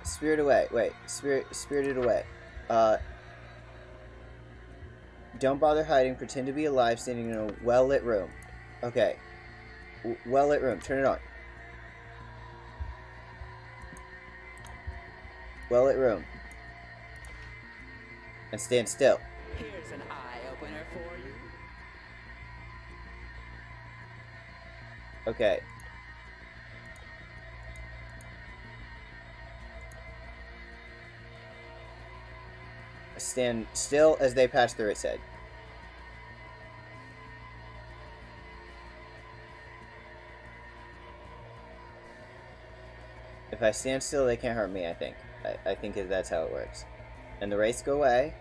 Spirit away, wait, spirited away. Don't bother hiding, pretend to be alive standing in a well-lit room. Okay. Well-lit room, turn it on. Well-lit room. And stand still. Here's an eye-opener for you. Okay. Stand still as they pass through, it said. If I stand still, they can't hurt me, I think. I think that's how it works. And the wraiths go away.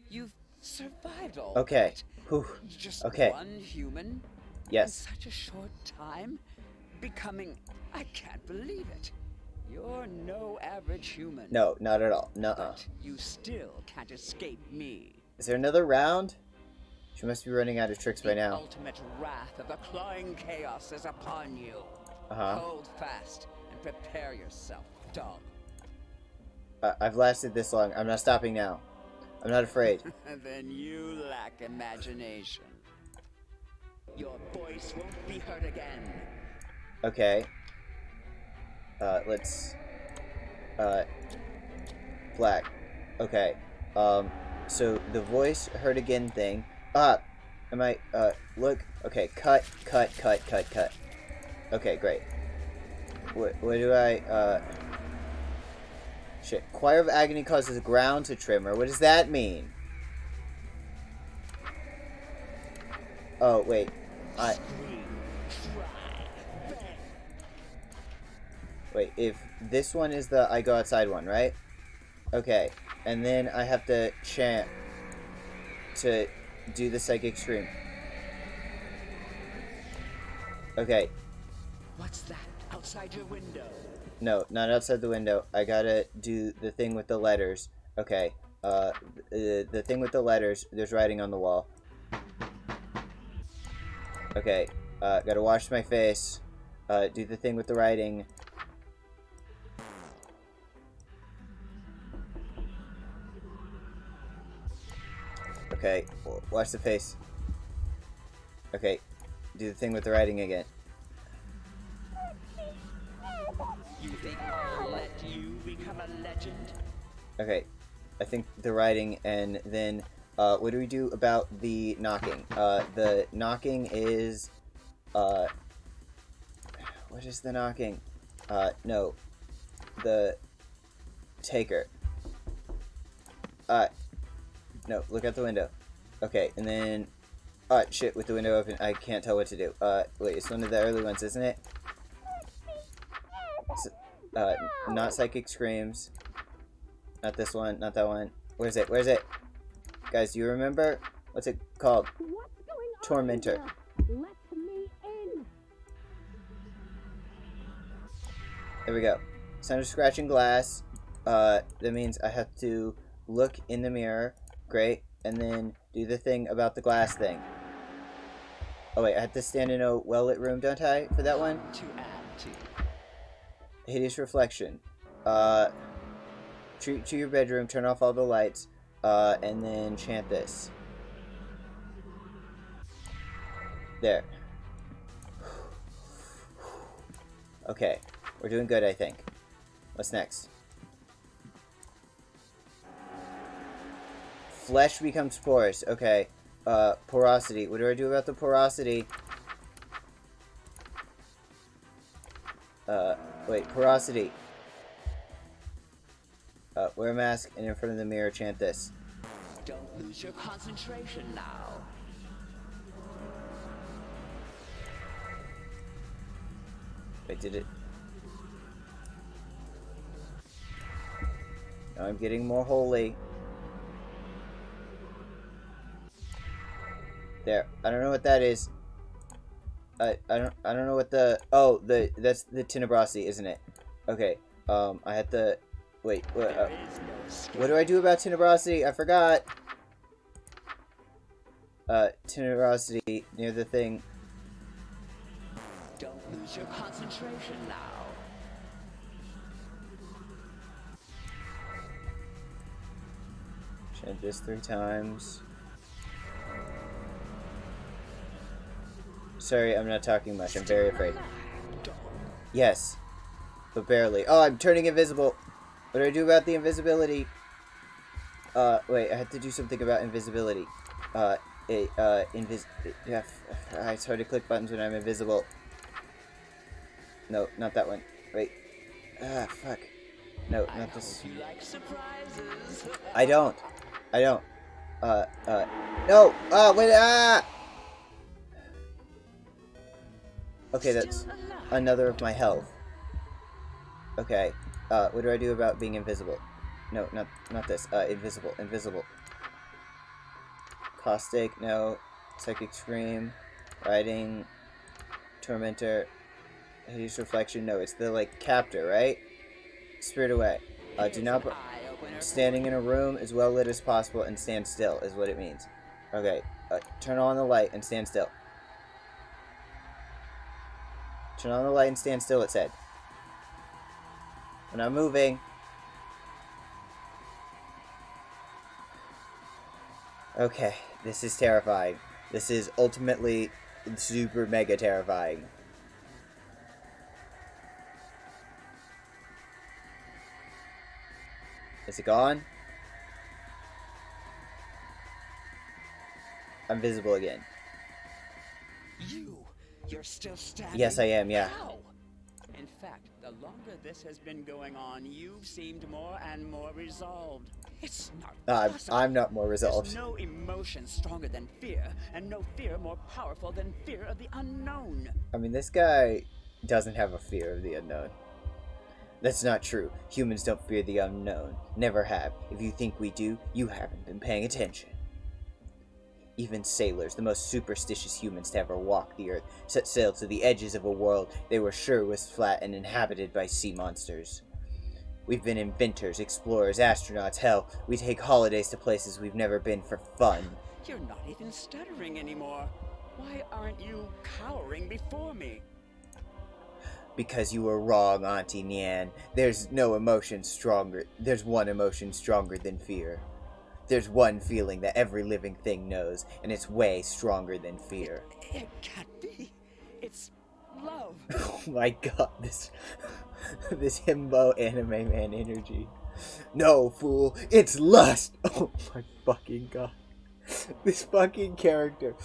You've survived all Okay. that. Whew. Just Okay. one human? Yes. In such a short time? becoming... I can't believe it. You're no average human. No, not at all. Nuh-uh. But you still can't escape me. Is there another round? She must be running out of tricks by The now. ultimate wrath of the clawing chaos is upon you. Uh-huh. Hold fast and prepare yourself, dog. I've lasted this long. I'm not stopping now. I'm not afraid. Then you lack imagination. Your voice won't be heard again. Okay. Let's... Black. Okay. So the voice heard again thing. Am I, look. Okay, cut. Okay, great. What do I, shit. Choir of Agony causes ground to tremor. What does that mean? Oh, wait. Wait, if this one is the I go outside one, right? Okay. And then I have to chant to do the psychic scream. Okay. What's that outside your window? No, not outside the window. I gotta do the thing with the letters. Okay. The thing with the letters, there's writing on the wall. Okay. Gotta wash my face. Do the thing with the writing. Okay. Wash the face. Okay. Do the thing with the writing again. You think I'll let you become a legend? Okay. I think the writing, and then, what do we do about the knocking? The knocking is, what is the knocking? No. The taker. No, look out the window. Okay, and then, shit, with the window open, I can't tell what to do. Wait, it's one of the early ones, isn't it? Not psychic screams. Not this one, not that one. Where's it? Where's it? Guys, do you remember? What's it called? What's going on? Tormentor. Let me in. There we go. Sound of scratching glass. That means I have to look in the mirror. Great. And then do the thing about the glass thing. Oh wait, I have to stand in a well-lit room, don't I, for that one? To add to. Hideous reflection. Treat to your bedroom, turn off all the lights, and then chant this. There. Okay, we're doing good, I think. What's next? Flesh becomes porous. Okay. Porosity. What do I do about the porosity? Wait, porosity. Wear a mask and in front of the mirror chant this. Don't lose your concentration now. Wait, did it? Now I'm getting more holy. There. I don't know what that is. I don't know what the... Oh, that's the tenebrosity, isn't it? Okay. I had to... Wait, what do I do about tenebrosity? I forgot. Tenebrosity near the thing. Don't lose your concentration now. Chant this 3 times. Sorry, I'm not talking much. I'm very afraid. Yes. But barely. Oh, I'm turning invisible. What do I do about the invisibility? Wait, I had to do something about invisibility. Yeah, it's hard to click buttons when I'm invisible. No, not that one. Wait. Fuck. No, not this. You like surprises? I don't. No! Wait, Okay, that's another of my health. Okay, what do I do about being invisible? No, not this. Invisible. Caustic, no. Psychic Scream. Riding. Tormentor. Hideous reflection. No, it's the like captor, right? Spirit away. Do not. Standing in a room as well lit as possible and stand still is what it means. Okay. Turn on the light and stand still. Turn on the light and stand still. It said. We're not moving. Okay, this is terrifying. This is ultimately super mega terrifying. Is it gone? I'm visible again. You're still standing? Yes, I am, yeah. How? In fact, the longer this has been going on, you've seemed more and more resolved. It's not possible. I'm not more resolved. There's no emotion stronger than fear, and no fear more powerful than fear of the unknown. I mean, this guy doesn't have a fear of the unknown. That's not true. Humans don't fear the unknown. Never have. If you think we do, you haven't been paying attention. Even sailors, the most superstitious humans to ever walk the earth, set sail to the edges of a world they were sure was flat and inhabited by sea monsters. We've been inventors, explorers, astronauts, hell, we take holidays to places we've never been for fun. You're not even stuttering anymore. Why aren't you cowering before me? Because you were wrong, Auntie Nyan. There's no emotion stronger. There's one emotion stronger than fear. There's one feeling that every living thing knows, and it's way stronger than fear. It can't be. It's love. Oh my god, this himbo anime man energy. No, fool, it's lust! Oh my fucking god. This fucking character.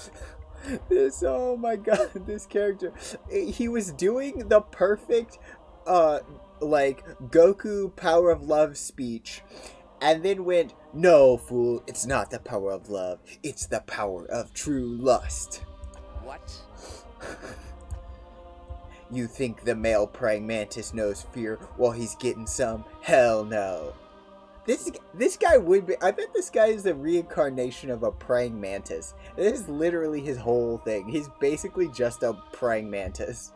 Oh my god, this character. He was doing the perfect, like, Goku power of love speech. And then went, no, fool, it's not the power of love. It's the power of true lust. What? You think the male praying mantis knows fear while he's getting some? Hell no. This guy would be... I bet this guy is the reincarnation of a praying mantis. This is literally his whole thing. He's basically just a praying mantis.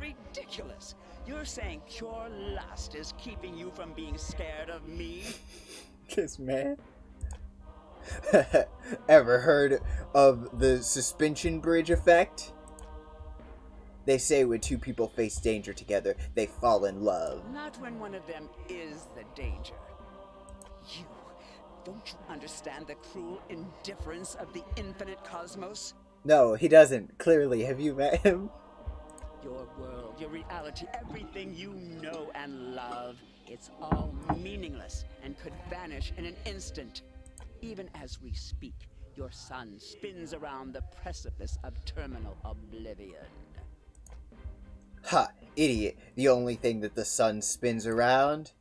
Ridiculous. You're saying pure lust is keeping you from being scared of me? This man. Ever heard of the suspension bridge effect? They say when two people face danger together, they fall in love. Not when one of them is the danger. Don't you understand the cruel indifference of the infinite cosmos? No, he doesn't. Clearly, have you met him? Your world, your reality, everything you know and love, it's all meaningless and could vanish in an instant. Even as we speak, your sun spins around the precipice of terminal oblivion. Ha, idiot. The only thing that the sun spins around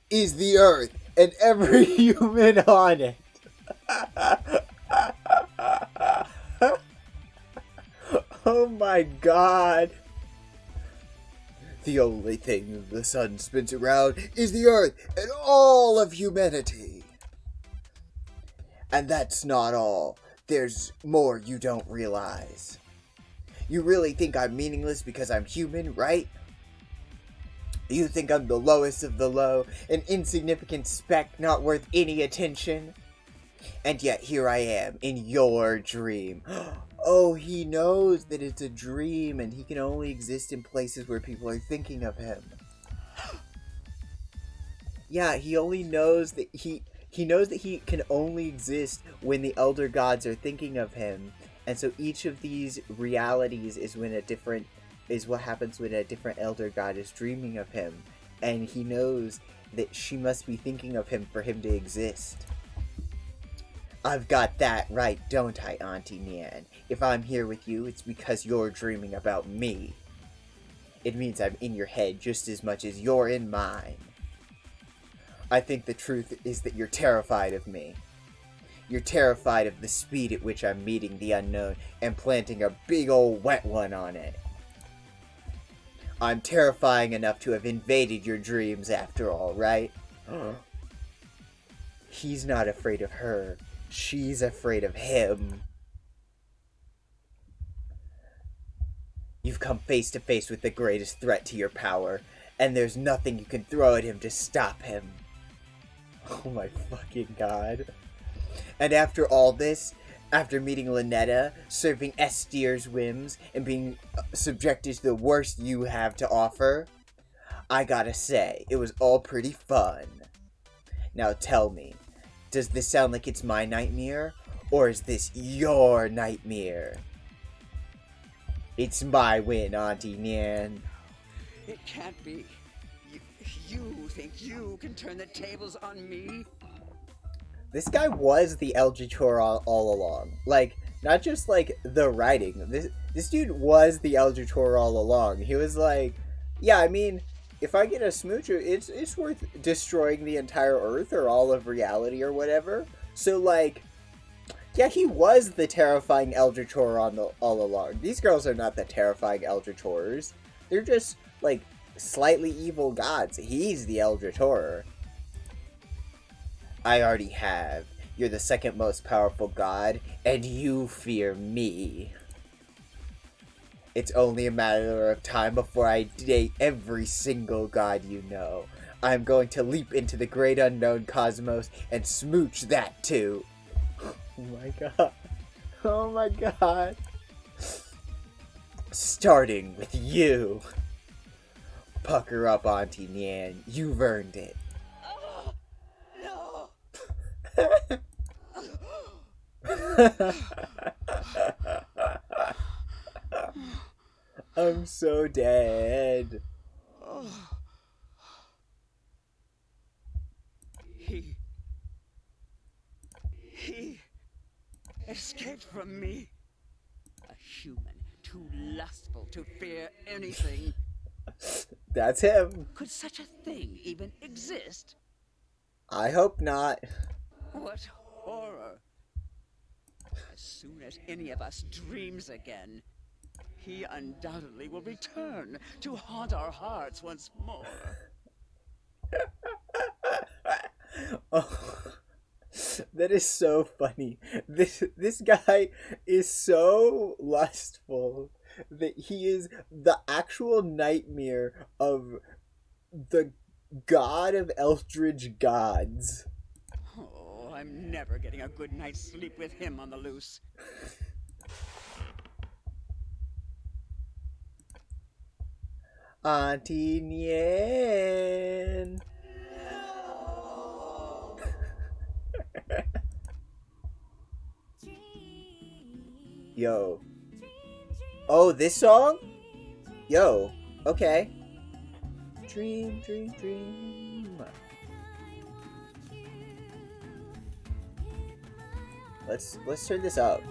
is the earth and every human on it. Oh my god. The only thing that the sun spins around is the earth and all of humanity. And that's not all. There's more you don't realize. You really think I'm meaningless because I'm human, right? You think I'm the lowest of the low, an insignificant speck not worth any attention? And yet here I am, in your dream. Oh, he knows that it's a dream and he can only exist in places where people are thinking of him. Yeah, he only knows that he knows that he can only exist when the elder gods are thinking of him. And so each of these realities is what happens when a different elder god is dreaming of him. And he knows that she must be thinking of him for him to exist. I've got that right, don't I, Auntie Nyan? If I'm here with you, it's because you're dreaming about me. It means I'm in your head just as much as you're in mine. I think the truth is that you're terrified of me. You're terrified of the speed at which I'm meeting the unknown and planting a big old wet one on it. I'm terrifying enough to have invaded your dreams after all, right? He's not afraid of her. She's afraid of him. You've come face to face with the greatest threat to your power, and there's nothing you can throw at him to stop him. Oh my fucking god. And after all this, after meeting Lynetta, serving Estier's whims, and being subjected to the worst you have to offer, I gotta say, it was all pretty fun. Now tell me, does this sound like it's my nightmare, or is this your nightmare? It's my win, Auntie Nan. It can't be. You think you can turn the tables on me? This guy was the Eldritch Horror all along. Like, not just, like, the writing. This dude was the Eldritch Horror all along. He was like, yeah, I mean, if I get a smoocher, it's worth destroying the entire Earth or all of reality or whatever. So, like, yeah, he was the terrifying Eldritch Horror all along. These girls are not the terrifying Eldritch Horrors. They're just, like, slightly evil gods. He's the Eldritch Horror. I already have. You're the second most powerful god, and you fear me. It's only a matter of time before I date every single god you know. I'm going to leap into the great unknown cosmos and smooch that too. Oh my god. Oh my god. Starting with you. Pucker up, Auntie Nan. You've earned it. No! I'm so dead. He escaped from me. A human, too lustful to fear anything. That's him. Could such a thing even exist? I hope not. What horror. As soon as any of us dreams again, he undoubtedly will return to haunt our hearts once more. Oh, that is so funny. This guy is so lustful that he is the actual nightmare of the god of Eldritch gods. Oh, I'm never getting a good night's sleep with him on the loose. Auntie Nien. Yo. Oh, this song? Yo. Okay. Dream, dream, dream. Let's turn this up.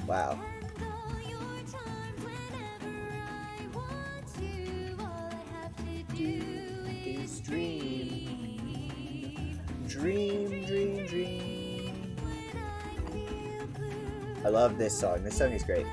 Wow. Is dream. Dream, dream, dream. I love this song. This song is great.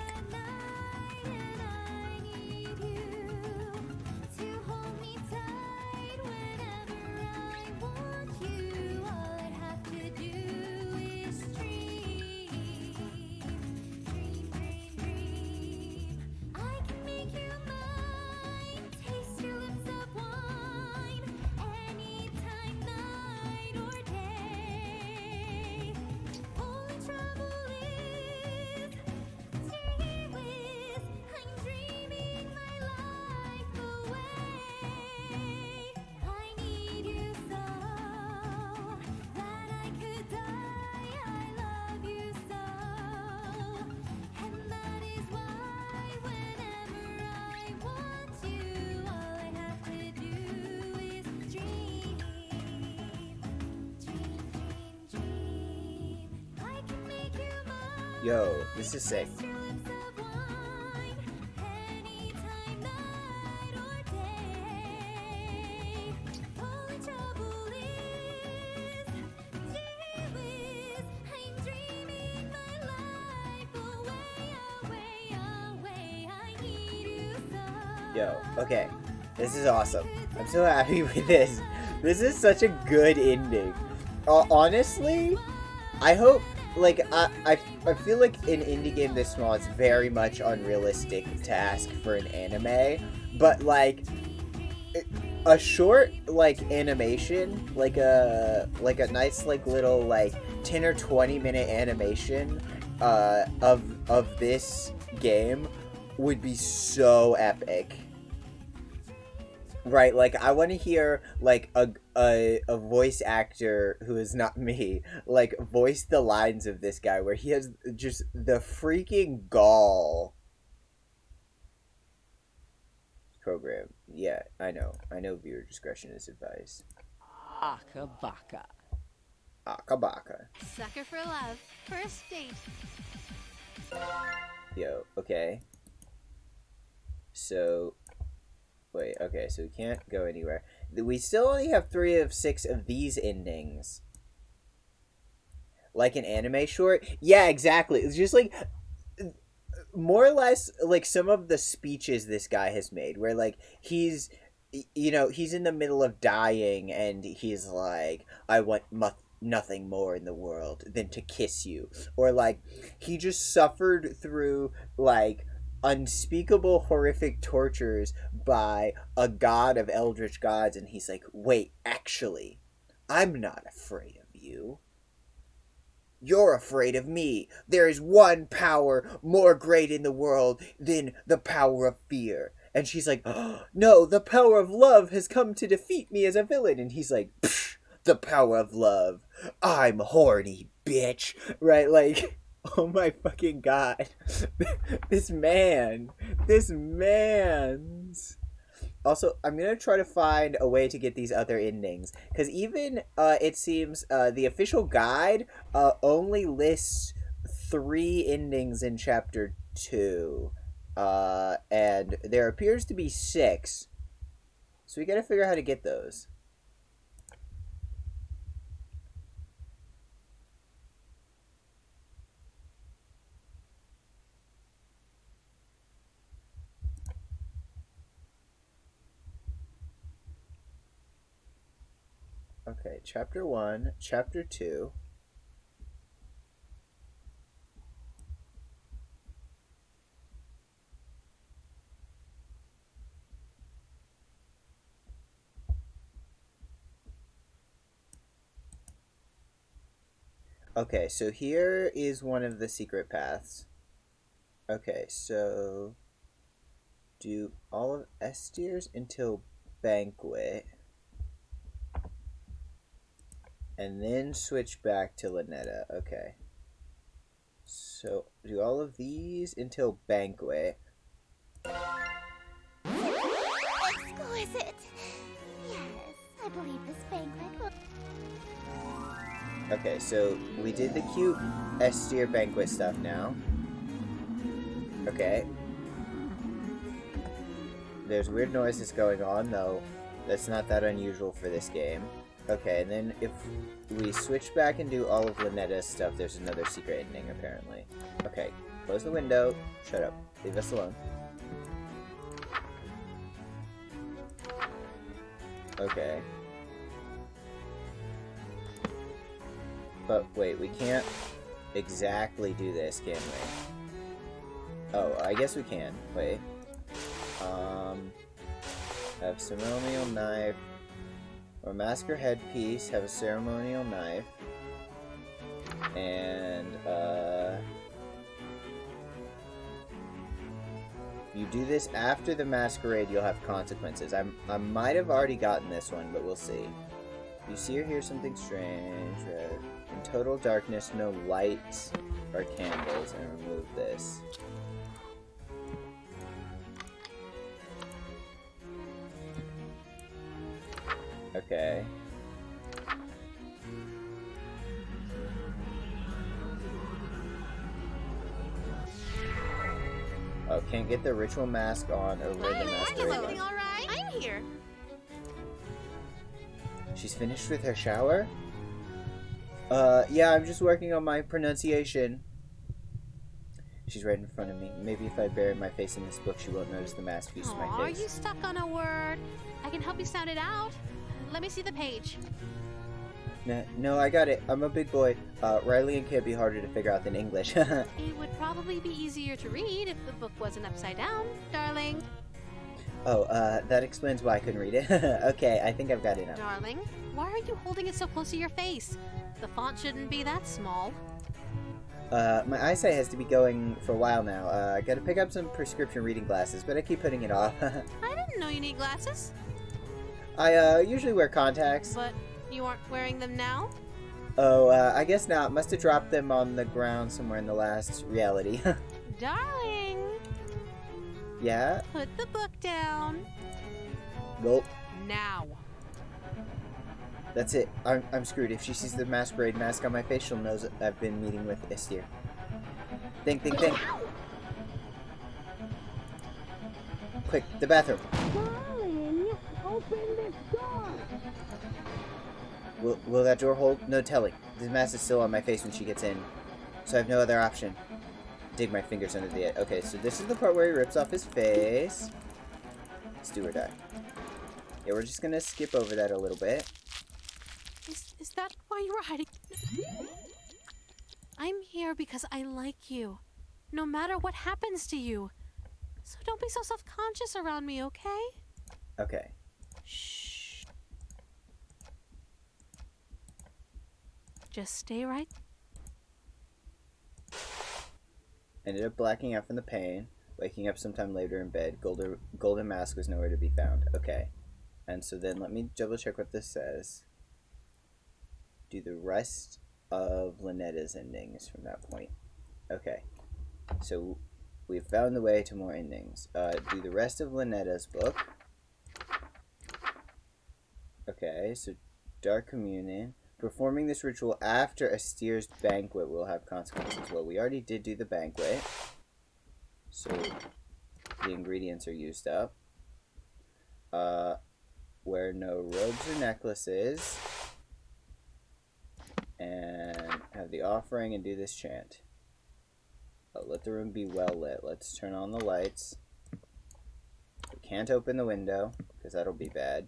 Yo, this is sick. Yo, okay. This is awesome. I'm so happy with this. This is such a good ending. Honestly, I hope, like, I feel like an indie game this small is very much unrealistic task for an anime, but like a short like animation, like a nice like little like 10 or 20 minute animation of this game would be so epic. Right, like I want to hear like a voice actor who is not me like voice the lines of this guy where he has just the freaking gall. Program. Yeah, I know. Viewer discretion is advised. Akabaka. Akabaka. Sucker for love. First date. Yo, okay. So wait, okay, so we can't go anywhere. We still only have 3 of 6 of these endings. Like an anime short? Yeah, exactly. It's just like more or less like some of the speeches this guy has made where like he's in the middle of dying and he's like, I want nothing more in the world than to kiss you, or like he just suffered through like unspeakable horrific tortures by a god of eldritch gods, and he's like, wait, actually, I'm not afraid of you. You're afraid of me. There is one power more great in the world than the power of fear. And she's like, oh, no, the power of love has come to defeat me as a villain. And he's like, the power of love. I'm horny, bitch. Right? Like, oh my fucking god. This man's. Also, I'm going to try to find a way to get these other endings. Because even, it seems, the official guide only lists 3 endings in Chapter 2. And there appears to be 6. So we got to figure out how to get those. Okay, Chapter 1, Chapter 2. Okay, so here is one of the secret paths. Okay, so do all of Estier's until Banquet. And then switch back to Lynetta. Okay. So, do all of these until Banquet. Exquisite! Yes, I believe this banquet will... Okay, so we did the cute Estier Banquet stuff now. Okay. There's weird noises going on, though. That's not that unusual for this game. Okay, and then if we switch back and do all of Lynetta's stuff, there's another secret ending, apparently. Okay, close the window. Shut up. Leave us alone. Okay. But wait, we can't exactly do this, can we? Oh, I guess we can. Wait. Have ceremonial knife. Or masker headpiece, have a ceremonial knife. And, you do this after the masquerade, you'll have consequences. I might have already gotten this one, but we'll see. You see or hear something strange. In total darkness, no lights or candles, and remove this. Okay. Oh, can't get the ritual mask on or wear the masquerade one. Everything all right? I'm here. She's finished with her shower? Yeah, I'm just working on my pronunciation. She's right in front of me. Maybe if I bury my face in this book, she won't notice the mask fused to my Are face. you stuck on a word? I can help you sound it out. Let me see the page. No, I got it. I'm a big boy. Riley can't be harder to figure out than English. It would probably be easier to read if the book wasn't upside down, darling. Oh, that explains why I couldn't read it. Okay, I think I've got it now. Darling, why are you holding it so close to your face? The font shouldn't be that small. My eyesight has to be going for a while now. I gotta pick up some prescription reading glasses, but I keep putting it off. I didn't know you need glasses, I, usually wear contacts. but you aren't wearing them now? Oh, I guess not. Must have dropped them on the ground somewhere in the last reality. Darling, Yeah? put the book down. Gulp. Now. That's it. I'm screwed. If she sees the masquerade mask on my face, she'll know that I've been meeting with Estir. Think. Quick, the bathroom. Darling, open this door. Will that door hold? No telling. The mask is still on my face when she gets in, so I have no other option. Dig my fingers under the edge. Okay, so this is the part where he rips off his face. Let's do or die. Yeah, we're just gonna skip over that a little bit. Is that why you were hiding? I'm here because I like you, no matter what happens to you. So don't be so self-conscious around me, okay? Okay. Shh. Just stay right. Ended up blacking out from the pain. Waking up sometime later in bed. Golden mask was nowhere to be found. Okay. And so then let me double check what this says. Do the rest of Linetta's endings from that point. Okay. So we've found the way to more endings. Do the rest of Linetta's book. Okay, so Dark Communion. Performing this ritual after Estir's banquet will have consequences. Well, we already did do the banquet. So the ingredients are used up. Wear no robes or necklaces. And have the offering and do this chant. Let the room be well lit. Let's turn on the lights. We can't open the window, because that'll be bad.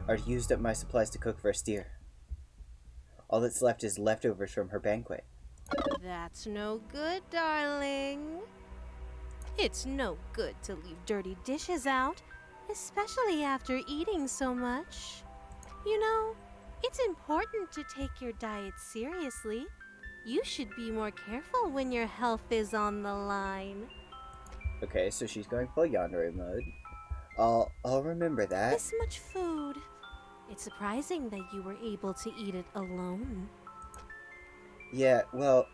I've used up my supplies to cook for Estir. All that's left is leftovers from her banquet. That's no good, darling. It's no good to leave dirty dishes out, especially after eating so much. You know, it's important to take your diet seriously. You should be more careful when your health is on the line. Okay, so she's going full yandere mode. I'll remember that. This much food. It's surprising that you were able to eat it alone. Yeah, well,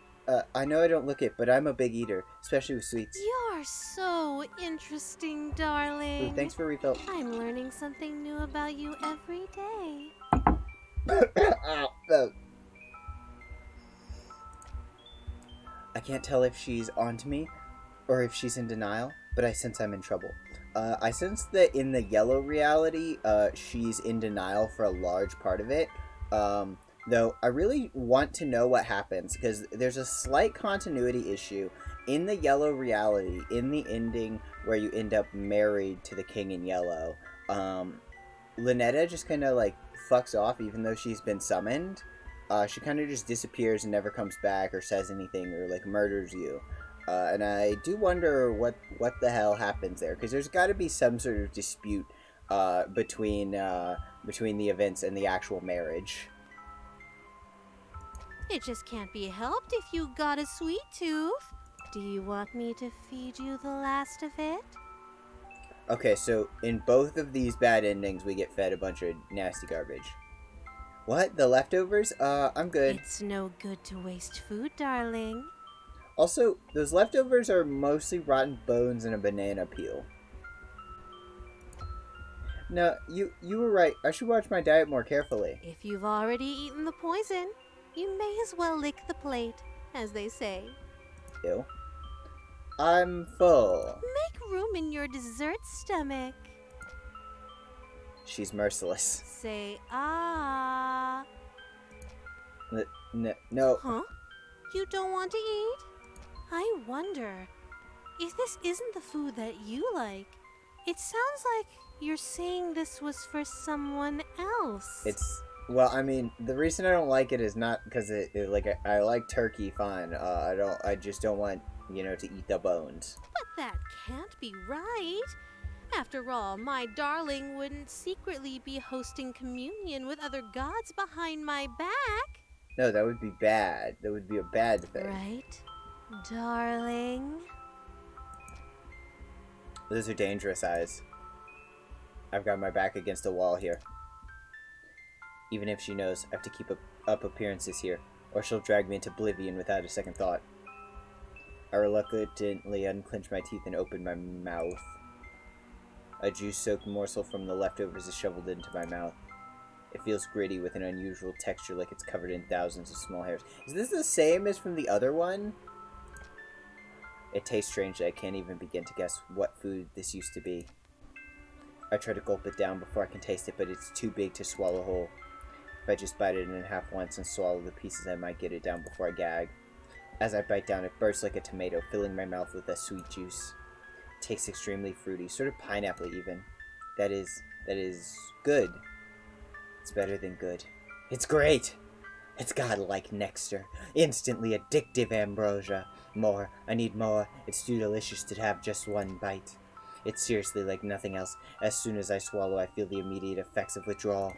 I know I don't look it, but I'm a big eater, especially with sweets. You're so interesting, darling. Ooh, thanks for refill. I'm learning something new about you every day. Ow. I can't tell if she's onto me or if she's in denial, but I sense I'm in trouble. I sense that in the yellow reality, she's in denial for a large part of it. Though I really want to know what happens, because there's a slight continuity issue in the yellow reality, in the ending where you end up married to the king in yellow. Linetta just kind of like fucks off even though she's been summoned. She kind of just disappears and never comes back or says anything or like murders you. And I do wonder what the hell happens there, because there's got to be some sort of dispute between the events and the actual marriage. It just can't be helped if you got a sweet tooth. Do you want me to feed you the last of it? Okay, so in both of these bad endings, we get fed a bunch of nasty garbage. What? The leftovers? I'm good. It's no good to waste food, darling. Also, those leftovers are mostly rotten bones and a banana peel. No, you were right. I should watch my diet more carefully. If you've already eaten the poison, you may as well lick the plate, as they say. Ew. I'm full. Make room in your dessert stomach. She's merciless. Say ah. No. Huh? You don't want to eat? I wonder. if this isn't the food that you like, it sounds like you're saying this was for someone else. Well, I mean, the reason I don't like it is not because I like turkey fine. I just don't want, to eat the bones. But that can't be right. After all, my darling wouldn't secretly be hosting communion with other gods behind my back. No, that would be bad. That would be a bad thing. Right, darling? Those are dangerous eyes. I've got my back against a wall here. Even if she knows, I have to keep up appearances here, or she'll drag me into oblivion without a second thought. I reluctantly unclench my teeth and open my mouth. A juice-soaked morsel from the leftovers is shoveled into my mouth. It feels gritty with an unusual texture, like it's covered in thousands of small hairs. Is this the same as from the other one? It tastes strange. I can't even begin to guess what food this used to be. I try to gulp it down before I can taste it, but it's too big to swallow whole. If I just bite it in half once and swallow the pieces, I might get it down before I gag. As I bite down, it bursts like a tomato, filling my mouth with a sweet juice. It tastes extremely fruity, sort of pineapple even. That is good. It's better than good. It's great! It's godlike nectar. Instantly addictive ambrosia. More. I need more. It's too delicious to have just one bite. It's seriously like nothing else. As soon as I swallow, I feel the immediate effects of withdrawal.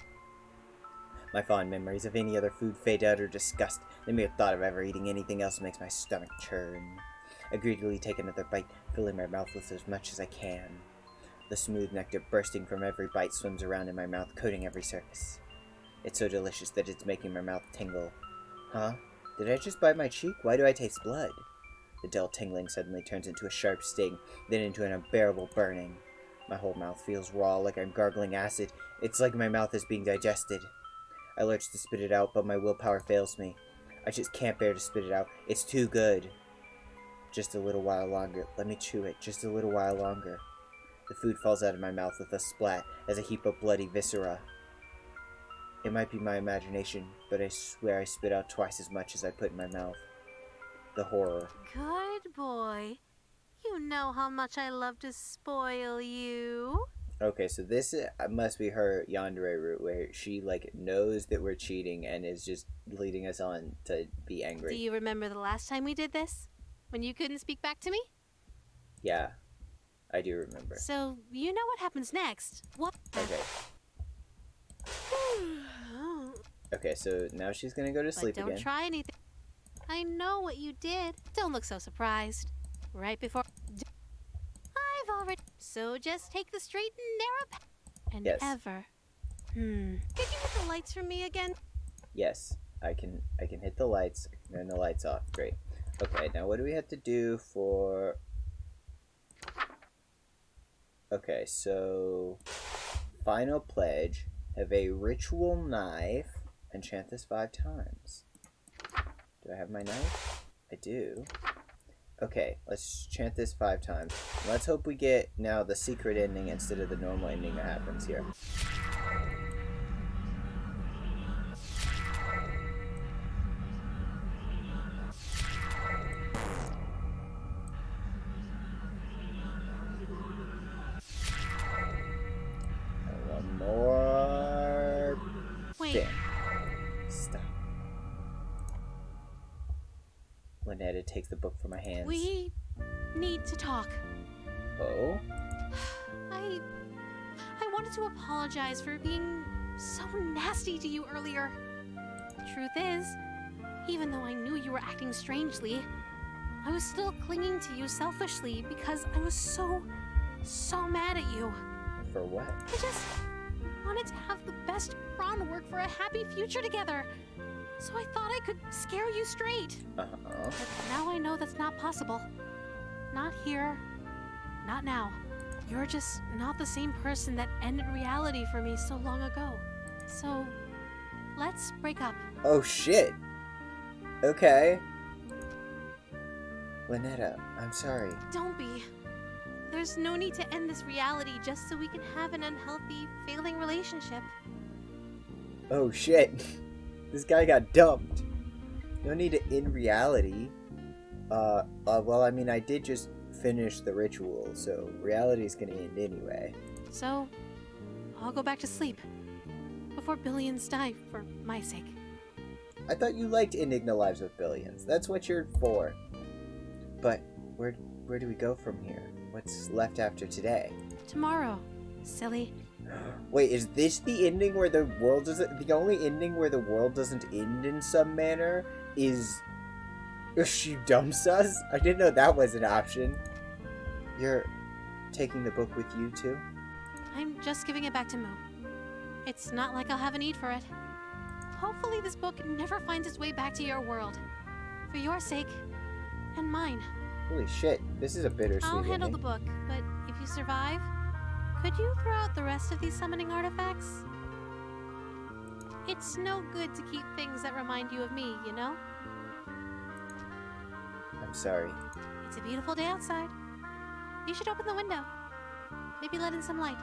My fond memories of any other food fade out or disgust. The mere thought of ever eating anything else makes my stomach churn. I greedily take another bite, filling my mouth with as much as I can. The smooth nectar bursting from every bite swims around in my mouth, coating every surface. It's so delicious that it's making my mouth tingle. Huh? Did I just bite my cheek? Why do I taste blood? The dull tingling suddenly turns into a sharp sting, then into an unbearable burning. My whole mouth feels raw, like I'm gargling acid. It's like my mouth is being digested. I lurch to spit it out, but my willpower fails me. I just can't bear to spit it out. It's too good. Just a little while longer. Let me chew it. Just a little while longer. The food falls out of my mouth with a splat as a heap of bloody viscera. It might be my imagination, but I swear I spit out twice as much as I put in my mouth. The horror. Good boy. You know how much I love to spoil you. Okay, so this must be her yandere route, where she, knows that we're cheating and is just leading us on to be angry. Do you remember the last time we did this? When you couldn't speak back to me? Yeah, I do remember. So, you know what happens next. What? Okay. Okay, so now she's gonna go to sleep but don't again. Try anything. I know what you did. Don't look so surprised. Right before... I've already... So just take the straight and narrow path. And yes. ever. Could you hit the lights for me again? Yes, I can hit the lights, turn the lights off. Great. Okay, now what do we have to do for... Okay, so... Final pledge. Have a ritual knife and chant this 5 times. Do I have my knife? I do. Okay, let's chant this 5 times. Let's hope we get now the secret ending instead of the normal ending that happens here. And one more. Wait. Bam. Stop. Lynetta takes the book from my hands. We need to talk. Oh? I wanted to apologize for being so nasty to you earlier. Truth is, even though I knew you were acting strangely, I was still clinging to you selfishly because I was so mad at you. For what? I just wanted to have the best Ron work for a happy future together. So I thought I could scare you straight. Uh-huh. But now I know that's not possible. Not here. Not now. You're just not the same person that ended reality for me so long ago. So, let's break up. Oh shit. Okay. Lynetta, I'm sorry. Don't be. There's no need to end this reality just so we can have an unhealthy, failing relationship. Oh shit. This guy got dumped. No need to end reality. Well, I mean, I did just finish the ritual, so reality's gonna end anyway. So, I'll go back to sleep. Before billions die, for my sake. I thought you liked ending the lives of billions. That's what you're for. But where do we go from here? What's left after today? Tomorrow, silly. Wait, is this the ending where the world doesn't... The only ending where the world doesn't end in some manner is... if she dumps us? I didn't know that was an option. You're taking the book with you, too? I'm just giving it back to Moo. It's not like I'll have a need for it. Hopefully this book never finds its way back to your world. For your sake, and mine. Holy shit, this is a bittersweet I'll handle ending. the book, but if you survive, could you throw out the rest of these summoning artifacts? It's no good to keep things that remind you of me, you know? I'm sorry. It's a beautiful day outside. You should open the window. Maybe let in some light.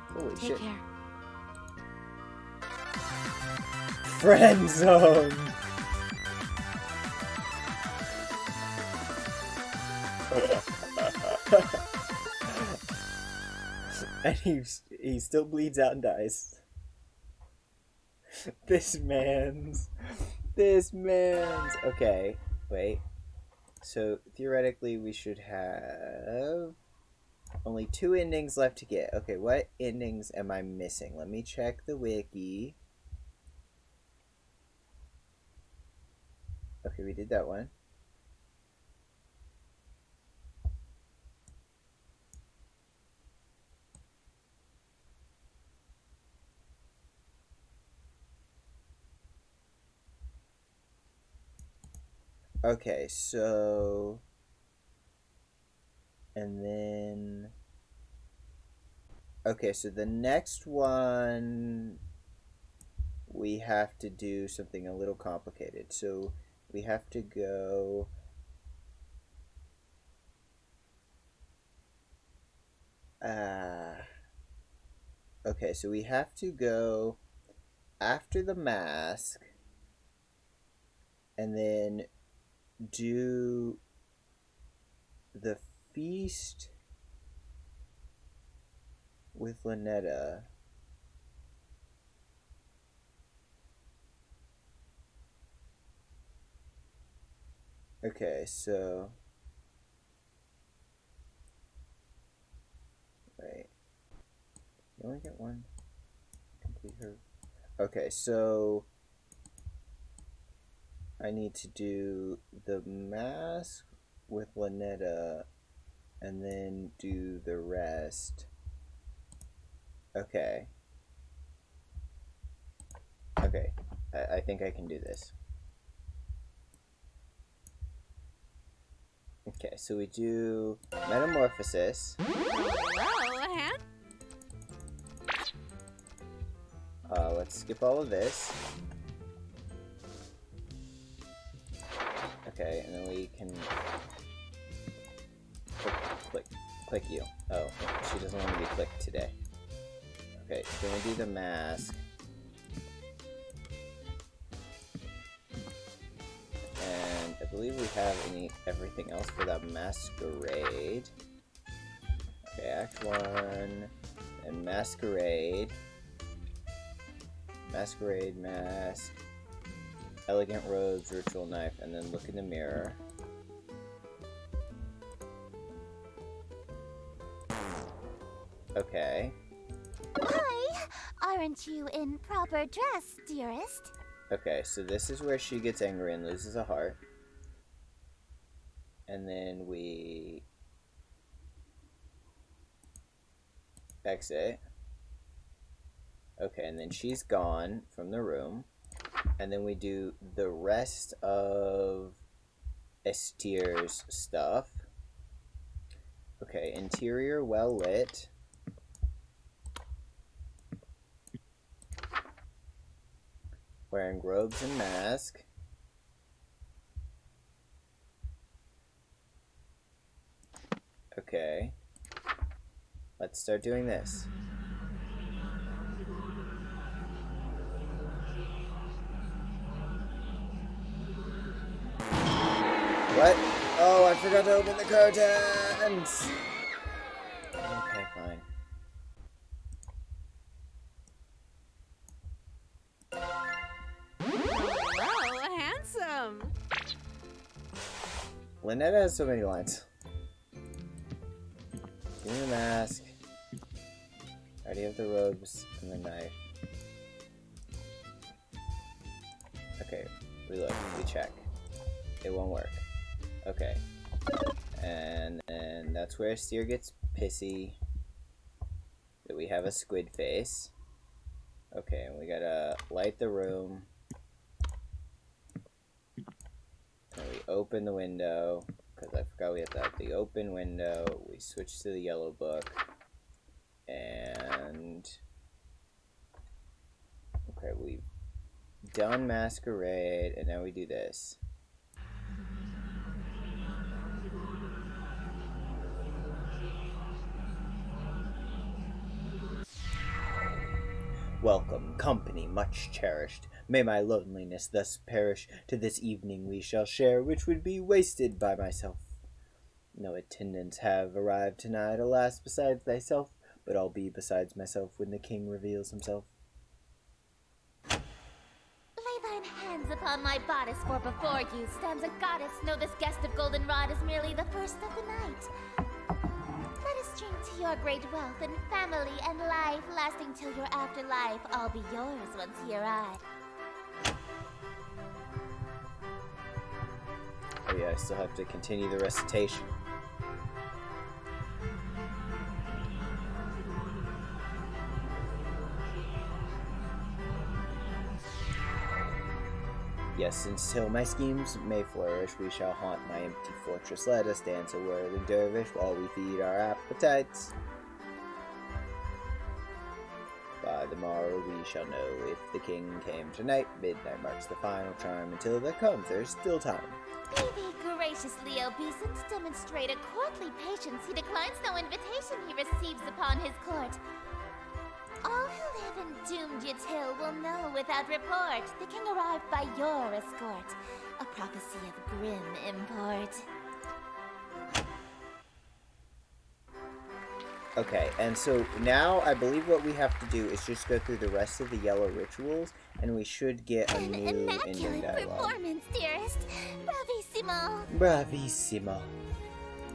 Holy Take shit. care. Friend zone! And he still bleeds out and dies. This man's. Okay, wait. So theoretically, we should have only 2 endings left to get. Okay, what endings am I missing? Let me check the wiki. Okay, we did that one. Okay, so... And then... Okay, so the next one... We have to do something a little complicated. So, we have to go... Okay, so we have to go after the mask... And then... do the feast with Lynetta. Okay, so wait. You only get one. Complete her. Okay, so I need to do the mask with Lynetta and then do the rest. Okay. Okay. I think I can do this. Okay, so we do Metamorphosis. Whoa, Let's skip all of this. Okay, and then we can click you. Oh, she doesn't want to be clicked today. Okay, then we do the mask. And I believe we have everything else for that masquerade. Okay, Act 1 and masquerade. Masquerade, mask. Elegant robes, ritual knife, and then look in the mirror. Okay. Hi! Aren't you in proper dress, dearest? Okay, so this is where she gets angry and loses a heart. And then we exit. Okay, and then she's gone from the room. And then we do the rest of Estier's stuff. Okay, interior well lit. Wearing robes and mask. Okay. Let's start doing this. What? Oh, I forgot to open the curtains! Okay, fine. Hello, handsome. Lynette has so many lines. Give me the mask. I already have the robes and the knife. Okay, we look, we check. It won't work. Okay. And then that's where Steer gets pissy. That we have a squid face. Okay, and we gotta light the room. And we open the window. Because I forgot we have to have the open window. We switch to the yellow book. And... okay, we've done Masquerade, and now we do this. Welcome, company much cherished. May my loneliness thus perish. To this evening we shall share, which would be wasted by myself. No attendants have arrived tonight, alas, besides thyself, but I'll be besides myself when the king reveals himself. Lay thine hands upon my bodice, for before you stands a goddess. Know this guest of goldenrod is merely the first of the night. Let us drink to your great wealth and family and life, lasting till your afterlife. I'll be yours once he arrive. Oh yeah, I still have to continue the recitation. Yes, until my schemes may flourish, we shall haunt my empty fortress. Let us dance a whirling dervish while we feed our appetites. By the morrow we shall know if the king came tonight. Midnight marks the final chime. Until that comes, there's still time. Be thee graciously obeisant, demonstrate a courtly patience. He declines no invitation he receives upon his court. All who live in doomed Yatil will know without report the king arrived by your escort, a prophecy of grim import. Okay, and so now I believe what we have to do is just go through the rest of the yellow rituals, and we should get a An new ending immaculate dialogue. performance, dearest. Bravissimo. Bravissimo.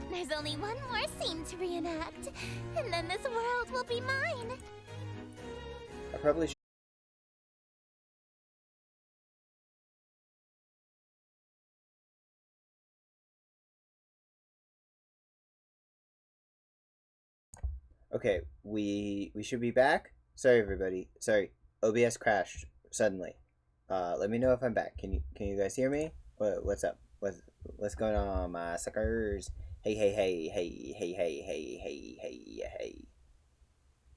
There's only one more scene to reenact, and then this world will be mine. I probably should. Okay, we should be back. Sorry everybody. Sorry. OBS crashed suddenly. Let me know if I'm back. Can you guys hear me? What's up? What's going on, my suckers? Hey.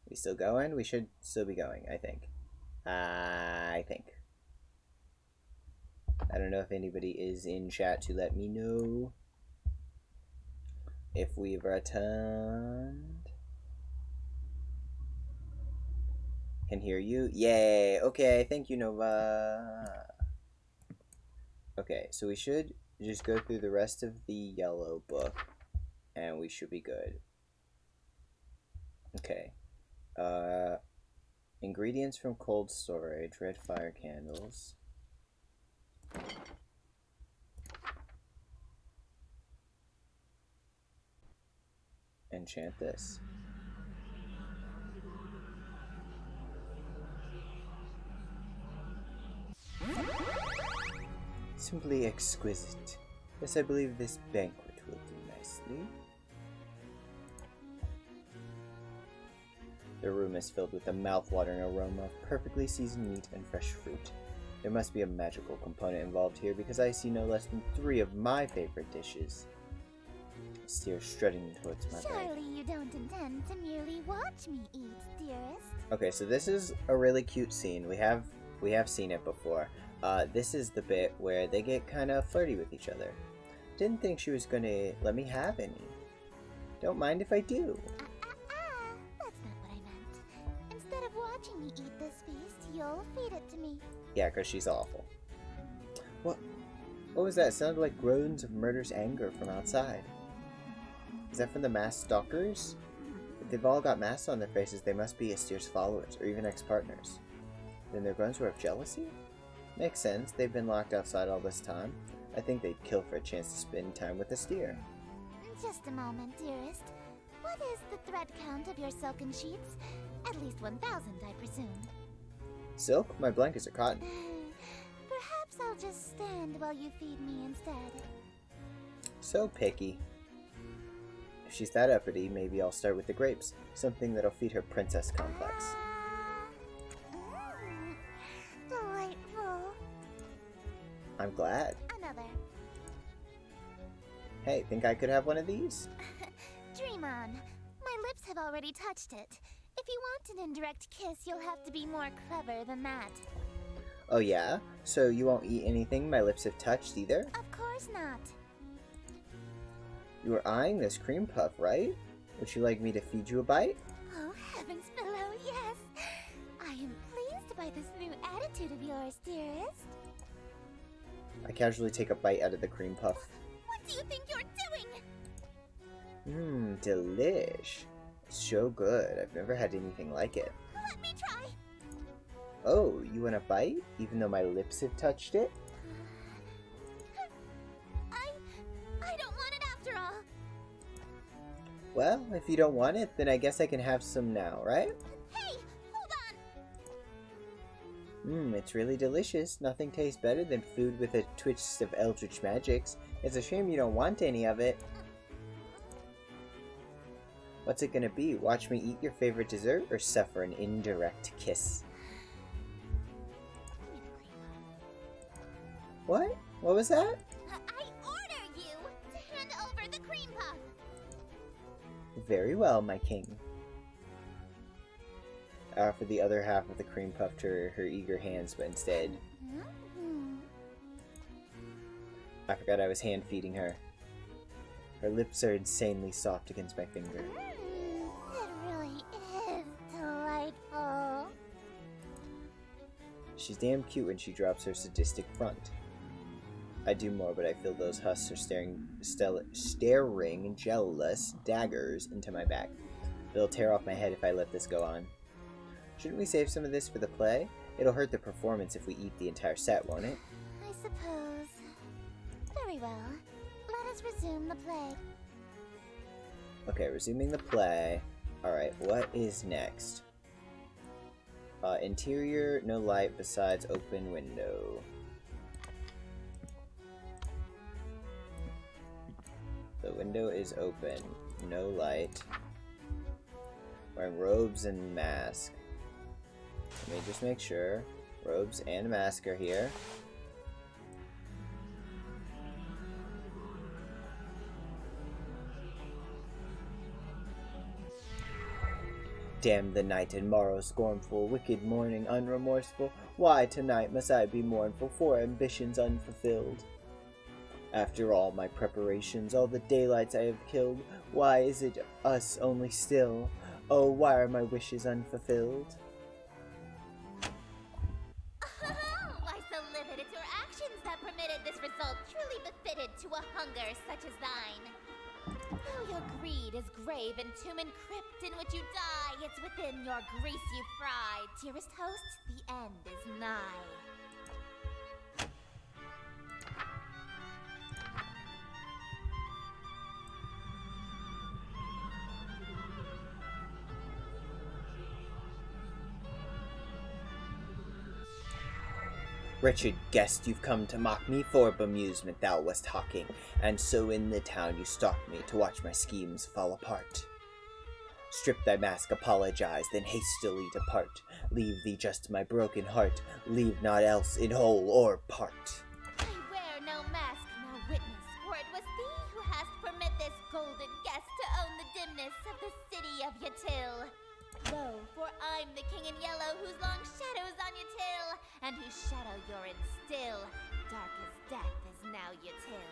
We still going? We should still be going, I think. I don't know if anybody is in chat to let me know if we've returned. Can hear you. Yay. Okay, thank you, Nova. Okay, so we should just go through the rest of the yellow book, and we should be good. Okay. Ingredients from cold storage, red fire candles. Enchant this. Simply exquisite. Yes, I believe this banquet will do nicely. The room is filled with a mouth-watering aroma of perfectly seasoned meat and fresh fruit. There must be a magical component involved here because I see no less than 3 of my favorite dishes. Steer strutting towards my bed. Surely you don't intend to merely watch me eat, dearest. Okay, so this is a really cute scene. We have seen it before. This is the bit where they get kind of flirty with each other. Didn't think she was gonna let me have any. Don't mind if I do. That's not what I meant. Instead of watching me eat this feast, you'll feed it to me. Yeah, because she's awful. What? What was that? It sounded like groans of murderous anger from outside. Is that from the masked stalkers? If they've all got masks on their faces, they must be Astir's followers, or even ex-partners. Then their groans were of jealousy? Makes sense, they've been locked outside all this time. I think they'd kill for a chance to spend time with Astir. Just a moment, dearest. What is the thread count of your silken sheets? At least 1,000, I presume. Silk? My blankets are cotton. Perhaps I'll just stand while you feed me instead. So picky. If she's that uppity, maybe I'll start with the grapes. Something that'll feed her princess complex. Delightful. I'm glad. Another. Hey, think I could have one of these? Dream on. My lips have already touched it. If you want an indirect kiss, you'll have to be more clever than that. Oh yeah? So you won't eat anything my lips have touched either? Of course not. You were eyeing this cream puff, right? Would you like me to feed you a bite? Oh, heavens below, yes. I am pleased by this new attitude of yours, dearest. I casually take a bite out of the cream puff. What do you think you're doing? Delish. It's so good. I've never had anything like it. Let me try. Oh, you want a bite? Even though my lips have touched it? I don't want it after all. Well, if you don't want it, then I guess I can have some now, right? Hey, hold on. It's really delicious. Nothing tastes better than food with a twist of eldritch magics. It's a shame you don't want any of it. What's it gonna be? Watch me eat your favorite dessert or suffer an indirect kiss? What? What was that? I order you to hand over the cream puff. Very well, my king. I offer the other half of the cream puff to her eager hands, but instead... I forgot I was hand feeding her. Her lips are insanely soft against my finger. It really is delightful. She's damn cute when she drops her sadistic front. I do more, but I feel those husks are staring jealous daggers into my back. They'll tear off my head if I let this go on. Shouldn't we save some of this for the play? It'll hurt the performance if we eat the entire set, won't it? I suppose. Very well. Let us resume the play. Okay, resuming the play. Alright, what is next? Interior, no light besides open window. The window is open. No light. Wearing robes and mask. Let me just make sure. Robes and mask are here. Damn the night and morrow scornful, wicked morning unremorseful. Why tonight must I be mournful for ambitions unfulfilled? After all my preparations, all the daylights I have killed, why is it us only still? Oh, why are my wishes unfulfilled? Why so livid? It's your actions that permitted this result, truly befitted to a hunger such as thine. Though your greed is grave and tomb and crypt in which you die, it's within your grease you fry. Dearest hosts, the end is nigh. Wretched guest, you've come to mock me, for bemusement thou wast hawking, and so in the town you stalked me to watch my schemes fall apart. Strip thy mask, apologize, then hastily depart. Leave thee just my broken heart, leave naught else in whole or part. I wear no mask, no witness, for it was thee who hast permit this golden guest to own the dimness of the city of Yatil. Lo, for I'm the king in yellow, whose long shadows on you till, and whose shadow you're in still. Dark as death is now Yatil.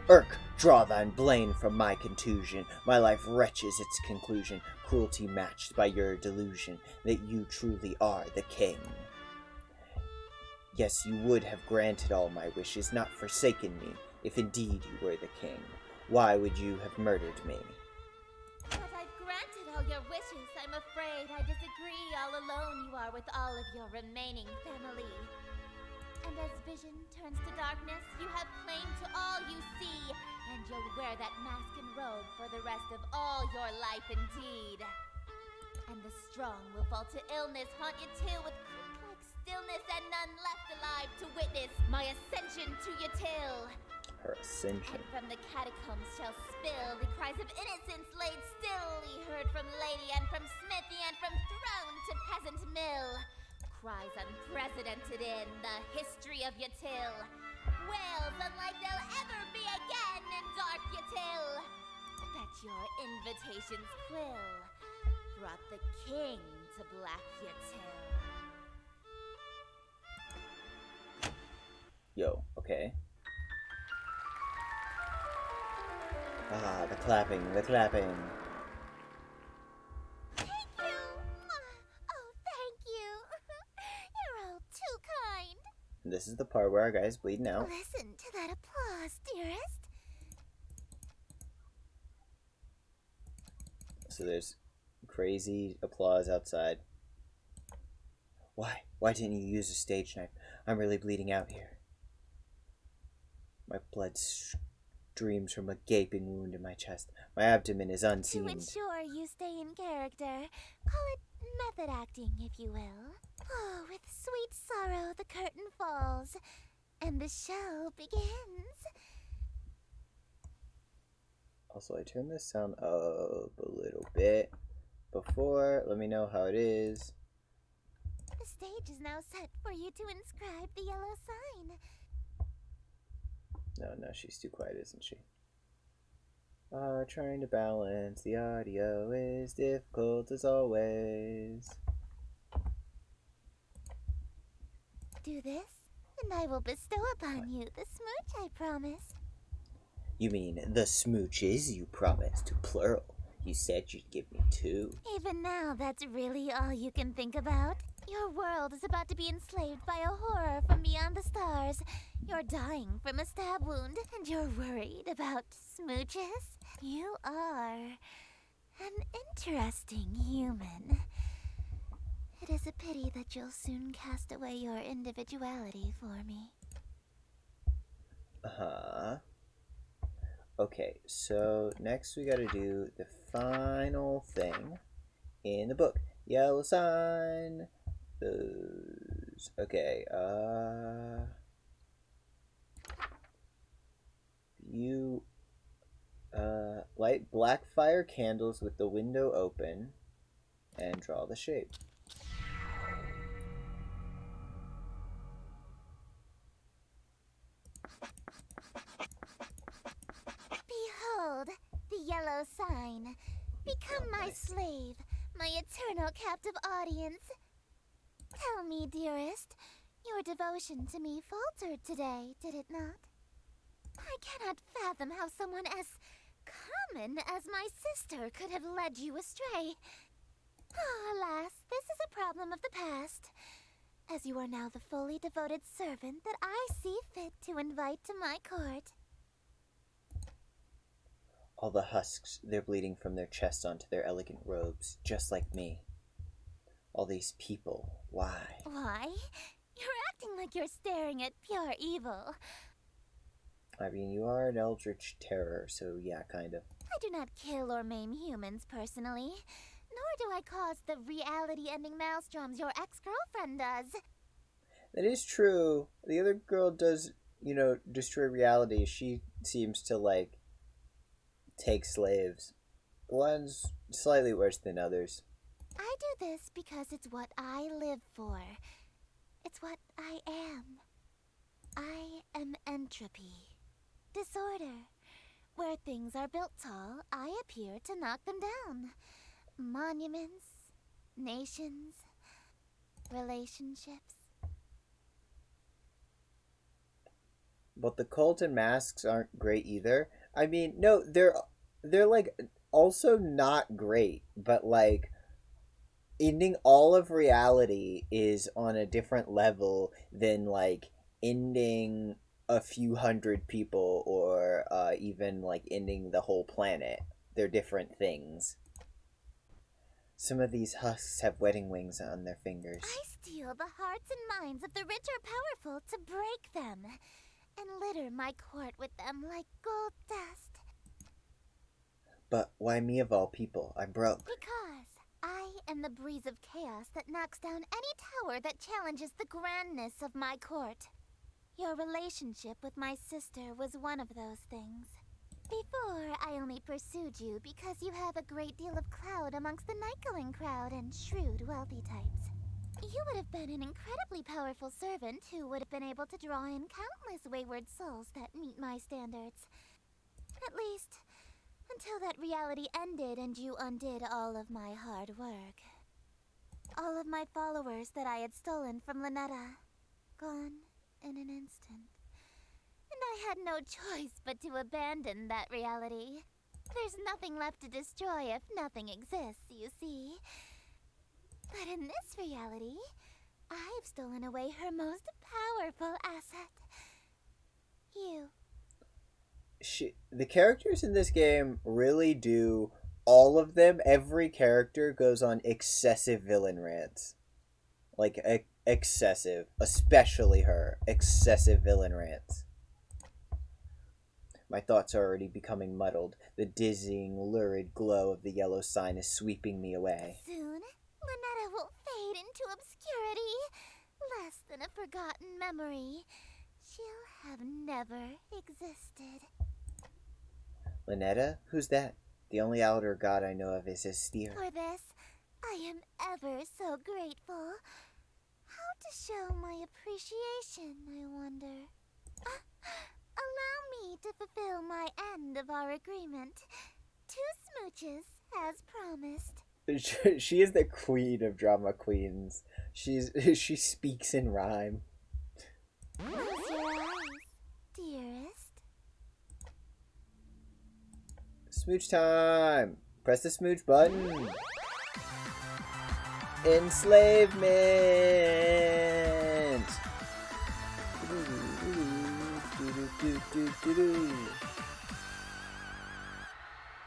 Irk, draw thine blame from my contusion. My life wretches its conclusion, cruelty matched by your delusion, that you truly are the king. Yes, you would have granted all my wishes, not forsaken me, if indeed you were the king. Why would you have murdered me? But I've granted all your wishes. I'm afraid I disagree. All alone you are with all of your remaining family. And as vision turns to darkness, you have claim to all you see, and you'll wear that mask and robe for the rest of all your life indeed. And the strong will fall to illness, haunt you till with creep-like stillness, and none left alive to witness my ascension to your till. Her ascension. And from the catacombs shall spill the cries of innocence laid still, ye heard from lady and from smithy and from throne to peasant mill. Cries unprecedented in the history of your till. Wails unlike they'll ever be again in dark your till. That your invitations quill brought the king to black your till. Yo, okay. Ah, the clapping, the clapping. Thank you! Oh, thank you! You're all too kind. And this is the part where our guy's bleeding out. Listen to that applause, dearest. So there's crazy applause outside. Why? Why didn't you use a stage knife? I'm really bleeding out here. My blood streams from a gaping wound in my chest. My abdomen is To unseamed. ensure you stay in character, call it method acting, if you will. Oh, with sweet sorrow the curtain falls, and the show begins. Also, I turned this sound up a little bit before. Let me know how it is. The stage is now set for you to inscribe the yellow sign. No, she's too quiet, isn't she? Trying to balance the audio is difficult as always. Do this, and I will bestow upon you the smooch I promised. You mean the smooches you promised, plural. You said you'd give me 2. Even now, that's really all you can think about? Your world is about to be enslaved by a horror from beyond the stars. You're dying from a stab wound, and you're worried about smooches? You are an interesting human. It is a pity that you'll soon cast away your individuality for me. Okay, so next we gotta do the final thing in the book. Yellow sign. Those. Okay, you, light black fire candles with the window open and draw the shape. Behold, the yellow sign. Become my slave, my eternal captive audience. Tell me, dearest, your devotion to me faltered today, did it not? I cannot fathom how someone as common as my sister could have led you astray. Alas, this is a problem of the past, as you are now the fully devoted servant that I see fit to invite to my court. All the husks, they're bleeding from their chests onto their elegant robes, just like me. All these people, why? Why? You're acting like you're staring at pure evil. I mean, you are an eldritch terror, so yeah, kind of. I do not kill or maim humans personally, nor do I cause the reality-ending maelstroms your ex-girlfriend does. That is true. The other girl does, destroy reality. She seems to, take slaves. One's slightly worse than others. I do this because it's what I live for. It's what I am. I am entropy. Disorder. Where things are built tall, I appear to knock them down. Monuments, nations, relationships. But the cult and masks aren't great either. I mean, no, they're like also not great, but like ending all of reality is on a different level than like ending a few hundred people or even like ending the whole planet. They're different things. Some of these husks have wedding wings on their fingers. I steal the hearts and minds of the rich or powerful to break them, and litter my court with them like gold dust. But why me of all people? I'm broke. Because I am the breeze of chaos that knocks down any tower that challenges the grandness of my court. Your relationship with my sister was one of those things. Before, I only pursued you because you have a great deal of clout amongst the night-going crowd and shrewd, wealthy types. You would have been an incredibly powerful servant who would have been able to draw in countless wayward souls that meet my standards. At least, until that reality ended and you undid all of my hard work. All of my followers that I had stolen from Lynetta, gone in an instant. And I had no choice but to abandon that reality. There's nothing left to destroy if nothing exists, you see. But in this reality, I've stolen away her most powerful asset. You. The characters in this game really do, all of them, every character goes on excessive villain rants. Like, excessive. Especially her. Excessive villain rants. My thoughts are already becoming muddled. The dizzying, lurid glow of the yellow sign is sweeping me away. Soon, Lynetta will fade into obscurity. Less than a forgotten memory. She'll have never existed. Lynetta? Who's that? The only outer god I know of is Estir. For this, I am ever so grateful. How to show my appreciation, I wonder. Allow me to fulfill my end of our agreement. 2 smooches, as promised. She is the queen of drama queens. She speaks in rhyme. Close your eyes, dearest. Smooch time! Press the smooch button! Enslavement!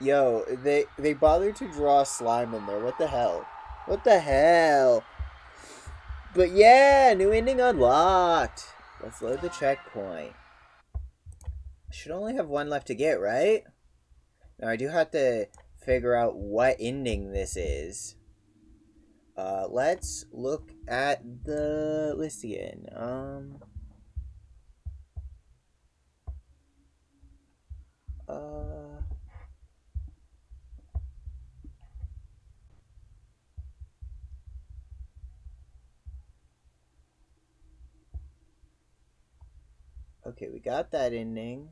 Yo, they bothered to draw slime in there. What the hell? What the hell? But yeah, new ending unlocked. Let's load the checkpoint. I should only have one left to get, right? Now I do have to figure out what ending this is. Let's look at the list again. Okay, we got that ending.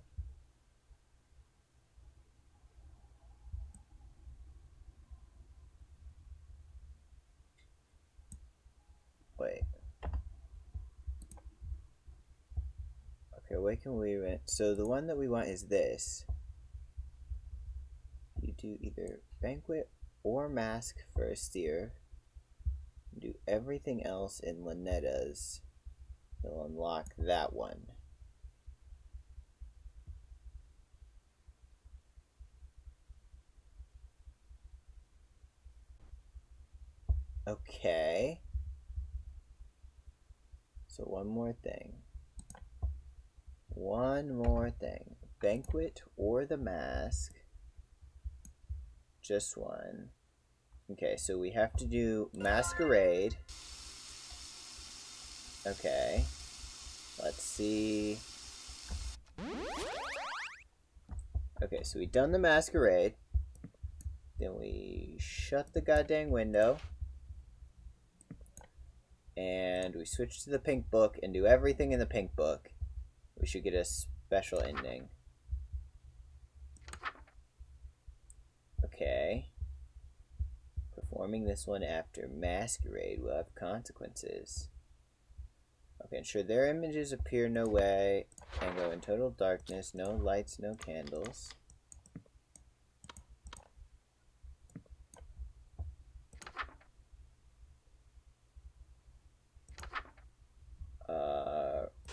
Wait. Okay, what can we rent? So the one that we want is this. You do either banquet or mask for a steer. Do everything else in Lynetta's. You'll unlock that one. Okay. So one more thing. One more thing. Banquet or the mask. Just one. Okay, so we have to do masquerade. Okay. Let's see. Okay, so we've done the masquerade. Then we shut the goddamn window. And we switch to the pink book and do everything in the pink book. We should get a special ending. Okay. Performing this one after masquerade will have consequences. Okay, ensure their images appear no way and go in total darkness. No lights, no candles.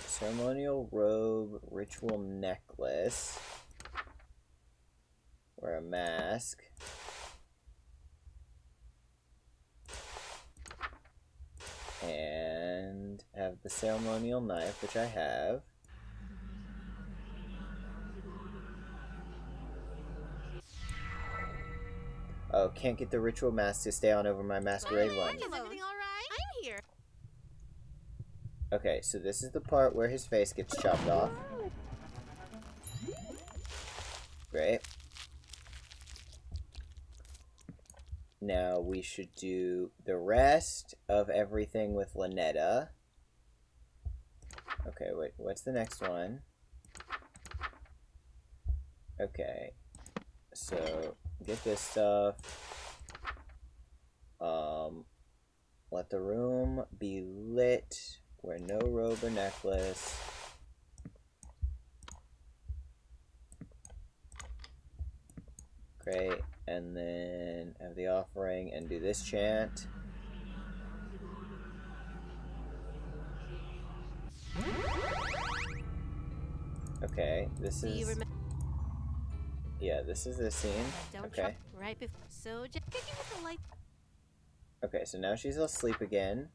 Ceremonial robe, ritual necklace. Wear a mask. And have the ceremonial knife, which I have. Oh, can't get the ritual mask to stay on over my masquerade one. Is everything alright? I'm here. Okay, so this is the part where his face gets chopped off. Great. Now we should do the rest of everything with Lynetta. Okay, wait, what's the next one? Okay, so get this stuff. Let the room be lit. Wear no robe or necklace. Great, and then have the offering and do this chant. Okay, this is... Yeah, this is the scene. Okay. Right before. So just get you with the light. Okay, so now she's asleep again.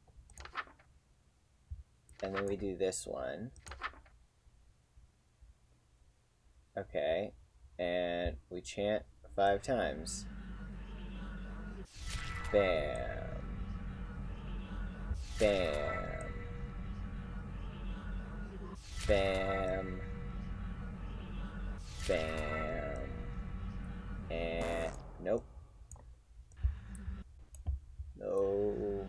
And then we do this one. Okay. And we chant 5 times. Bam. Bam. Bam. Bam. And... Nope. No.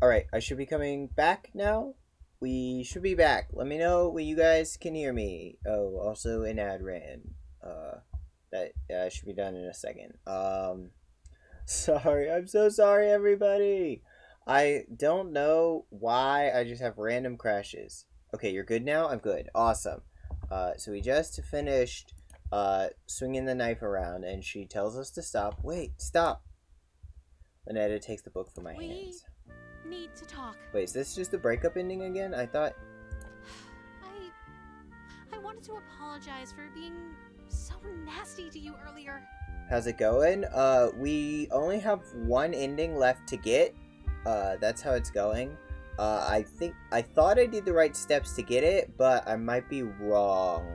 Alright, I should be coming back now? We should be back. Let me know when you guys can hear me. Oh, also an ad ran. That should be done in a second. Sorry, I'm so sorry, everybody. I don't know why I just have random crashes. Okay, you're good now? I'm good. Awesome. So we just finished swinging the knife around, and she tells us to stop. Wait, stop. Lynetta takes the book from my hands. Need to talk. Wait, is this just the breakup ending again? I thought... I wanted to apologize for being so nasty to you earlier. How's it going? We only have one ending left to get. That's how it's going. I thought I did the right steps to get it, but I might be wrong.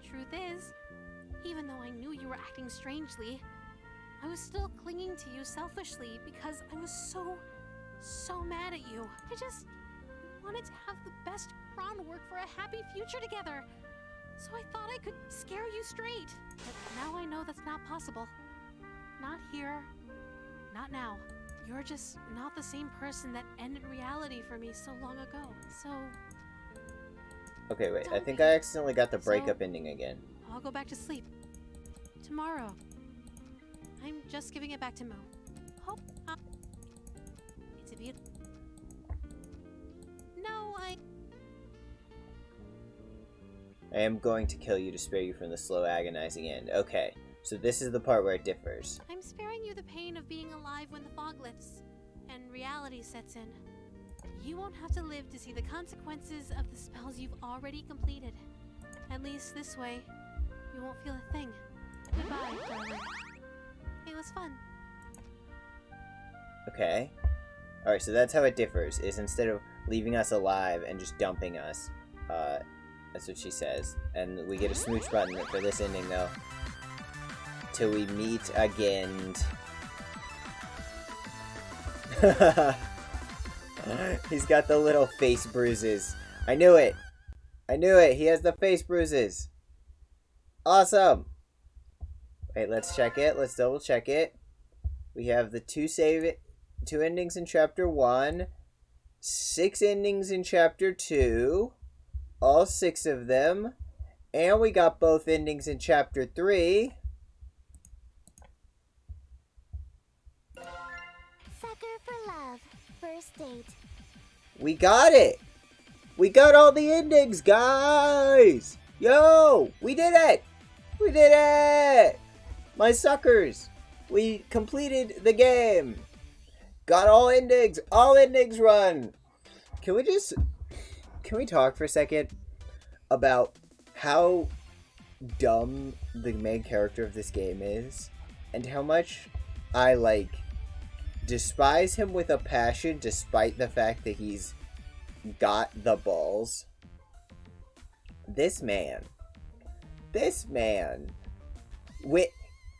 Truth is, even though I knew you were acting strangely, I was still clinging to you selfishly because I was so mad at you. I just wanted to have the best groundwork for a happy future together. So I thought I could scare you straight. But now I know that's not possible. Not here. Not now. You're just not the same person that ended reality for me so long ago. So... Okay, wait. I think I accidentally got the breakup ending again. I'll go back to sleep. Tomorrow. I'm just giving it back to Mo. Hope... It's a beautiful... No, I am going to kill you to spare you from the slow, agonizing end. Okay, so this is the part where it differs. I'm sparing you the pain of being alive when the fog lifts and reality sets in. You won't have to live to see the consequences of the spells you've already completed. At least this way, you won't feel a thing. Goodbye, darling. It was fun. Okay. Alright, so that's how it differs, is instead of leaving us alive and just dumping us, that's what she says. And we get a smooch button for this ending, though. Till we meet again. He's got the little face bruises. I knew it! I knew it! He has the face bruises! Awesome! Wait, let's check it. Let's double check it. We have the two endings in Chapter 1. 6 endings in Chapter 2. All 6 of them. And we got both endings in Chapter 3. Sucker for love. First date. We got it! We got all the endings, guys! Yo! We did it! We did it! My suckers! We completed the game! Got all endings! All endings run! Can we talk for a second about how dumb the main character of this game is? And how much I, despise him with a passion despite the fact that he's got the balls. This man,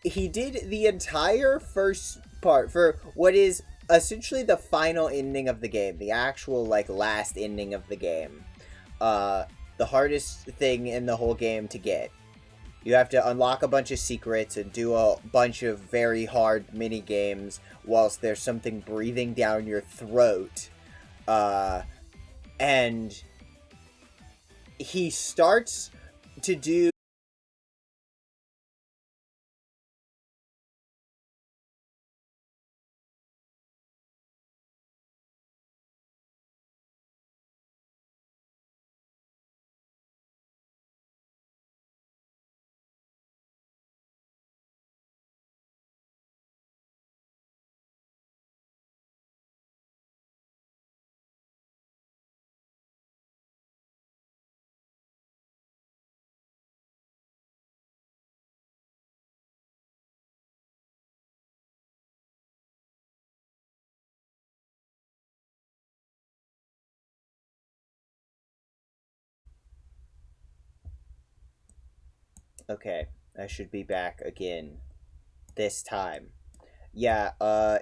he did the entire first part for what is essentially the final ending of the game, the actual, last ending of the game. The hardest thing in the whole game to get. You have to unlock a bunch of secrets and do a bunch of very hard mini games whilst there's something breathing down your throat. And he starts to do Okay, I should be back again. This time. Yeah,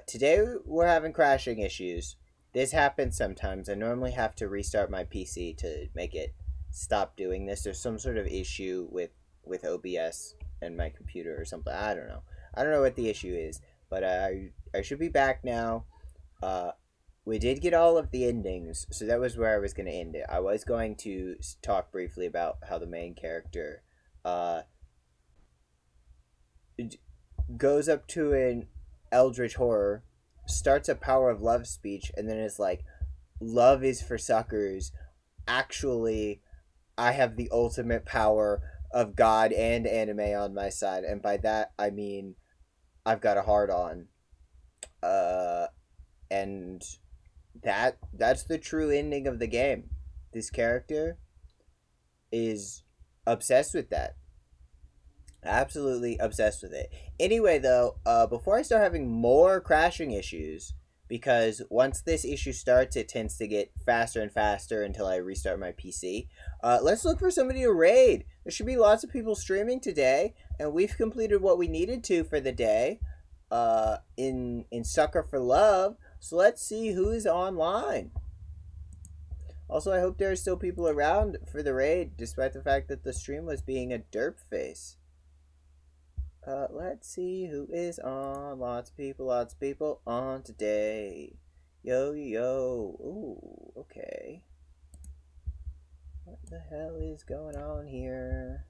today we're having crashing issues. This happens sometimes. I normally have to restart my PC to make it stop doing this. There's some sort of issue with OBS and my computer or something. I don't know. I don't know what the issue is, but I should be back now. We did get all of the endings, so that was where I was going to end it. I was going to talk briefly about how the main character, goes up to an eldritch horror, starts a power of love speech, and then is like, love is for suckers. Actually, I have the ultimate power of God and anime on my side, and by that I mean I've got a hard on. And that's the true ending of the game. This character is obsessed with that. Absolutely obsessed with it. Anyway, though, before I start having more crashing issues, because once this issue starts, it tends to get faster and faster until I restart my PC, let's look for somebody to raid. There should be lots of people streaming today, and we've completed what we needed to for the day in Sucker for Love, so let's see who is online. Also, I hope there are still people around for the raid, despite the fact that the stream was being a derp face. Let's see who is on. Lots of people on today. Yo. Ooh, okay. What the hell is going on here?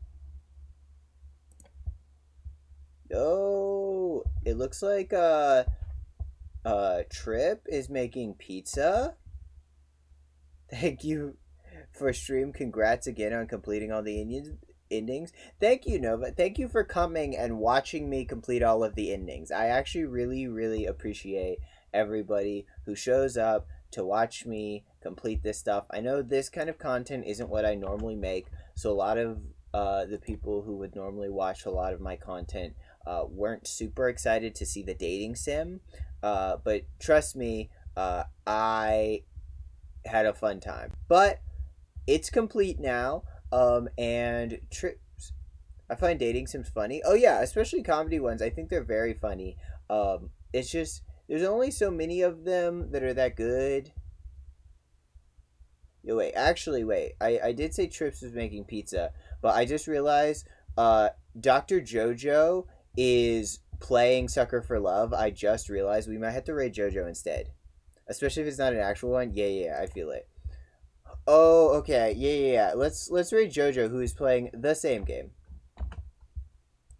Yo, it looks like, Trip is making pizza. Thank you for stream. Congrats again on completing all the endings. Thank you, Nova. Thank you for coming and watching me complete all of the endings. I actually really appreciate everybody who shows up to watch me complete this stuff. I know this kind of content isn't what I normally make, so a lot of the people who would normally watch a lot of my content weren't super excited to see the dating sim, but trust me, I had a fun time. But it's complete now. And trips. I find dating sims funny. Oh yeah, especially comedy ones. I think they're very funny. It's just there's only so many of them that are that good. Yo, wait, actually, wait. I did say Trips was making pizza, but I just realized Dr. JoJo is playing Sucker for Love. I just realized we might have to raid JoJo instead. Especially if it's not an actual one. Yeah, I feel it. Oh, okay. Yeah. Let's raid JoJo, who is playing the same game.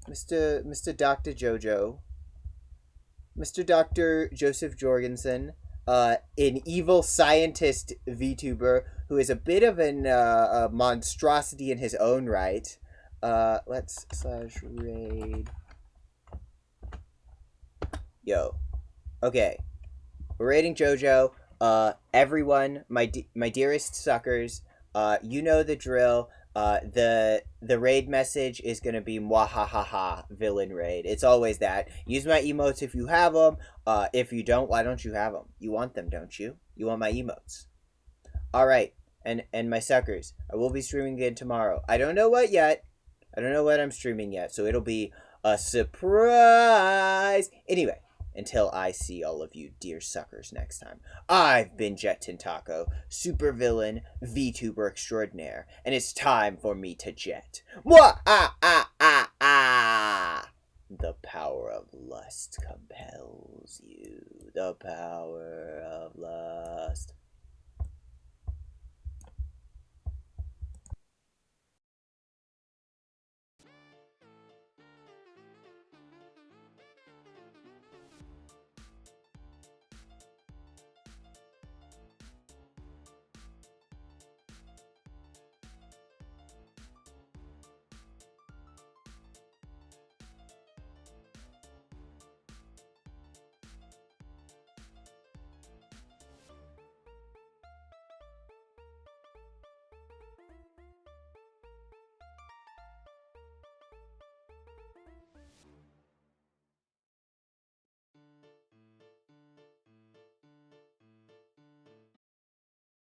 Mr. Dr. JoJo. Mr. Dr. Joseph Jorgensen, an evil scientist VTuber who is a bit of a monstrosity in his own right. Let's /raid. Yo. Okay. We're raiding JoJo. Everyone, my dearest suckers, you know the drill. The raid message is gonna be mwahahaha villain raid. It's always that. Use my emotes if you have them. If you don't, why don't you have them? You want them, don't you? You want my emotes. All right, and my suckers, I will be streaming again tomorrow. I don't know what yet. I don't know what I'm streaming yet, so it'll be a surprise. Anyway. Until I see all of you dear suckers next time, I've been Jet Taco, supervillain, VTuber extraordinaire, and it's time for me to jet. The power of lust compels you. The power of lust.